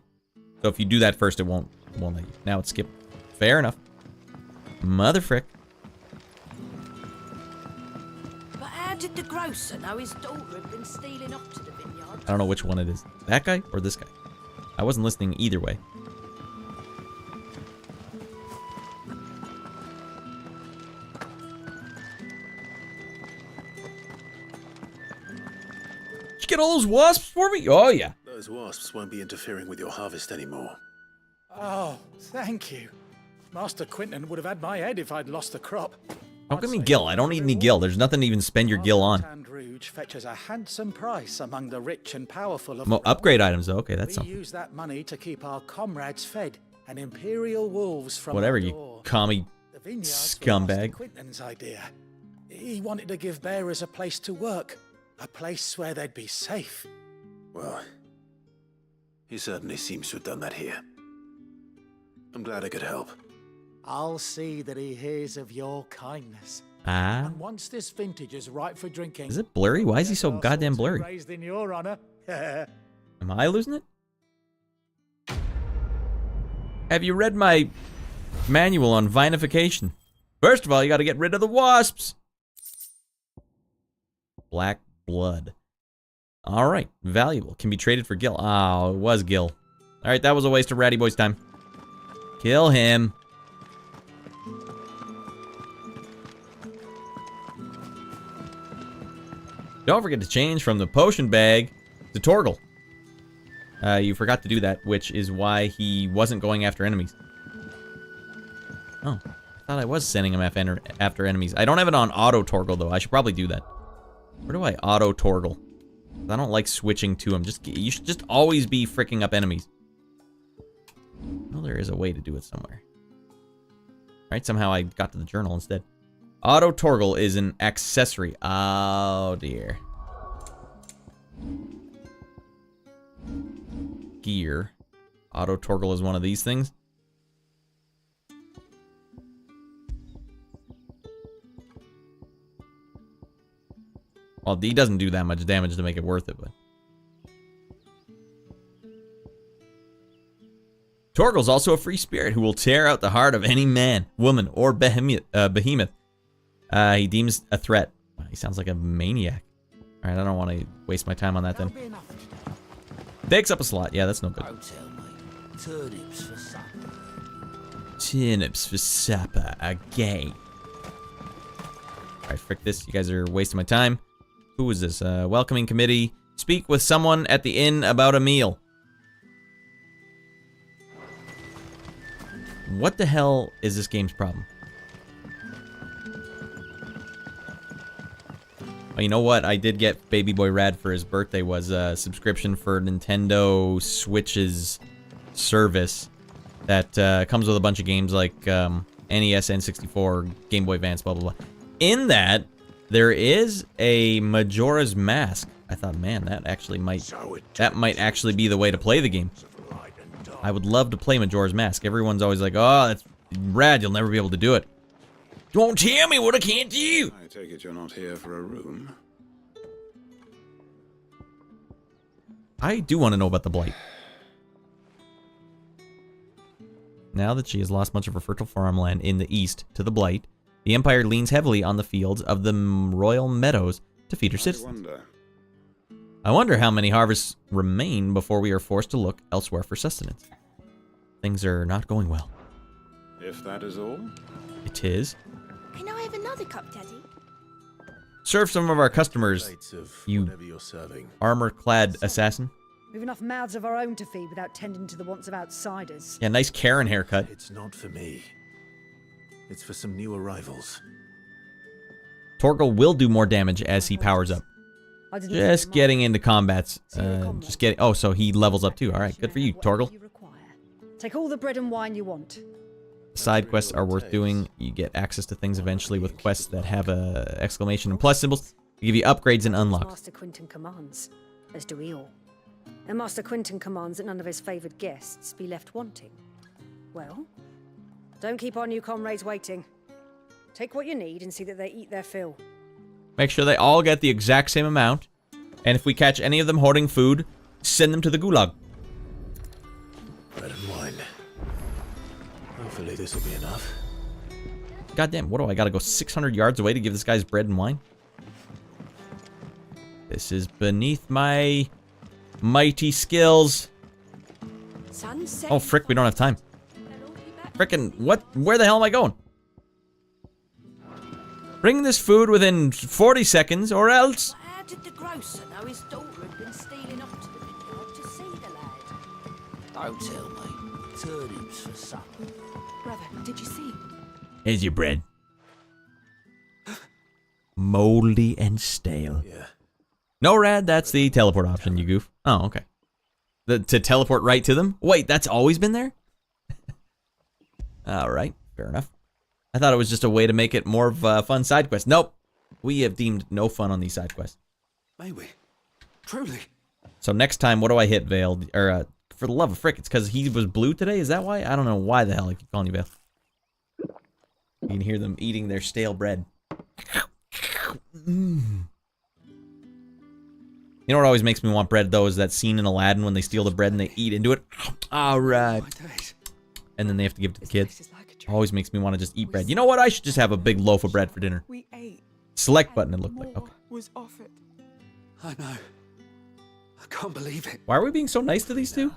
So if you do that first, it won't let you. Now it's skipped. Fair enough. Mother frick. But how did the grocer know his daughter had been stealing off to the vineyard? I don't know which one it is. That guy or this guy? I wasn't listening either way. Did you get all those wasps for me? Oh, yeah. Those wasps won't be interfering with your harvest anymore. Oh, thank you. Master Quentin would have had my head if I'd lost the crop. Don't give me gil. I don't need any gil. There's nothing to even spend your gil on. And Rouge fetches a handsome price among the rich and powerful of Well, upgrade items, though. Okay, that's we something. use that money to keep our comrades fed and imperial wolves from Whatever, our you door. commie The vineyards scumbag. were Master Quentin's idea. He wanted to give bearers a place to work, a place where they'd be safe. Well, he certainly seems to have done that here. I'm glad I could help. I'll see that he hears of your kindness. Ah. And once this vintage is ripe for drinking... Is it blurry? Why is he so goddamn blurry? Raised in your honor. Am I losing it? Have you read my manual on vinification? First of all, you gotta get rid of the wasps. Black blood. Alright, valuable. Can be traded for gil. Oh, it was gil. Alright, that was a waste of Ratty Boy's time. Kill him. Don't forget to change from the potion bag to Torgal. You forgot to do that, which is why he wasn't going after enemies. Oh, I thought I was sending him after enemies. I don't have it on auto Torgal, though. I should probably do that. Where do I auto Torgal? I don't like switching to him. You should just always be fricking up enemies. Well, there is a way to do it somewhere. Right, somehow I got to the journal instead. Auto Torgal is an accessory. Oh, dear. Gear. Auto Torgal is one of these things. Well, he doesn't do that much damage to make it worth it, but... Torgal's also a free spirit who will tear out the heart of any man, woman, or behemoth. He deems a threat. He sounds like a maniac. Alright, I don't want to waste my time on that then. Takes up a slot. Yeah, that's no good. Turnips for supper. Turnips for supper again. Alright, frick this. You guys are wasting my time. Who is this? Welcoming committee. Speak with someone at the inn about a meal. What the hell is this game's problem? Oh, you know what? I did get Baby Boy Radd for his birthday was a subscription for Nintendo Switch's service that comes with a bunch of games like NES, N64, Game Boy Advance, blah, blah, blah. In that, there is a Majora's Mask. I thought, man, that might actually be the way to play the game. I would love to play Majora's Mask. Everyone's always like, oh, that's Radd, you'll never be able to do it. Don't tell me what I can't do. I take it you're not here for a room. I do want to know about the Blight. Now that she has lost much of her fertile farmland in the east to the Blight, the Empire leans heavily on the fields of the Royal Meadows to feed her citizens. I wonder how many harvests remain before we are forced to look elsewhere for sustenance. Things are not going well. If that is all? It is. Can I have another cup, Daddy? Serve some of our customers, you armor-clad assassin. We've enough mouths of our own to feed without tending to the wants of outsiders. Yeah, nice Karen haircut. It's not for me. It's for some new arrivals. Torgal will do more damage as he powers up. Just getting into combats. Oh, so he levels up too. All right, good for you, Torgal. Take all the bread and wine you want. Side quests are worth doing. You get access to things eventually with quests that have a exclamation and plus symbols. They give you upgrades and unlocks. Master Quinton commands, as do we all. And Master Quinton commands that none of his favoured guests be left wanting. Well, don't keep our new comrades waiting. Take what you need and see that they eat their fill. Make sure they all get the exact same amount. And if we catch any of them hoarding food, send them to the gulag. Bread and wine. Hopefully this will be enough. Goddamn, what do I gotta go 600 yards away to give this guy's bread and wine? This is beneath my mighty skills. Oh, frick, we don't have time. Frickin', what? Where the hell am I going? Bring this food within 40 seconds, or else... How did the grocer know his daughter had been stealing off to the vineyard to see the lad? Don't tell me. Turnips for supper. Brother, did you see? Here's your bread. Moldy and stale. Yeah. No, Radd, that's the teleport option, you goof. Oh, okay. To teleport right to them? Wait, that's always been there? Alright, fair enough. I thought it was just a way to make it more of a fun side quest. Nope. We have deemed no fun on these side quests. May we? Truly? So next time, what do I hit, Vale? Or, for the love of frick, it's because he was blue today? Is that why? I don't know why the hell I keep calling you Vale. You can hear them eating their stale bread. You know what always makes me want bread, though, is that scene in Aladdin when they steal the bread and they eat into it. Alright. And then they have to give it to the kids. Always makes me want to just eat bread. You know what? I should just have a big loaf of bread for dinner. We ate. Select button, it looked like. Okay. Was offered. I know. I can't believe it. Why are we being so nice to these two?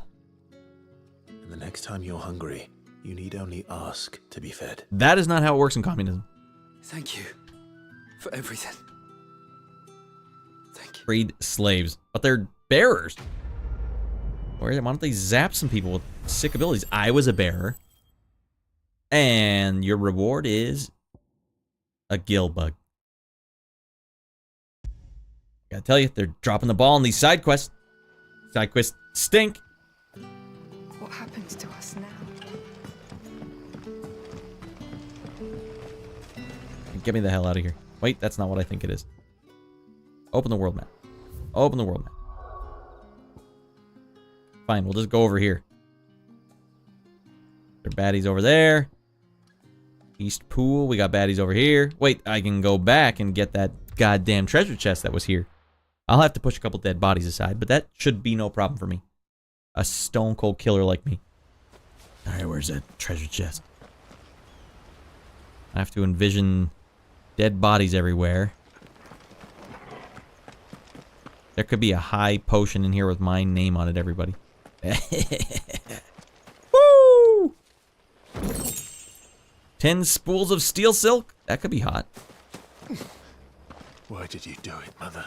And the next time you're hungry, you need only ask to be fed. That is not how it works in communism. Thank you for everything. Freed slaves. But they're bearers. Why don't they zap some people with sick abilities? I was a bearer. And your reward is a gill bug. Gotta tell you, they're dropping the ball on these side quests. Side quests stink. What happens to us now? Get me the hell out of here. Wait, that's not what I think it is. Open the world map. Open the world map. Fine, we'll just go over here. There are baddies over there. East Pool, we got baddies over here. Wait, I can go back and get that goddamn treasure chest that was here. I'll have to push a couple dead bodies aside, but that should be no problem for me. A stone cold killer like me. Alright, where's that treasure chest? I have to envision dead bodies everywhere. There could be a high potion in here with my name on it, everybody. Woo! 10 spools of steel silk? That could be hot. Why did you do it, Mother?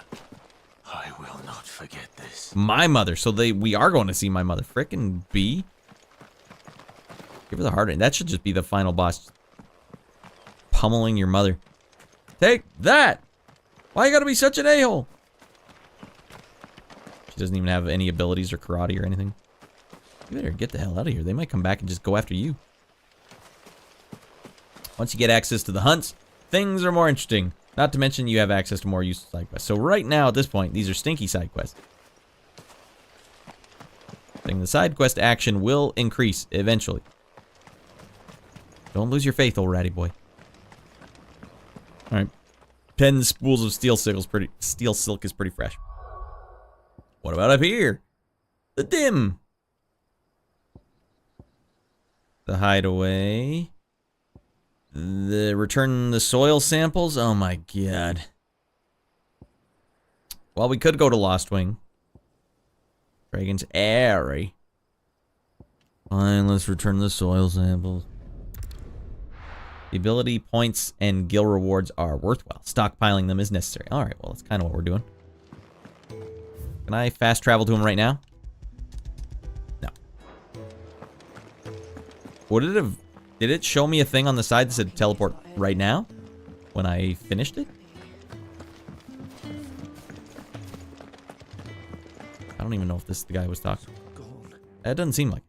I will not forget this. My mother. So we are going to see my mother. Frickin' B. Give her the hard. That should just be the final boss. Pummeling your mother. Take that! Why you gotta be such an a-hole? She doesn't even have any abilities or karate or anything. You better get the hell out of here. They might come back and just go after you. Once you get access to the hunts, things are more interesting. Not to mention you have access to more useful side quests. So right now, at this point, these are stinky side quests. The side quest action will increase eventually. Don't lose your faith, old ratty boy. Alright. 10 spools of steel silk is pretty fresh. What about up here? The dim. The hideaway. The return the soil samples. Oh my god. Well, we could go to Lost Wing. Dragon's Airy. Fine, let's return the soil samples. The ability points and gil rewards are worthwhile. Stockpiling them is necessary. Alright, well, that's kind of what we're doing. Can I fast travel to him right now? No. Would it have... Did it show me a thing on the side that said teleport right now? When I finished it? I don't even know if this is the guy who was talking. That doesn't seem like.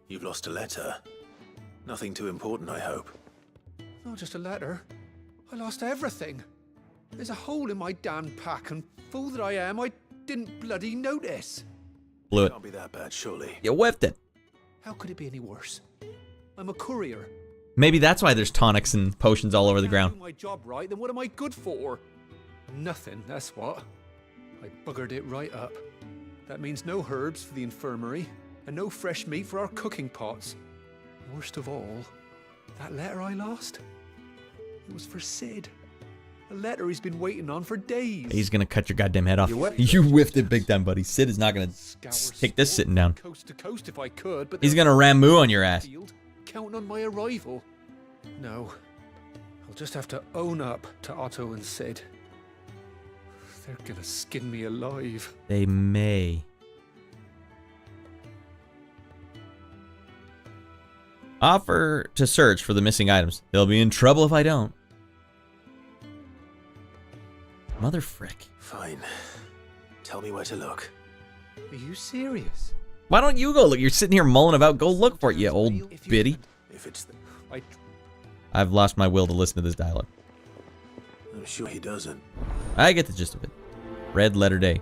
You've lost a letter. Nothing too important, I hope. Not just a letter. I lost everything. There's a hole in my damn pack, and fool that I am, I didn't bloody notice. Blew it. Can't be that bad, surely. You whiffed it. How could it be any worse? I'm a courier. Maybe that's why there's tonics and potions all over the ground. If I do my job right, then what am I good for? Nothing, that's what. I buggered it right up. That means no herbs for the infirmary, and no fresh meat for our cooking pots. Worst of all, that letter I lost, it was for Sid. A letter he's been waiting on for days. He's gonna cut your goddamn head off. You whiffed it big time, buddy. Sid is not gonna take this sitting down. Coast to coast if I could, but he's gonna Ramu on your ass. Counting on my arrival. No, I'll just have to own up to Otto and Sid. They're gonna skin me alive. They may. Offer to search for the missing items. They'll be in trouble if I don't. Mother frick. Fine. Tell me where to look. Are you serious? Why don't you go look? You're sitting here mulling about. Go look for it, you old biddy. If it's I've lost my will to listen to this dialogue. I'm sure he doesn't. I get the gist of it. Red letter day.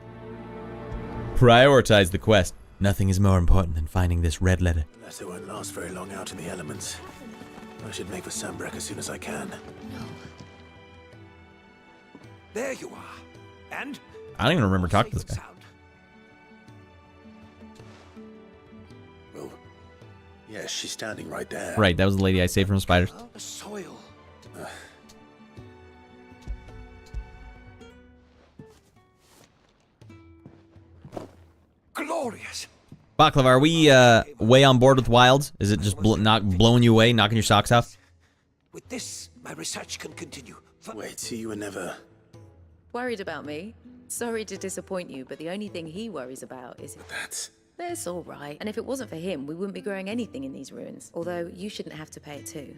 Prioritize the quest. Nothing is more important than finding this red letter. The letter won't last very long out in the elements. I should make for Sandbreck as soon as I can. There you are. And? I don't even remember talking to this guy. Well, yeah, she's standing right there. Right, that was the lady I saved from spiders. The soil. Glorious. Baklava, are we way on board with wilds? Is it just blowing you away, knocking your socks off? With this, my research can continue. Wait, so you were never... Worried about me? Sorry to disappoint you, but the only thing he worries about is... That's all right. And if it wasn't for him, we wouldn't be growing anything in these ruins. Although, you shouldn't have to pay it too.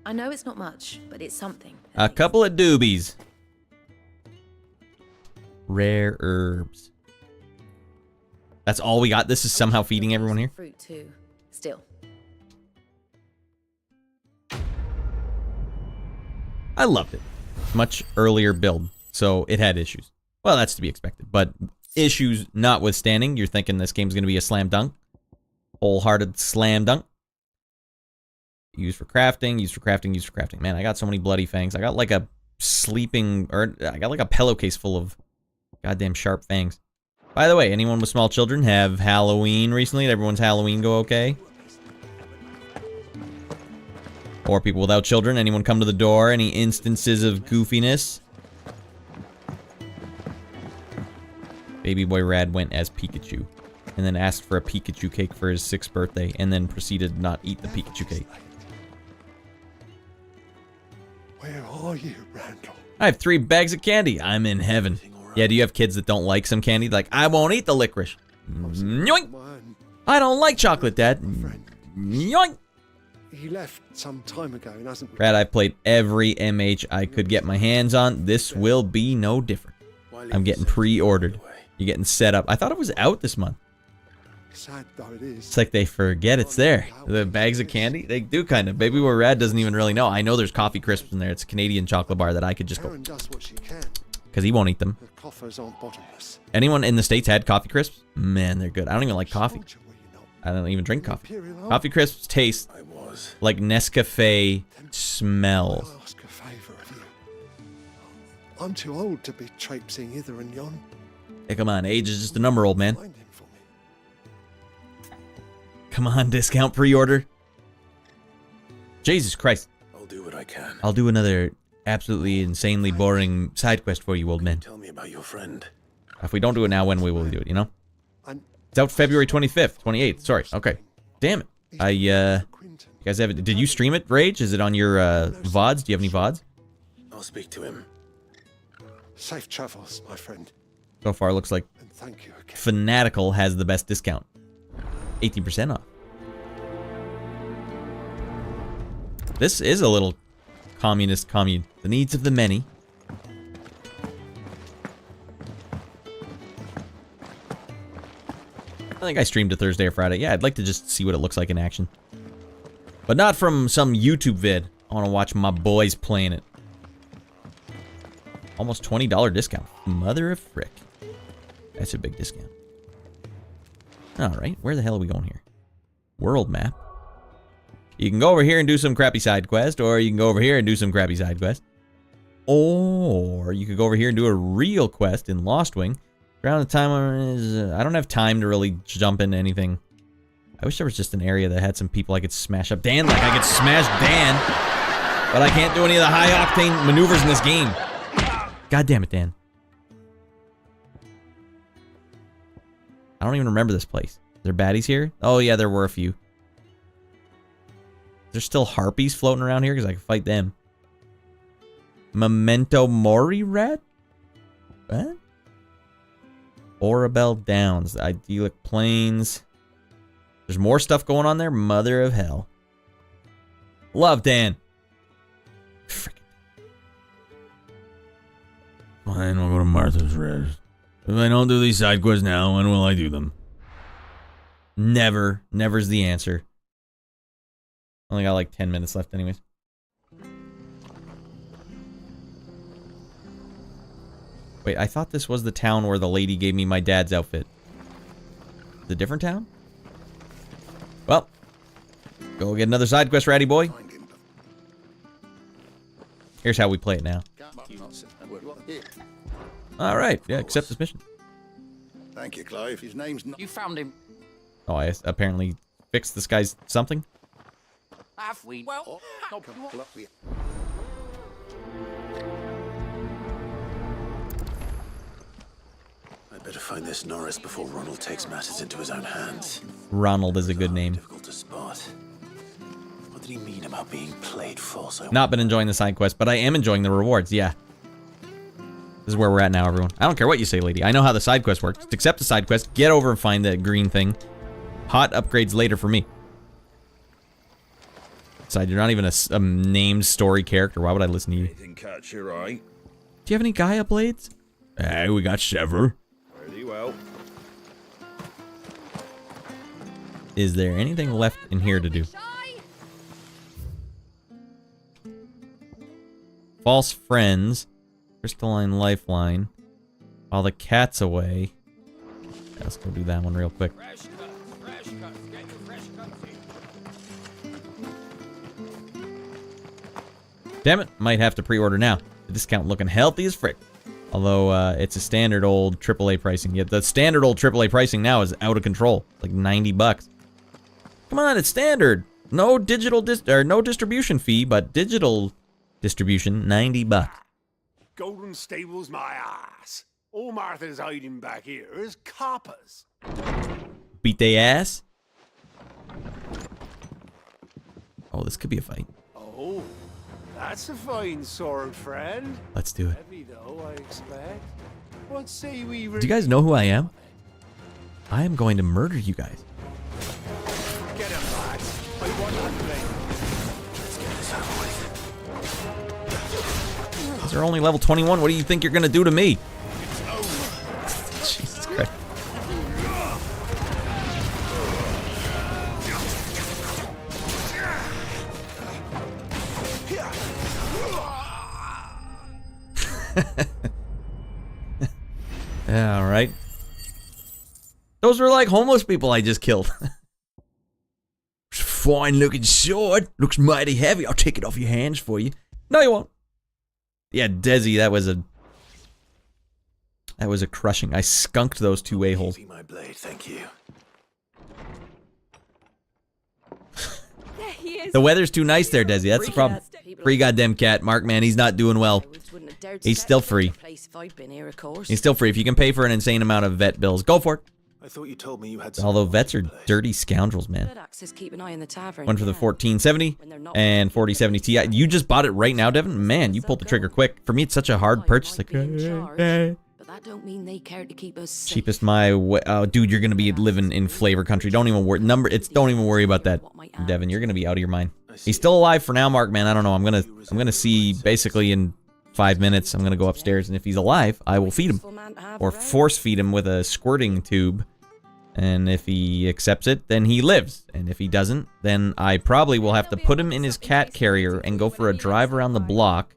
I know it's not much, but it's something. A couple of doobies. Rare herbs. That's all we got? This is somehow feeding everyone here? Fruit too. Still. I loved it. Much earlier build, so it had issues. Well, that's to be expected, but issues notwithstanding, you're thinking this game's going to be a slam dunk. Wholehearted slam dunk. Used for crafting, used for crafting, used for crafting. Man, I got so many bloody fangs. I got like a I got like a pillowcase full of goddamn sharp fangs. By the way, anyone with small children have Halloween recently? Did everyone's Halloween go okay? Or people without children? Anyone come to the door? Any instances of goofiness? Baby boy Radd went as Pikachu. And then asked for a Pikachu cake for his 6th birthday. And then proceeded to not eat the Pikachu cake. Where are you, Randall? I have 3 bags of candy. I'm in heaven. Yeah, do you have kids that don't like some candy? Like, I won't eat the licorice. Yoink! I don't like chocolate, Dad. Yoink! He left some time ago and hasn't... Radd, I played every MH I could get my hands on. This will be no different. I'm getting pre-ordered. You're getting set up. I thought it was out this month. Sad though it is. It's like they forget it's there. The bags of candy, they do kind of. Maybe where Radd doesn't even really know. I know there's coffee crisps in there. It's a Canadian chocolate bar that I could just go. Erin does what she can. Because he won't eat them. Her coffers aren't bottomless. Anyone in the States had coffee crisps? Man, they're good. I don't even like coffee. I don't even drink coffee. Coffee crisps taste like Nescafe smells. I'll ask a favour of you. I'm too old to be traipsing hither and yon. Hey, come on. Age is just a number, old man. Come on, discount pre-order. Jesus Christ. I'll do what I can. I'll do another absolutely insanely boring side quest for you, old man. Tell me about your friend. If we don't do it now, when will we do it, you know? It's out February 25th, 28th. Sorry. Okay. Damn it. You guys have it. Did you stream it, Rage? Is it on your VODs? Do you have any VODs? I'll speak to him. Safe travels, my friend. So far, looks like Thank you again. Fanatical has the best discount. 18% off. This is a little communist commune. The needs of the many. I think I streamed it Thursday or Friday. Yeah, I'd like to just see what it looks like in action. But not from some YouTube vid. I want to watch my boys playing it. Almost $20 discount. Mother of frick. That's a big discount. Alright, where the hell are we going here? World map. You can go over here and do some crappy side quest, or you can go over here and do some crappy side quest. Or you could go over here and do a real quest in Lost Wing. Around the time is I don't have time to really jump into anything. I wish there was just an area that had some people I could smash up. Dan, like I could smash Dan, but I can't do any of the high octane maneuvers in this game. God damn it, Dan. I don't even remember this place. Are there baddies here? Oh yeah, there were a few. There's still harpies floating around here because I can fight them. Memento Mori, Radd? What? Orabelle Downs, the idyllic plains. There's more stuff going on there? Mother of hell. Love Dan. Frick. Fine, we'll go to Martha's Rest. If I don't do these side quests now, when will I do them? Never. Never's the answer. Only got like 10 minutes left anyways. Wait, I thought this was the town where the lady gave me my dad's outfit. The different town? Well, go get another side quest, Ratty boy. Here's how we play it now. Alright, yeah, accept this mission. Thank you, Clive. His name's not... You found him. Oh, I apparently fixed this guy's something? Have we? Well, no, I'd better find this Norris before Ronald takes matters into his own hands. Ronald is a good name. Difficult to spot. What did he mean about being played false? Not been enjoying the side quest, but I am enjoying the rewards, yeah. This is where we're at now, everyone. I don't care what you say, lady. I know how the side quest works. Just accept the side quest, get over and find the green thing. Hot upgrades later for me. Besides, you're not even a named story character. Why would I listen to you? Anything catch your eye? Do you have any Gaia blades? Hey, we got Sever. Pretty well. Is there anything left in here to do? False friends. Crystalline lifeline. While the cat's away. Yeah, let's go do that one real quick. Damn it, might have to pre-order now. The discount looking healthy as frick. Although, it's a standard old AAA pricing. Yet the standard old AAA pricing now is out of control. Like 90 bucks. Come on, it's standard. No digital no distribution fee, but digital distribution, 90 bucks. Golden Stable's my ass. All Martha's hiding back here is coppers. Beat they ass? Oh, this could be a fight. Oh, that's a fine sword, friend. Let's do it. Heavy though, I expect. What say we... Do you guys know who I am? I am going to murder you guys. Get him, lads. They're only level 21. What do you think you're gonna do to me? Jesus Christ. Yeah, all right. Those were like homeless people I just killed. Fine looking sword. Looks mighty heavy. I'll take it off your hands for you. No, you won't. Yeah, Desi, that was a crushing. I skunked those two a-holes. My blade, thank you. The weather's too nice there, Desi. That's the problem. Free goddamn cat. Mark, man, he's not doing well. He's still free. He's still free. If you can pay for an insane amount of vet bills, go for it. I thought you told me you had. Although vets are dirty scoundrels, man. Keep an eye on the tavern. One for the 1470 and 4070 Ti. You just bought it right now, Devin? Man, you pulled the trigger quick. For me, it's such a hard purchase. Like, But that don't mean they care to keep us safe. cheapest my way. Dude, you're gonna be living in flavor country. Don't even worry. Don't even worry about that, Devin. You're gonna be out of your mind. He's still alive for now, Mark. Man, I don't know. I'm gonna see basically in 5 minutes. I'm gonna go upstairs, and if he's alive, I will feed him or force feed him with a squirting tube. And if he accepts it, then he lives. And if he doesn't, then I probably will have to put him in his cat carrier and go for a drive around the block.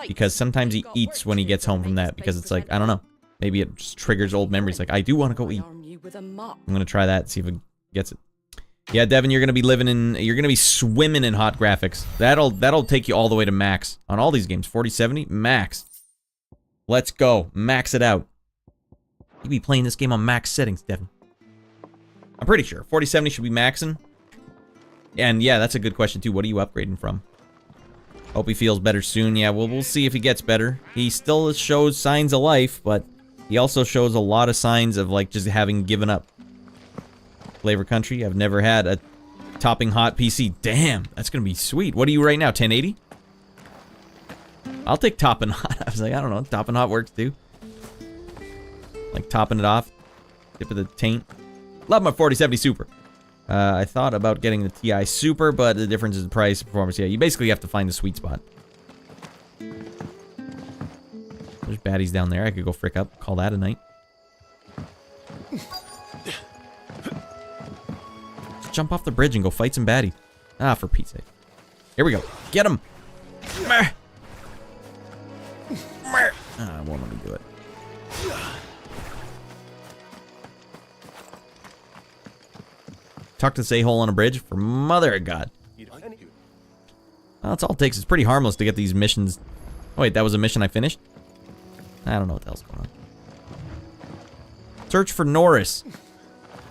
Because sometimes he eats when he gets home from that. Because it's like, I don't know. Maybe it just triggers old memories. Like, I do want to go eat. I'm going to try that, see if it gets it. Yeah, Devin, you're going to be you're going to be swimming in hot graphics. That'll take you all the way to max. On all these games, 4070, max. Let's go. Max it out. You'd be playing this game on max settings, Devin. I'm pretty sure. 4070 should be maxing. And yeah, that's a good question too. What are you upgrading from? Hope he feels better soon. Yeah, we'll see if he gets better. He still shows signs of life, but he also shows a lot of signs of like just having given up. Flavor Country, I've never had a topping hot PC. Damn, that's gonna be sweet. What are you right now, 1080? I'll take topping hot. I was like, I don't know, topping hot works too. Like topping it off. Tip of the taint. Love my 4070 Super. I thought about getting the Ti Super, but the difference is the price, performance. Yeah, you basically have to find the sweet spot. There's baddies down there. I could go frick up. Call that a night. Jump off the bridge and go fight some baddies. Ah, for Pete's sake. Here we go. Get him. Ah, won't let me do it. Talk to this a-hole on a bridge? For mother of God. Well, that's all it takes. It's pretty harmless to get these missions. Oh, wait, that was a mission I finished? I don't know what the hell's going on. Search for Norris.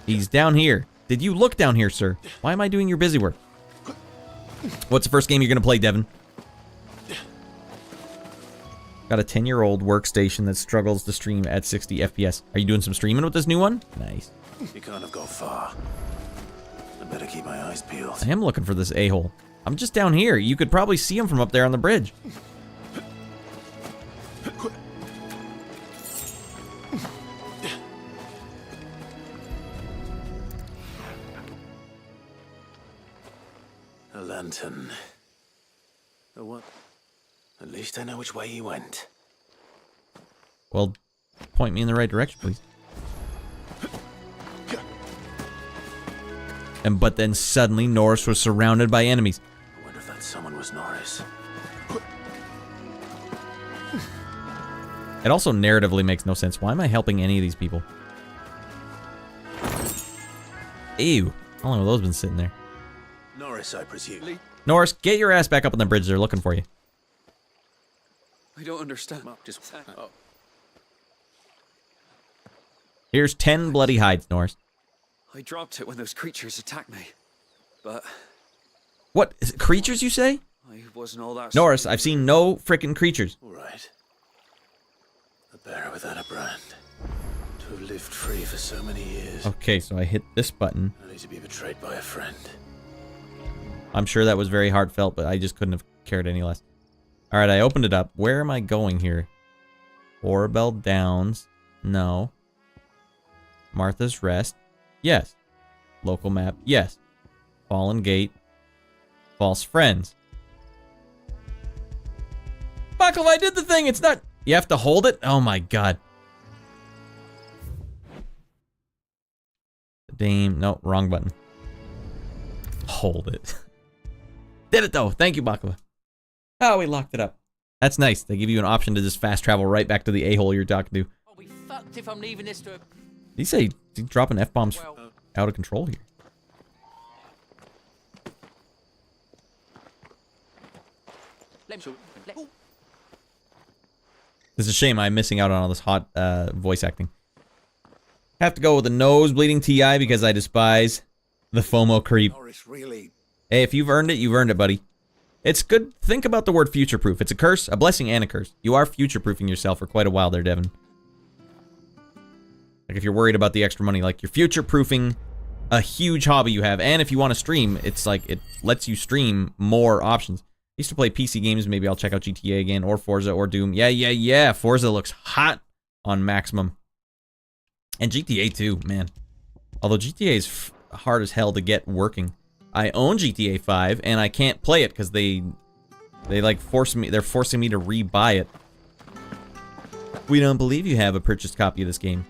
He's down here. Did you look down here, sir? Why am I doing your busy work? What's the first game you're going to play, Devin? Got a 10-year-old workstation that struggles to stream at 60 FPS. Are you doing some streaming with this new one? Nice. You can't have gone far. I better keep my eyes peeled. I am looking for this a-hole. I'm just down here. You could probably see him from up there on the bridge. A lantern. A what? At least I know which way he went. Well, point me in the right direction, please. But then suddenly Norris was surrounded by enemies. I wonder if that someone was Norris. It also narratively makes no sense. Why am I helping any of these people? Ew. How long have those been sitting there? Norris, I presume. Norris, get your ass back up on the bridge. They're looking for you. I don't understand. Just. Oh. Here's 10 bloody hides, Norris. I dropped it when those creatures attacked me. But What? Is it creatures, you say? I wasn't all that. Norris, I've seen no frickin' creatures. All right. A bearer without a brand. To have lived free for so many years. Okay, so I hit this button. Only to be betrayed by a friend. I'm sure that was very heartfelt, but I just couldn't have cared any less. Alright, I opened it up. Where am I going here? Orbell Downs. No. Martha's Rest. Yes. Local map. Yes. Fallen Gate. false friends. Buckle, I did the thing. It's not. You have to hold it? Oh my god. Dame. No, wrong button. Hold it. Did it though. Thank you, Bakula. Oh, we locked it up. That's nice. They give you an option to just fast travel right back to the a-hole you're talking to. I'll be fucked if I'm leaving this to a... Did he say he's dropping F-bombs out of control here? It's a shame I'm missing out on all this hot voice acting. Have to go with a nose-bleeding TI because I despise the FOMO creep. Hey, if you've earned it, buddy. It's good. Think about the word future-proof. It's a curse, a blessing, and a curse. You are future-proofing yourself for quite a while there, Devin. Like, if you're worried about the extra money, like, you're future-proofing a huge hobby you have. And if you want to stream, it's like, it lets you stream more options. I used to play PC games. Maybe I'll check out GTA again, or Forza, or Doom. Yeah. Forza looks hot on maximum. And GTA too, man. Although GTA is hard as hell to get working. I own GTA 5, and I can't play it because they like force me. They're forcing me to rebuy it. We don't believe you have a purchased copy of this game.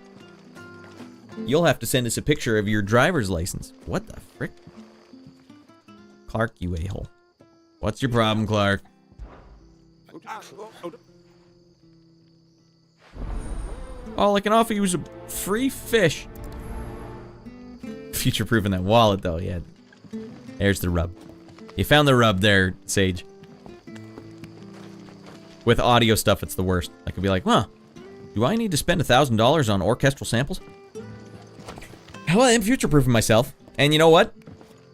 You'll have to send us a picture of your driver's license. What the frick? Clark, you a-hole. What's your problem, Clark? All I can offer you is a free fish. Future-proofing that wallet, though, yeah. There's the rub. You found the rub there, Sage. With audio stuff, it's the worst. I could be like, huh, do I need to spend $1,000 on orchestral samples? Well, I'm future-proofing myself. And you know what?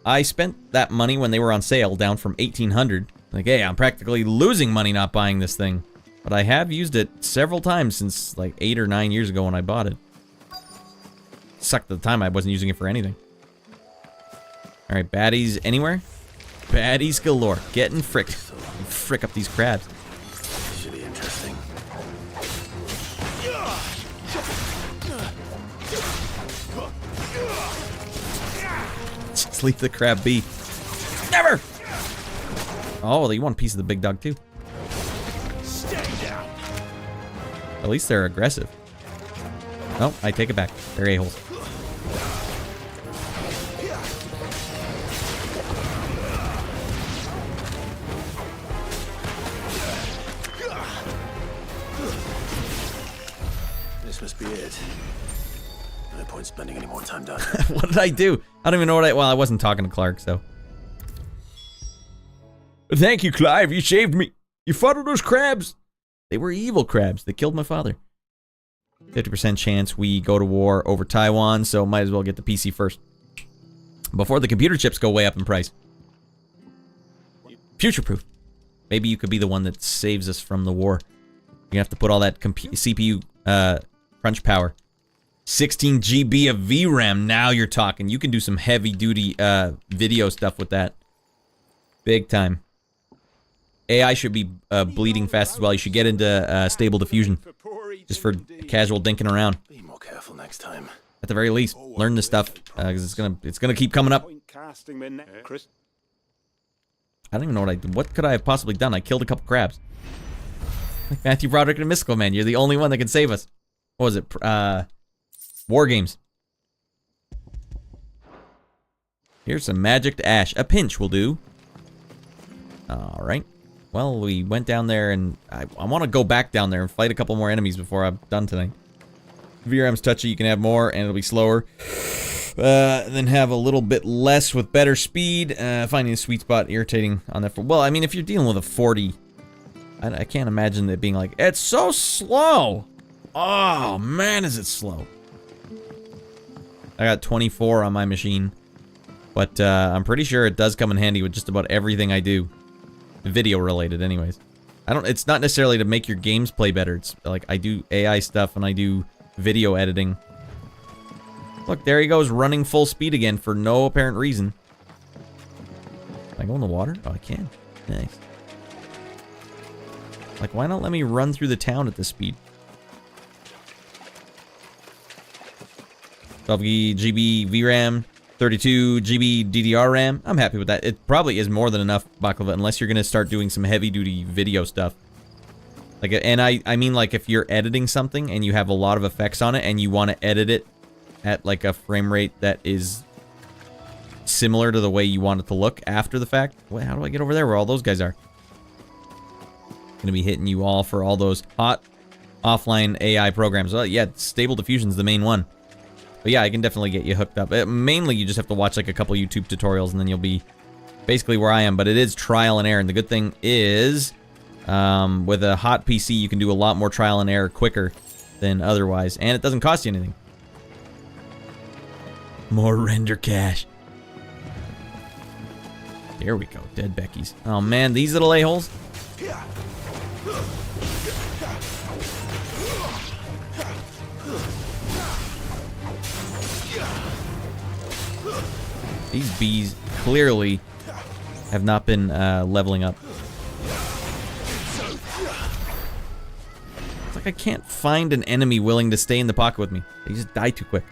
I spent that money when they were on sale, down from $1,800. Like, hey, I'm practically losing money not buying this thing. But I have used it several times since like 8 or 9 years ago when I bought it. Sucked at the time I wasn't using it for anything. Alright, baddies anywhere? Baddies galore. Getting fricked. Frick up these crabs. Should be interesting. Just leave the crab be. Never! Oh, well, you want a piece of the big dog too. At least they're aggressive. No, I take it back. They're a-holes. This must be it. No point spending any more time down. What did I do? I don't even know what well, I wasn't talking to Clark, so. Thank you, Clive. You saved me. You fought with those crabs. They were evil crabs. They killed my father. 50% chance we go to war over Taiwan, so might as well get the PC first. Before the computer chips go way up in price. Future-proof. Maybe you could be the one that saves us from the war. You have to put all that CPU crunch power. 16 GB of VRAM. Now you're talking. You can do some heavy-duty video stuff with that. Big time. AI should be bleeding fast as well. You should get into stable diffusion. Just for casual dinking around. Be more careful next time. At the very least, learn this stuff. Because it's gonna keep coming up. I don't even know what could I have possibly done? I killed a couple crabs. Like Matthew Broderick and Mystical Man, you're the only one that can save us. What was it? War Games. Here's some magic ash. A pinch will do. Alright. Well, we went down there, and I want to go back down there and fight a couple more enemies before I'm done tonight. VRAM's touchy, you can have more, and it'll be slower. Then have a little bit less with better speed. Finding a sweet spot irritating on that. Well, I mean, if you're dealing with a 40, I can't imagine it being like, it's so slow. Oh, man, is it slow. I got 24 on my machine, but I'm pretty sure it does come in handy with just about everything I do. Video related anyways. It's not necessarily to make your games play better. It's like I do AI stuff and I do video editing. Look, there he goes running full speed again for no apparent reason. Can I go in the water? Oh, I can. Nice. Like, why not let me run through the town at this speed? 12 GB VRAM. 32 GB DDR RAM. I'm happy with that. It probably is more than enough, Baklava, unless you're going to start doing some heavy-duty video stuff. Like, and I mean, like, if you're editing something and you have a lot of effects on it and you want to edit it at, like, a frame rate that is similar to the way you want it to look after the fact. Wait, how do I get over there where all those guys are? Gonna be hitting you all for all those hot offline AI programs. Well, yeah, Stable Diffusion's the main one. But yeah, I can definitely get you hooked up. Mainly, you just have to watch like a couple YouTube tutorials, and then you'll be basically where I am. But it is trial and error, and the good thing is, with a hot PC, you can do a lot more trial and error quicker than otherwise, and it doesn't cost you anything. More render cache. There we go, dead Becky's. Oh man, these little a-holes. These bees clearly have not been leveling up. It's like I can't find an enemy willing to stay in the pocket with me. They just die too quick.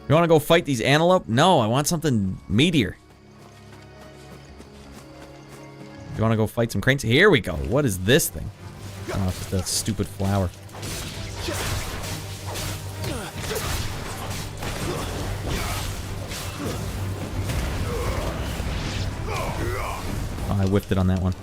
You want to go fight these antelope? No, I want something meatier. You want to go fight some cranes? Here we go. What is this thing? Oh, it's just that stupid flower. Oh, I whiffed it on that one.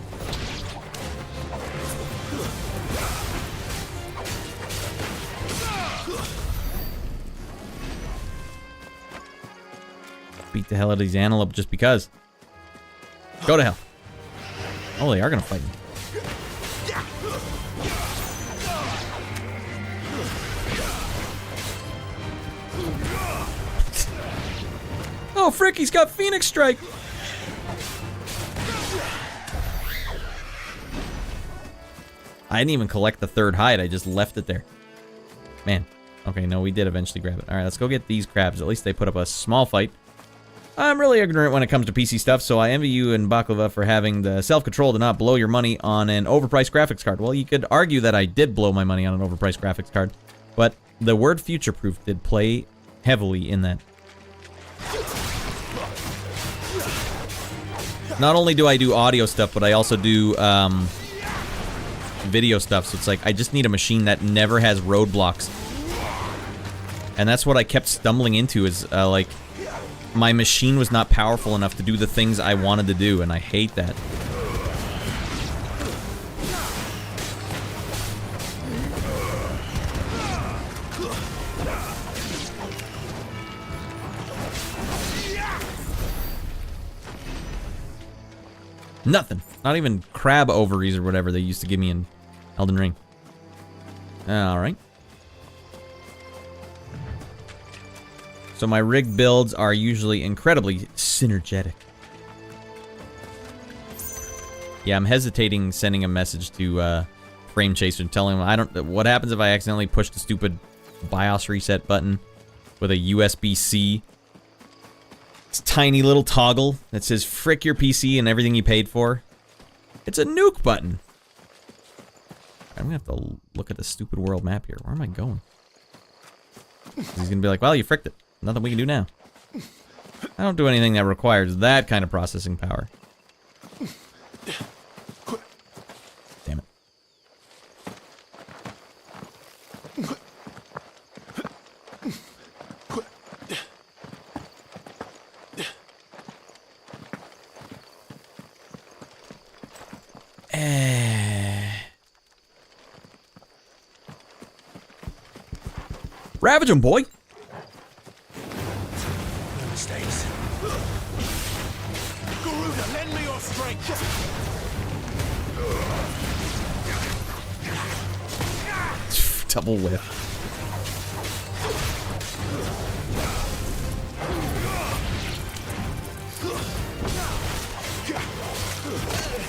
Beat the hell out of these antelope just because. Go to hell. Oh, they are gonna fight me. Oh, frick, he's got Phoenix Strike. I didn't even collect the third hide. I just left it there. Man. Okay, no, we did eventually grab it. All right, let's go get these crabs. At least they put up a small fight. I'm really ignorant when it comes to PC stuff, so I envy you and Baklava for having the self-control to not blow your money on an overpriced graphics card. Well, you could argue that I did blow my money on an overpriced graphics card, but the word future-proof did play heavily in that. Not only do I do audio stuff, but I also do video stuff, so it's like I just need a machine that never has roadblocks. And that's what I kept stumbling into is, like, my machine was not powerful enough to do the things I wanted to do, and I hate that. Nothing. Not even crab ovaries or whatever they used to give me in Elden Ring. Alright. So my rig builds are usually incredibly synergetic. Yeah, I'm hesitating sending a message to Frame Chaser and telling him what happens if I accidentally push the stupid BIOS reset button with a USB-C. It's a tiny little toggle that says frick your PC and everything you paid for. It's a nuke button. I'm gonna have to look at the stupid world map here. Where am I going? He's gonna be like, well, you fricked it. Nothing we can do now. I don't do anything that requires that kind of processing power. Damn it. Ravage him, boy! Double whip.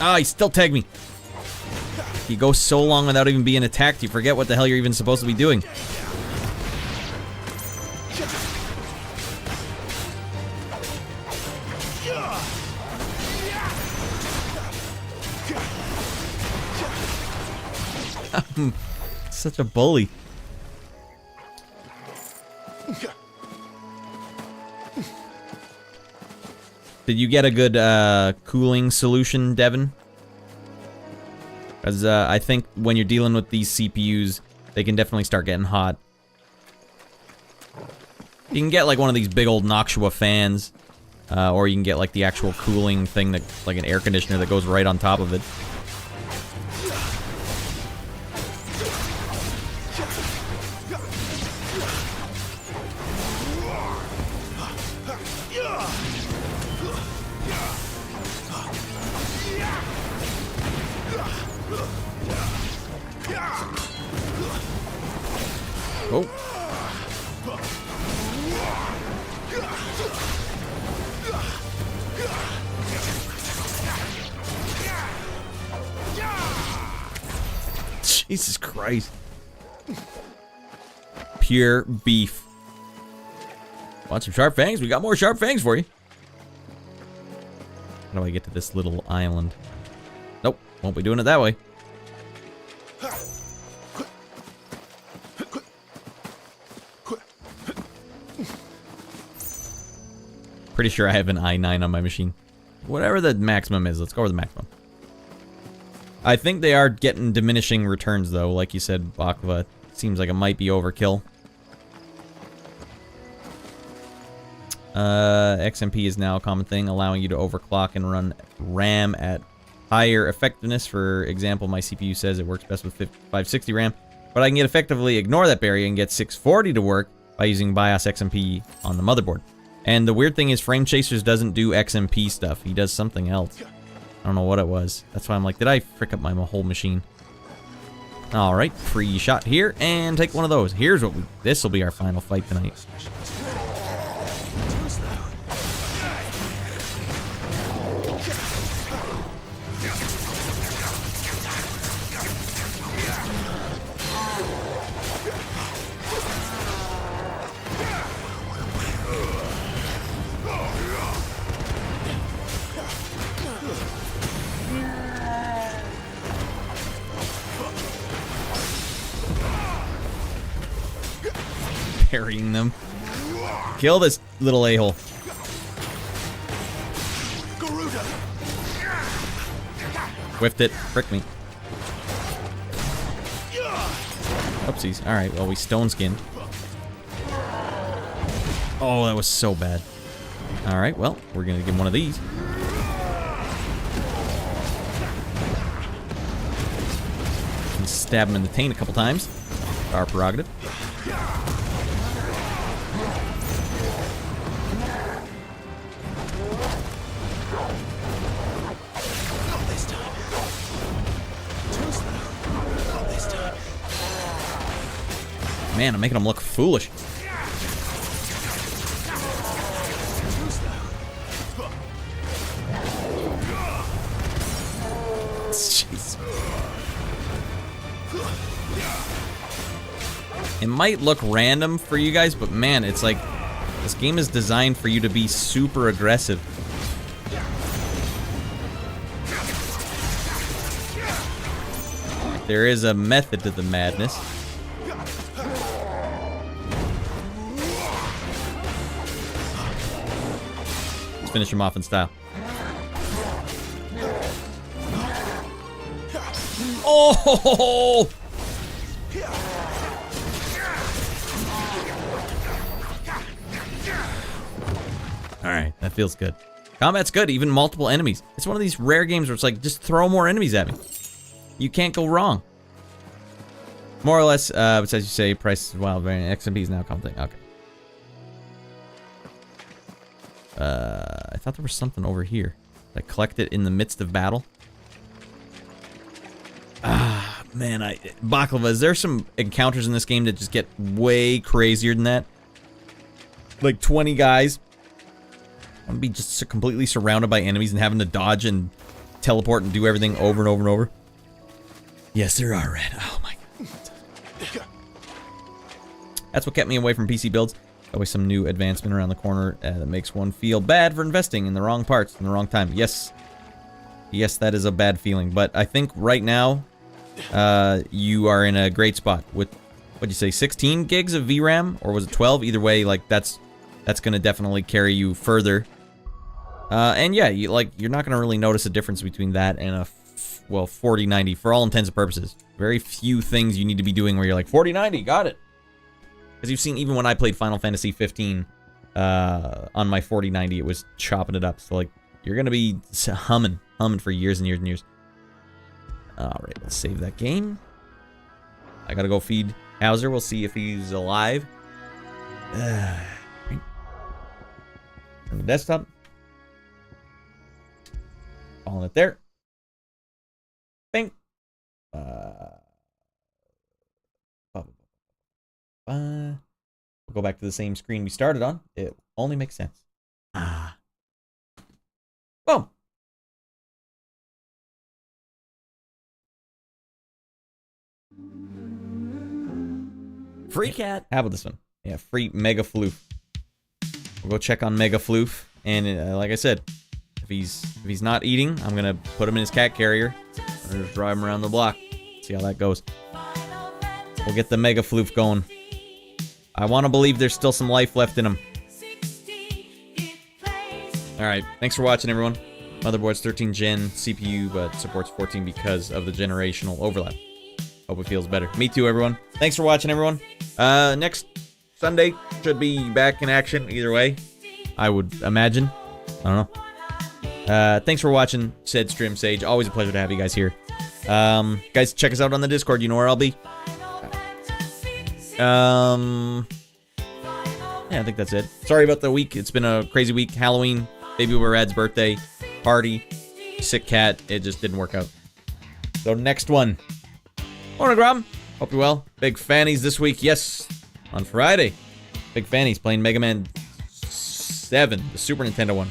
Ah, he still tagged me. You go so long without even being attacked, you forget what the hell you're even supposed to be doing. Such a bully. Did you get a good cooling solution, Devin? Because I think when you're dealing with these CPUs, they can definitely start getting hot. You can get like one of these big old Noctua fans, or you can get like the actual cooling thing, that like an air conditioner that goes right on top of it. Oh. Jesus Christ. Pure beef. Want some sharp fangs? We got more sharp fangs for you. How do I get to this little island? Nope, won't be doing it that way. Pretty sure I have an i9 on my machine. Whatever the maximum is, let's go with the maximum. I think they are getting diminishing returns, though. Like you said, Baklava, seems like it might be overkill. XMP is now a common thing, allowing you to overclock and run RAM at higher effectiveness. For example, my CPU says it works best with 560 RAM, but I can get effectively ignore that barrier and get 640 to work by using BIOS XMP on the motherboard. And the weird thing is, Frame Chasers doesn't do XMP stuff. He does something else. I don't know what it was. That's why I'm like, did I frick up my whole machine? Alright, free shot here, and take one of those. Here's what this will be our final fight tonight. Parrying them. Kill this little a-hole. Whiffed it. Frick me. Oopsies. Alright, well, we stone skinned. Oh, that was so bad. Alright, well, we're gonna give him one of these. And stab him in the taint a couple times. Our prerogative. Man, I'm making him look foolish. Jeez. It might look random for you guys, but man, it's like this game is designed for you to be super aggressive. There is a method to the madness. Finish him off in style. Oh! Alright, that feels good. Combat's good, even multiple enemies. It's one of these rare games where it's like, just throw more enemies at me. You can't go wrong. More or less, besides you say, price is wild variant. XMP is now a common thing. Okay. I thought there was something over here. I collect it in the midst of battle. Ah, man, Baklava, is there some encounters in this game that just get way crazier than that? Like 20 guys. I'm gonna be just completely surrounded by enemies and having to dodge and teleport and do everything over and over and over. Yes, there are, Radd. Oh my god. That's what kept me away from PC builds. Always some new advancement around the corner that makes one feel bad for investing in the wrong parts in the wrong time. Yes. Yes, that is a bad feeling. But I think right now, you are in a great spot with, what'd you say, 16 gigs of VRAM, or was it 12? Either way, like that's gonna definitely carry you further. And yeah, you're not gonna really notice a difference between that and a 4090 for all intents and purposes. Very few things you need to be doing where you're like 4090, got it. Because you've seen even when I played Final Fantasy 15 on my 4090, it was chopping it up. So like you're gonna be humming for years and years and years. All right, let's save that game. I gotta go feed Hauser. We'll see if he's alive. Right. Turn the desktop. Calling it there. Bing. We'll go back to the same screen we started on. It only makes sense. Boom. Freecat. How about this one? Yeah, free Mega Floof. We'll go check on Mega Floof, and like I said, if he's not eating, I'm gonna put him in his cat carrier and just drive him around the block. See how that goes. We'll get the Mega Floof going. I want to believe there's still some life left in him. All right, thanks for watching, everyone. Motherboard's 13 gen CPU, but supports 14 because of the generational overlap. Hope it feels better. Me too, everyone. Thanks for watching, everyone. Next Sunday should be back in action either way, I would imagine. I don't know. Thanks for watching, said Stream Sage. Always a pleasure to have you guys here. Guys, check us out on the Discord. You know where I'll be. Yeah, I think that's it. Sorry about the week. It's been a crazy week. Halloween, Baby Radd's birthday, party, sick cat. It just didn't work out. So next one. Morning, Grom. Hope you're well. Big Fannies this week. Yes, on Friday. Big Fannies playing Mega Man 7, the Super Nintendo one.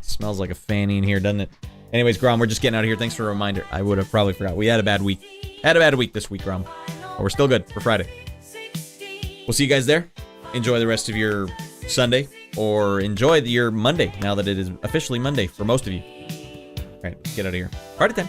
Smells like a fanny in here, doesn't it? Anyways, Grom, we're just getting out of here. Thanks for the reminder. I would have probably forgot. We had a bad week. Had a bad week this week, Grom. But we're still good for Friday. We'll see you guys there. Enjoy the rest of your Sunday, or enjoy your Monday now that it is officially Monday for most of you. All right, let's get out of here. Party time.